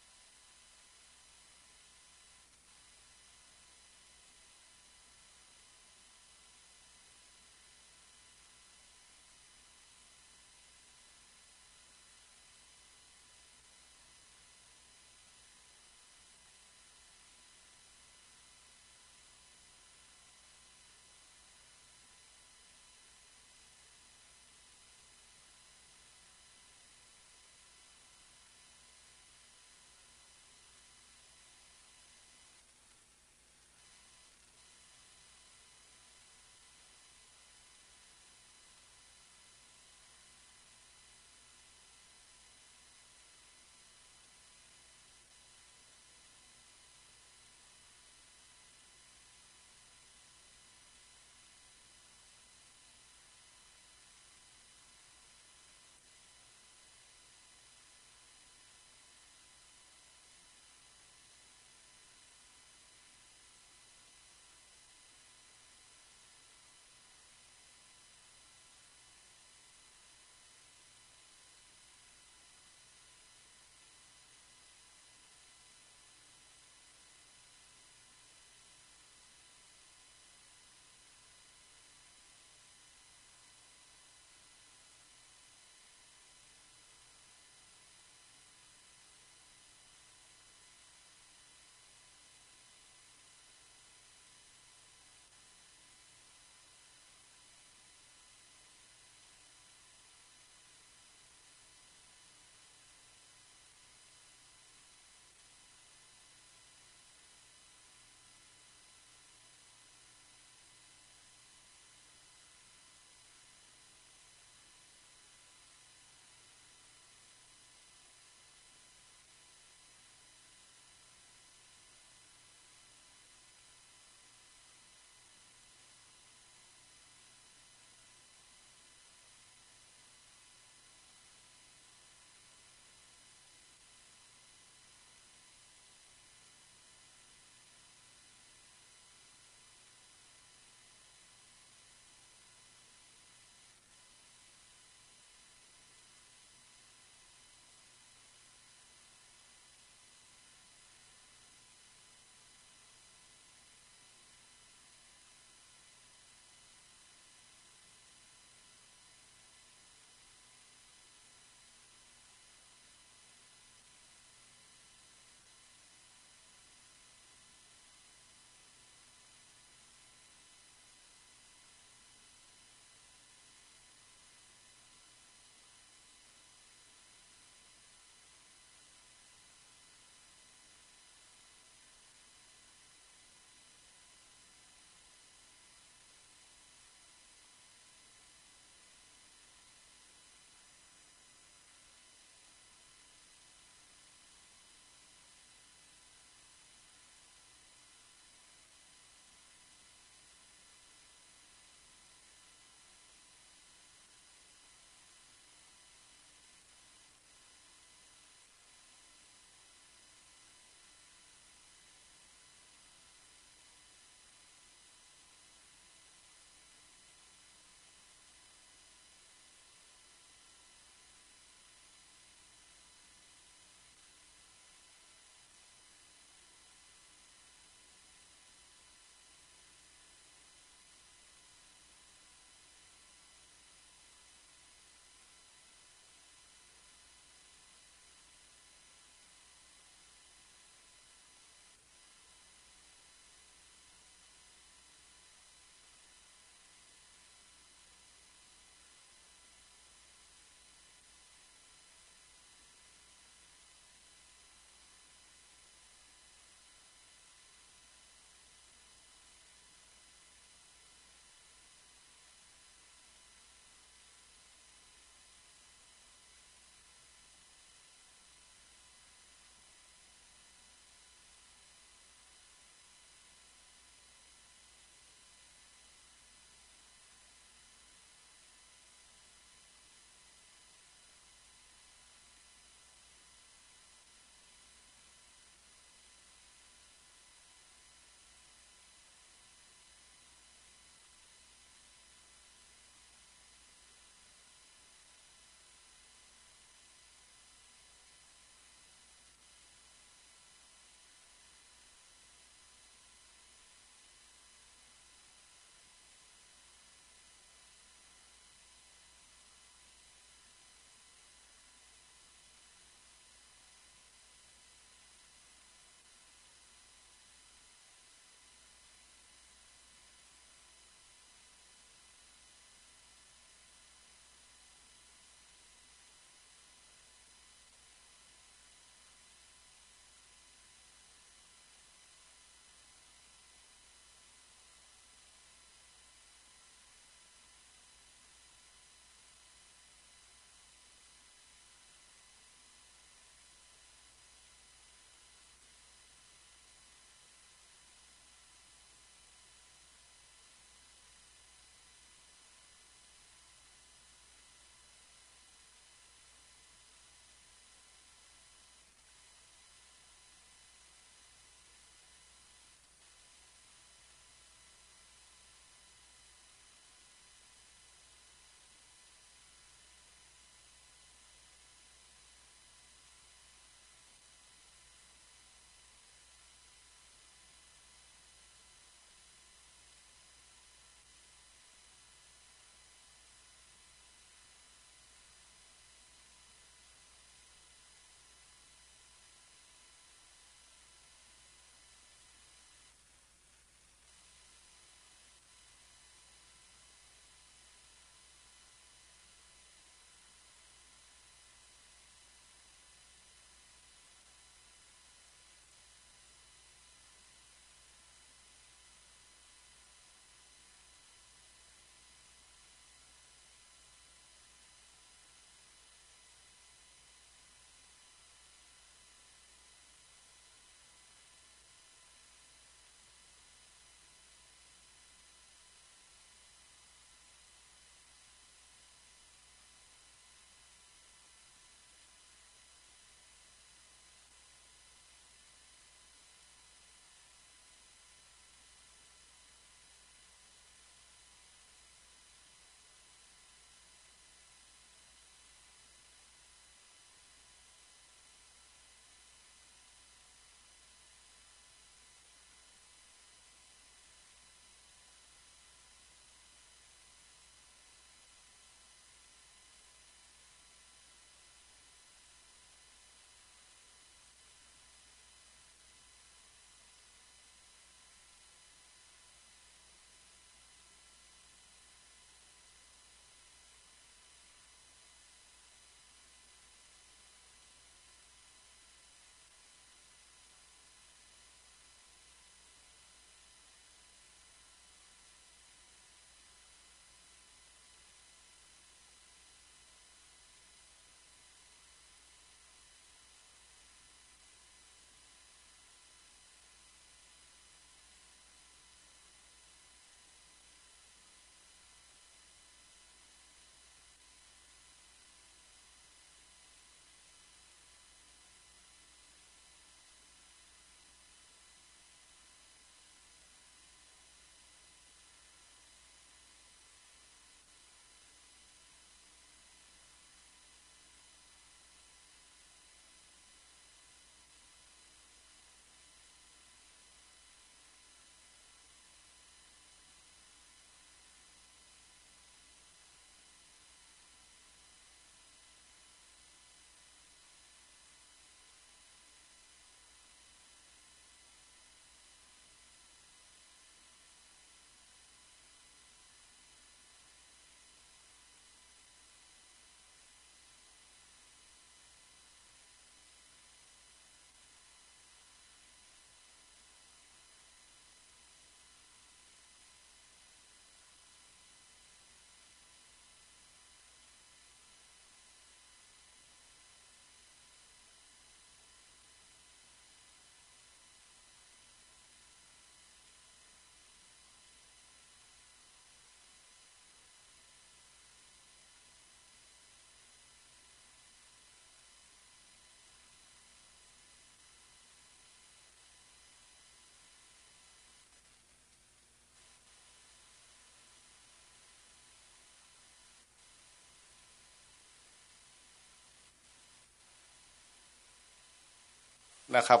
นะครับ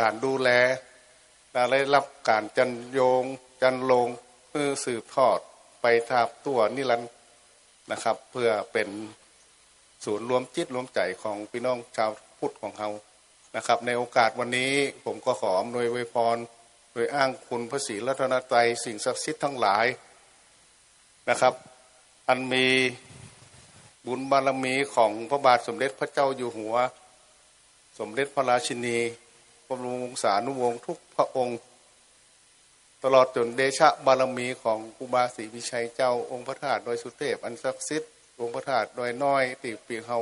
การดูแลได้รับการจันโยงจันลงเพื่อสืบทอดไปทาบตัวนิรันดร์นะครับเพื่อเป็นศูนย์รวมจิตรวมใจของพี่น้องชาวพุทธของเรานะครับในโอกาสวันนี้ผมก็ขออำนวยอวยพรโดยอ้างคุณพระศรีรัตนตรัยสิ่งศักดิ์สิทธิ์ทั้งหลายนะครับอันมีบุญบารมีของพระบาทสมเด็จพระเจ้าอยู่หัวสมเด็จพระราชินีบรมวงศานุวงศ์ทุกพระองค์ตลอดจนเดชะบารมีของครูบาศรีวิชัยเจ้าองค์พระธาตุดอยสุเทพอันศักดิ์สิทธิ์องค์พระธาตุดอยน้อยตีปีเฮา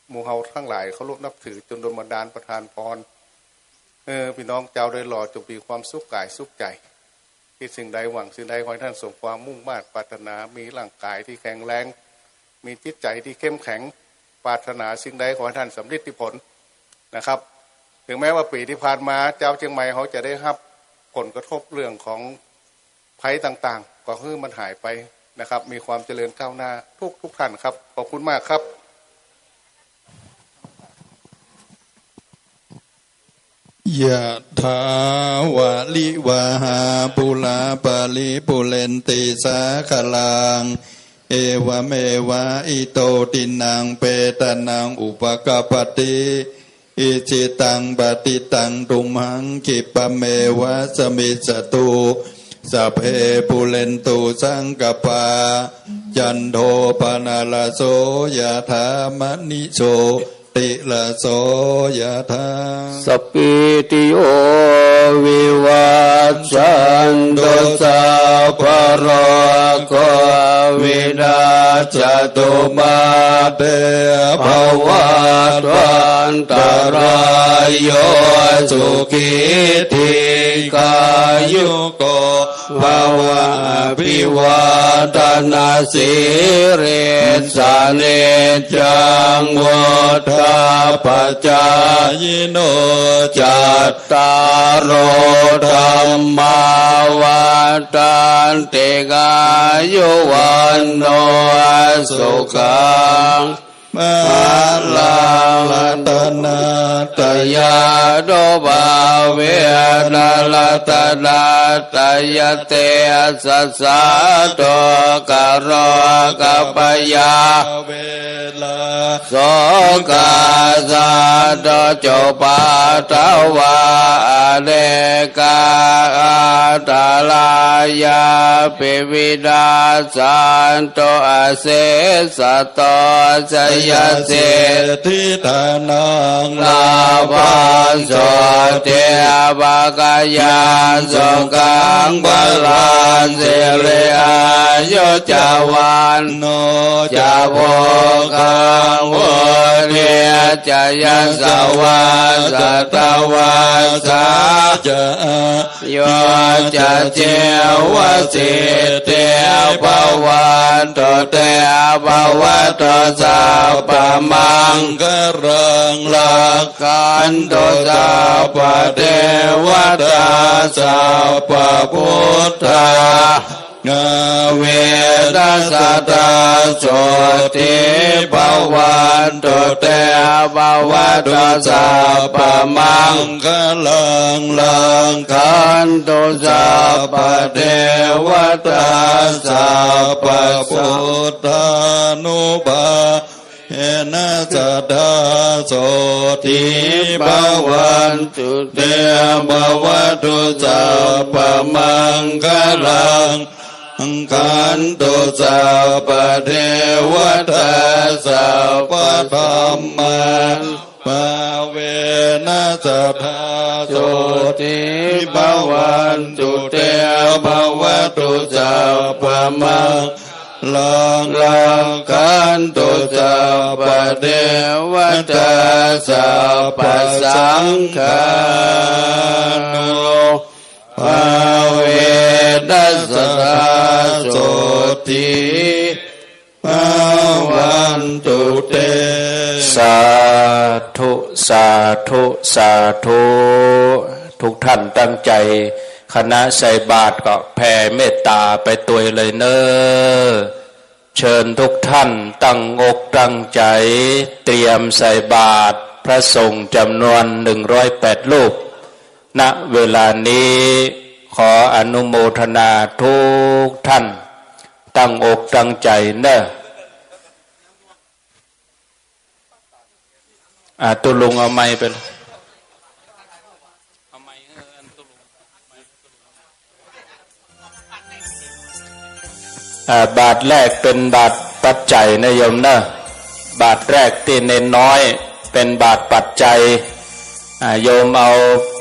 หมู่เฮาทั้งหลายเคารพนับถือจนโดนบันดาลประทานพรพี่น้องเจ้าโดยหล่อจงมีความสุขกายสุขใจคิดสิ่งใดหวังสิ่งใดขอให้ท่านสมความมุ่งมา่ปรารถนามีร่างกายที่แข็งแรงมีจิตใจที่เข้มแข็งปรารถนาสิ่งใดขอให้ท่านสำเร็จผลนะครับถึงแม้ว่าปีที่ผ่านมาเจ้าเชียงใหม่เขาจะได้รับผลกระทบเรื่องของภัยต่างๆก็คือมันหายไปนะครับมีความเจริญก้าวหน้าทุกท่านครับขอบคุณมากครับยะถาวะลิวะหาปุลาปะลิปุเรนติสาคลังเอวะเมวะอิโตตินังเปตานังอุปกปติอิจิตังปฏิตังตุมหังคิปะเมวะสมิสตุสัพเพปุเรนตุสังกปาจันโทปนาลโสยะถามณิโสติละโสยะถาสัพพิติโยวิวัชชันตุสัพพะโรโควินาศตุมาเตภวัตวันตรายโยสุขิธิกายุโกภวะภิวาทนาสิริสาเนจังวุฒาปัจจายโนจัตตารโอธรรมาวันตันติกายุวันโนสุขังมาลังตนาตยาโดบาเวนะละตนาตยเตสัสสะโตกะโรกะปยาเวลาโสกาสาโตโจปาตวาเดกาตาลายาปิวิดาสันโตอาเสสโตชยเสทิทานังลาภาโสเทบากายาโสกังบาลานเสเรอายุจาวันโนจาโวกังโวเนจายาสวาสตวาสาจะโยจะเจวสิเตภวันโตเตภวันโตสัพพมังกรังลักขันโตสัพพเทวตาสัพพพุทธานาเวทัสตาโสติภวันโตเตภวันโตสัพพมังกลังลังขันโตสัพพเทวตาสัพพพุทธานุภาเอนะสัทธาโสติภวันตุเตภวัตุสัพพมังคลังขันตุสัพพเทวตาสัพพธรรมังภาเวนะสัทธาโสติภวันตุเตภวัตุสัพพมังลังขันตุสัพพเทวตาสัพพสังฆานุภาเวนัสสะโสติภวันตุเตสาธุสาธุสาธุทุกท่านตั้งใจคณะใส่บาตรก็แผ่เมตตาไปตัวเลยเนอเชิญทุกท่านตั้งอกตั้งใจเตรียมใส่บาตร พระสงฆ์จำนวน108รูปณเวลานี้ขออนุโมทนาทุกท่านตั้งอกตั้งใจเนอะตุลุงเอาไม้ไปบาทแรกเป็นบาทปัจจัยนะโยมเนอะบาทแรกที่เน้นน้อยเป็นบาทปัจจัยโยมเอา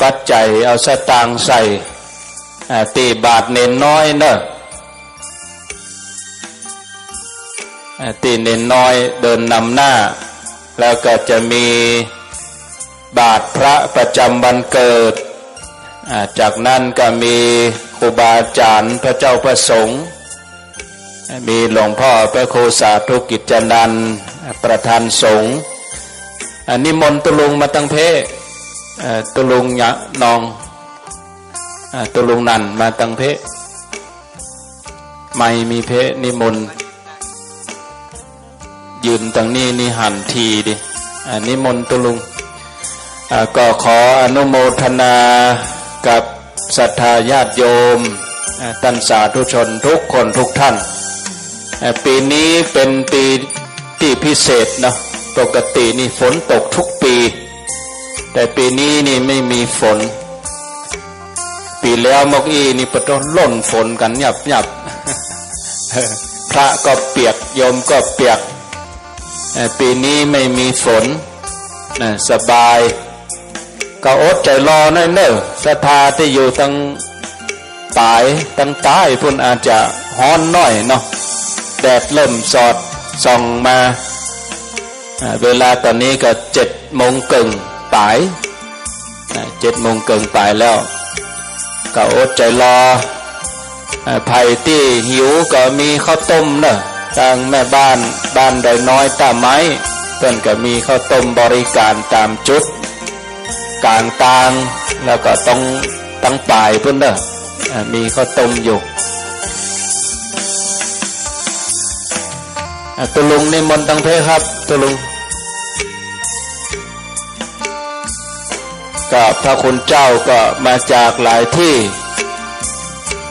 ปัจจัยเอาสตางค์ใส่ตีบาทเน้นน้อยเนอะตีเน้นน้อยเดินนำหน้าแล้วก็จะมีบาทพระประจำวันเกิดจากนั้นก็มีครูบาอาจารย์พระเจ้าประสงค์มีหลวงพ่อพระครูสาธุกิจนันท์ประธานสงฆ์นิมนต์ตุลุงมาตั้งเพตุลุงยะนองตุลุงนันมาตั้งเพไม่มีเพนิมนต์ยืนตั้งนี้นี่หันทีดินิมนต์ตุลุงก็ขออนุโมทนากับศรัทธาญาติโยมท่านสาธุชนทุกคนทุกท่านปีนี้เป็นปีที่พิเศษนะปกตินี่ฝนตกทุกปีแต่ปีนี้นี่ไม่มีฝนปีแล้วเมื่อกี้นี่ปะต้นล่นฝนกันหยับพระก็เปียกโยมก็เปียกปีนี้ไม่มีฝนสบายก็อดใจรอหน่อยเนอะศรัทธาที่อยู่ตั้งปลายตั้งใต้พุ่นอาจจะฮ้อนหน่อยเนาะแดดเริ่มสอดส่องมาเวลาตอนนี้ก็7:30ปลาย7:30ปลายแล้วก็อดใจรอไผ่ที่หิวก็มีข้าวต้มเนอะทางแม่บ้านใดน้อยตามไม้เพิ่นก็มีข้าวต้มบริการตามจุดกลางตางแล้วก็ต้องตั้งปลายเพิ่นเนอะมีข้าวต้มอยู่ตุลุงนิมนต์ตั้งเพครับตุลุงก็พระคุณเจ้าก็มาจากหลายที่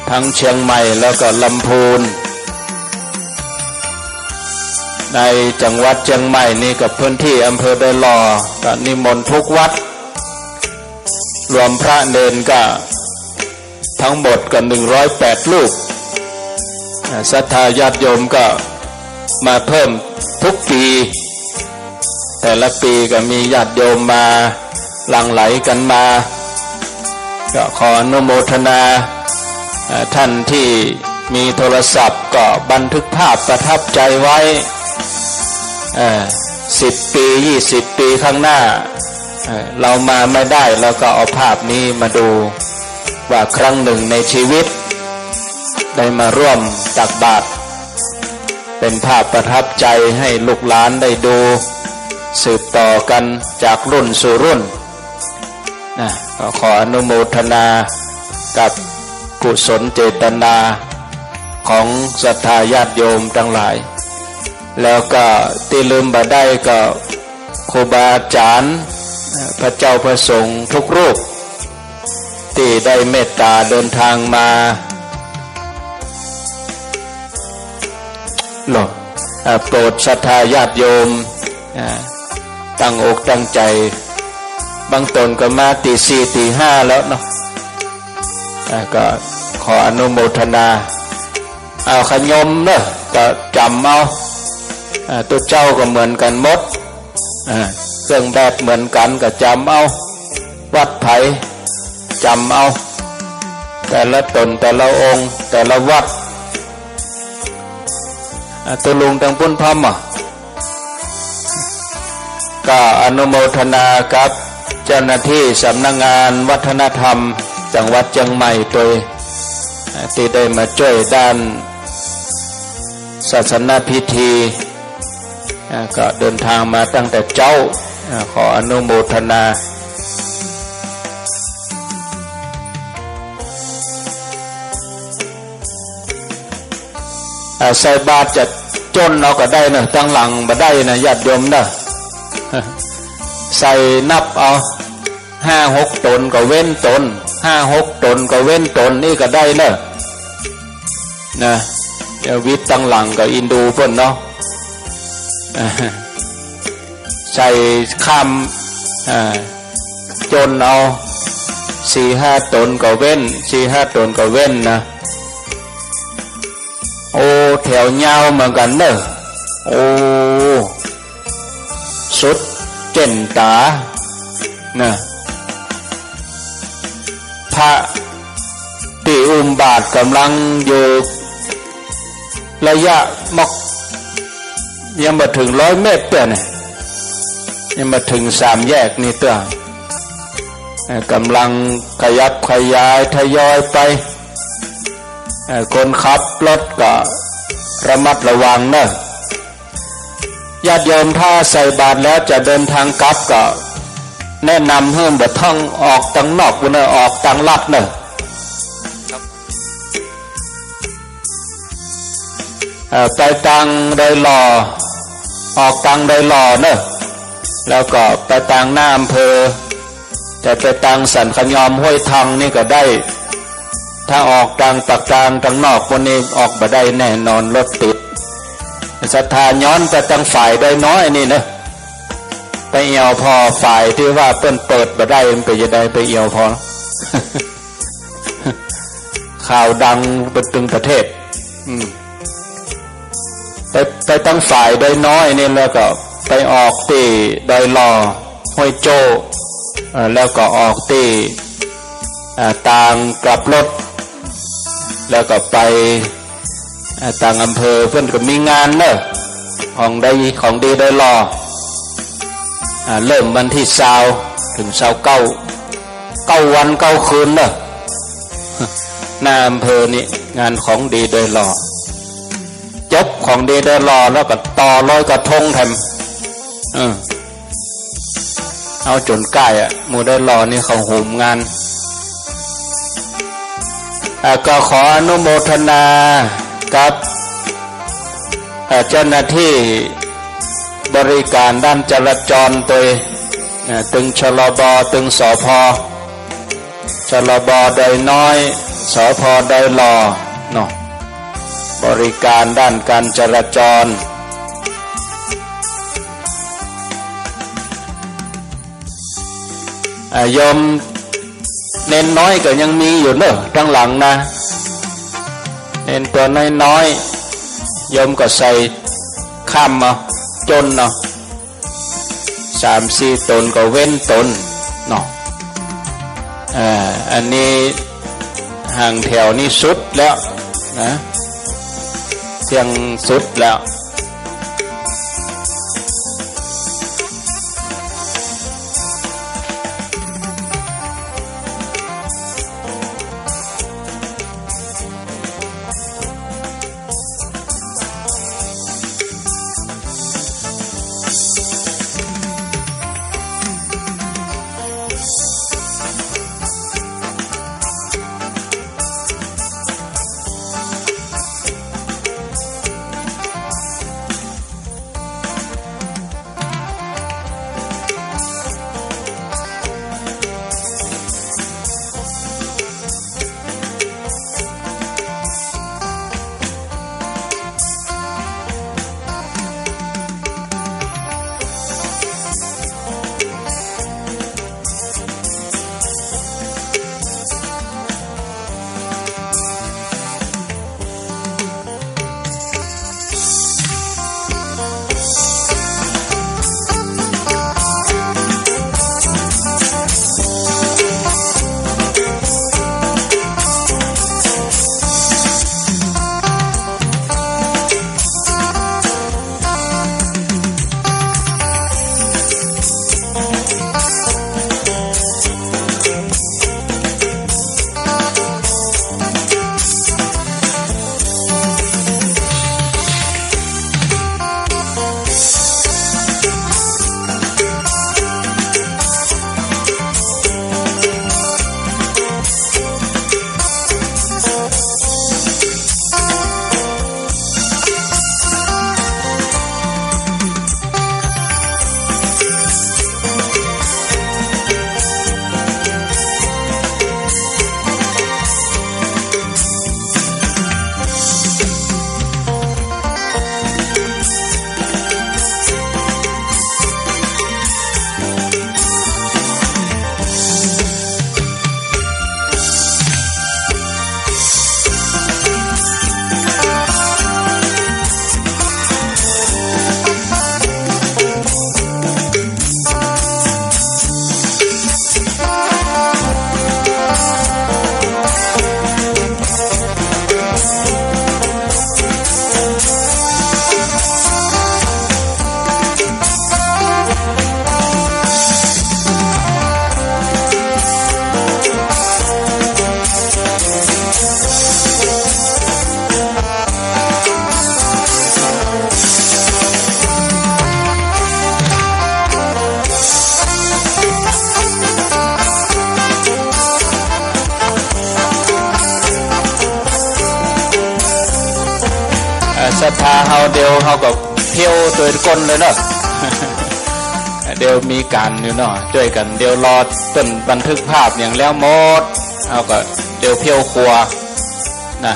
ทั้งเชียงใหม่แล้วก็ลำพูนในจังหวัดเชียงใหม่นี่กับพื้นที่อำเภอดอยหล่อก็นิมนต์ทุกวัดรวมพระเนนก็ทั้งหมดก็108รูปศรัทธาญาติโยมก็มาเพิ่มทุกปีแต่ละปีก็มีญาติโยมมาหลั่งไหลกันมาก็ขออนุโมทนาท่านที่มีโทรศัพท์ก็บันทึกภาพประทับใจไว้10 ปี20 ปีข้างหน้าเรามาไม่ได้แล้วก็เอาภาพนี้มาดูว่าครั้งหนึ่งในชีวิตได้มาร่วมตักบาตรเป็นภาพประทับใจให้ลูกหลานได้ดูสืบต่อกันจากรุ่นสู่รุ่นก็ขออนุโมทนากับกุศลเจตนาของศรัทธาญาติโยมทั้งหลายแล้วก็ที่ลืมบ่ได้ก็ครูบาอาจารย์พระเจ้าพระสงฆ์ทุกรูปที่ได้เมตตาเดินทางมาโปรดศรัทธาญาติโยมตั้งอกตั้งใจบางตนก็มาตี 4 ตี 5แล้วเนาะก็ขออนุโมทนาเอาขยมเนาะก็จำเอาตัวเจ้าก็เหมือนกันหมดเครื่องแบบเหมือนกันก็จำเอาวัดไผ่จำเอาแต่ละตนแต่ละองค์แต่ละวัดตุลุงตังปุ้นพมก็อนุโมทนากับเจ้าหน้าที่สำนักงานวัฒนธรรมจังหวัดเชียงใหม่โดยที่ได้มาช่วยด้านศาสนพิธีก็เดินทางมาตั้งแต่เจ้าขออนุโมทนาใส่บาตรจะจนเราก็ได้นะตั้งหลังมาได้นะญาติโยมนะ ใส่นับเอา5-6 ตนก็เว้นตน5-6 ตนก็เว้นตนนี่ก็ได้เนอะนะเดี๋ยววิทย์ตั้งหลังกับอินดูเพิ่นเนาะใส่ข้ามจนเอา4-5 ตนก็เว้น4-5 ตนก็เว้นนะโอ้แถวยาวเหมือนกันเนอะโอ้สุดเจนตานะพระที่อุ้มบาทกำลังอยู่ระยะมอกยังมาถึง100 เมตรเตือนยังมาถึง3 แยกนี่เตือนกำลังขยับขยายทยอยไปคนขับรถก็ระมัดระวังเนอะญาติโยมถ้าใส่บาตรแล้วจะเดินทางกลับก็แนะนำให้บ่ท่องออกทางนอกเนอะออกทางลัดเนอะไปทางโดยหล่อออกทางโดยหล่อเนอะแล้วก็ไปทางหน้าอำเภอจะไปทางสันขยอมห้วยทางนี่ก็ได้ถ้าออกทางปากทางทางนอกวันนี้ออกบ่ได้แน่นอนรถติดศรัทธาย้อนไปทางฝ่ายได้น้อยนี่นะไปเอี่ยวพอฝ่ายที่ว่าเปิดบ่ได้มันไปจะได้ไปเอี่ยวพอ ข่าวดังเป็นตึงประเทศไปตั้งฝ่ายได้น้อยนี่แล้วก็ไปออกที่ดอยหล่อห้วยโจแล้วก็ออกที่ต่างกลับรถแล้วก็ไปต่างอำเภอเพื่อนก็มีงานเนอะของดีดอยหล่อเริ่มวันที่20ถึง9 วัน 9 คืนเนอะหน้าอำเภอนี่งานของดีดอยหล่อจบของดีดอยหล่อแล้วก็ต่อลอยกระทงแถมเอาจนใกล้หมู่ดอยหล่อนี่เขาโหมงานก็ขออนุโมทนากับเจ้าหน้าที่บริการด้านจราจรตัวตึงชลบตึงสพชลบโดยน้อยสพโดยหล่อเนาะบริการด้านการจราจรโยมเน้นน้อยก็ยังมีอยู่เนอะข้างหลังนะเน้นตัวน้อยๆโยมก็ใส่ข้ามมาจนเนาะ3-4 ตนก็เว้นตนเนาะอันนี้ห่างแถวนี้สุดแล้วนะเที่ยงสุดแล้ว ศรัทธาเฮาเดียวเฮาก็เที่ยวตัวก้นเลยเนาะ เดี๋ยวมีการอยู่เนาะช่วยกันเดี๋ยวรอต้นบันทึกภาพอย่างแล้วหมดเฮาก็เดี๋ยวเที่ยวครัวนะ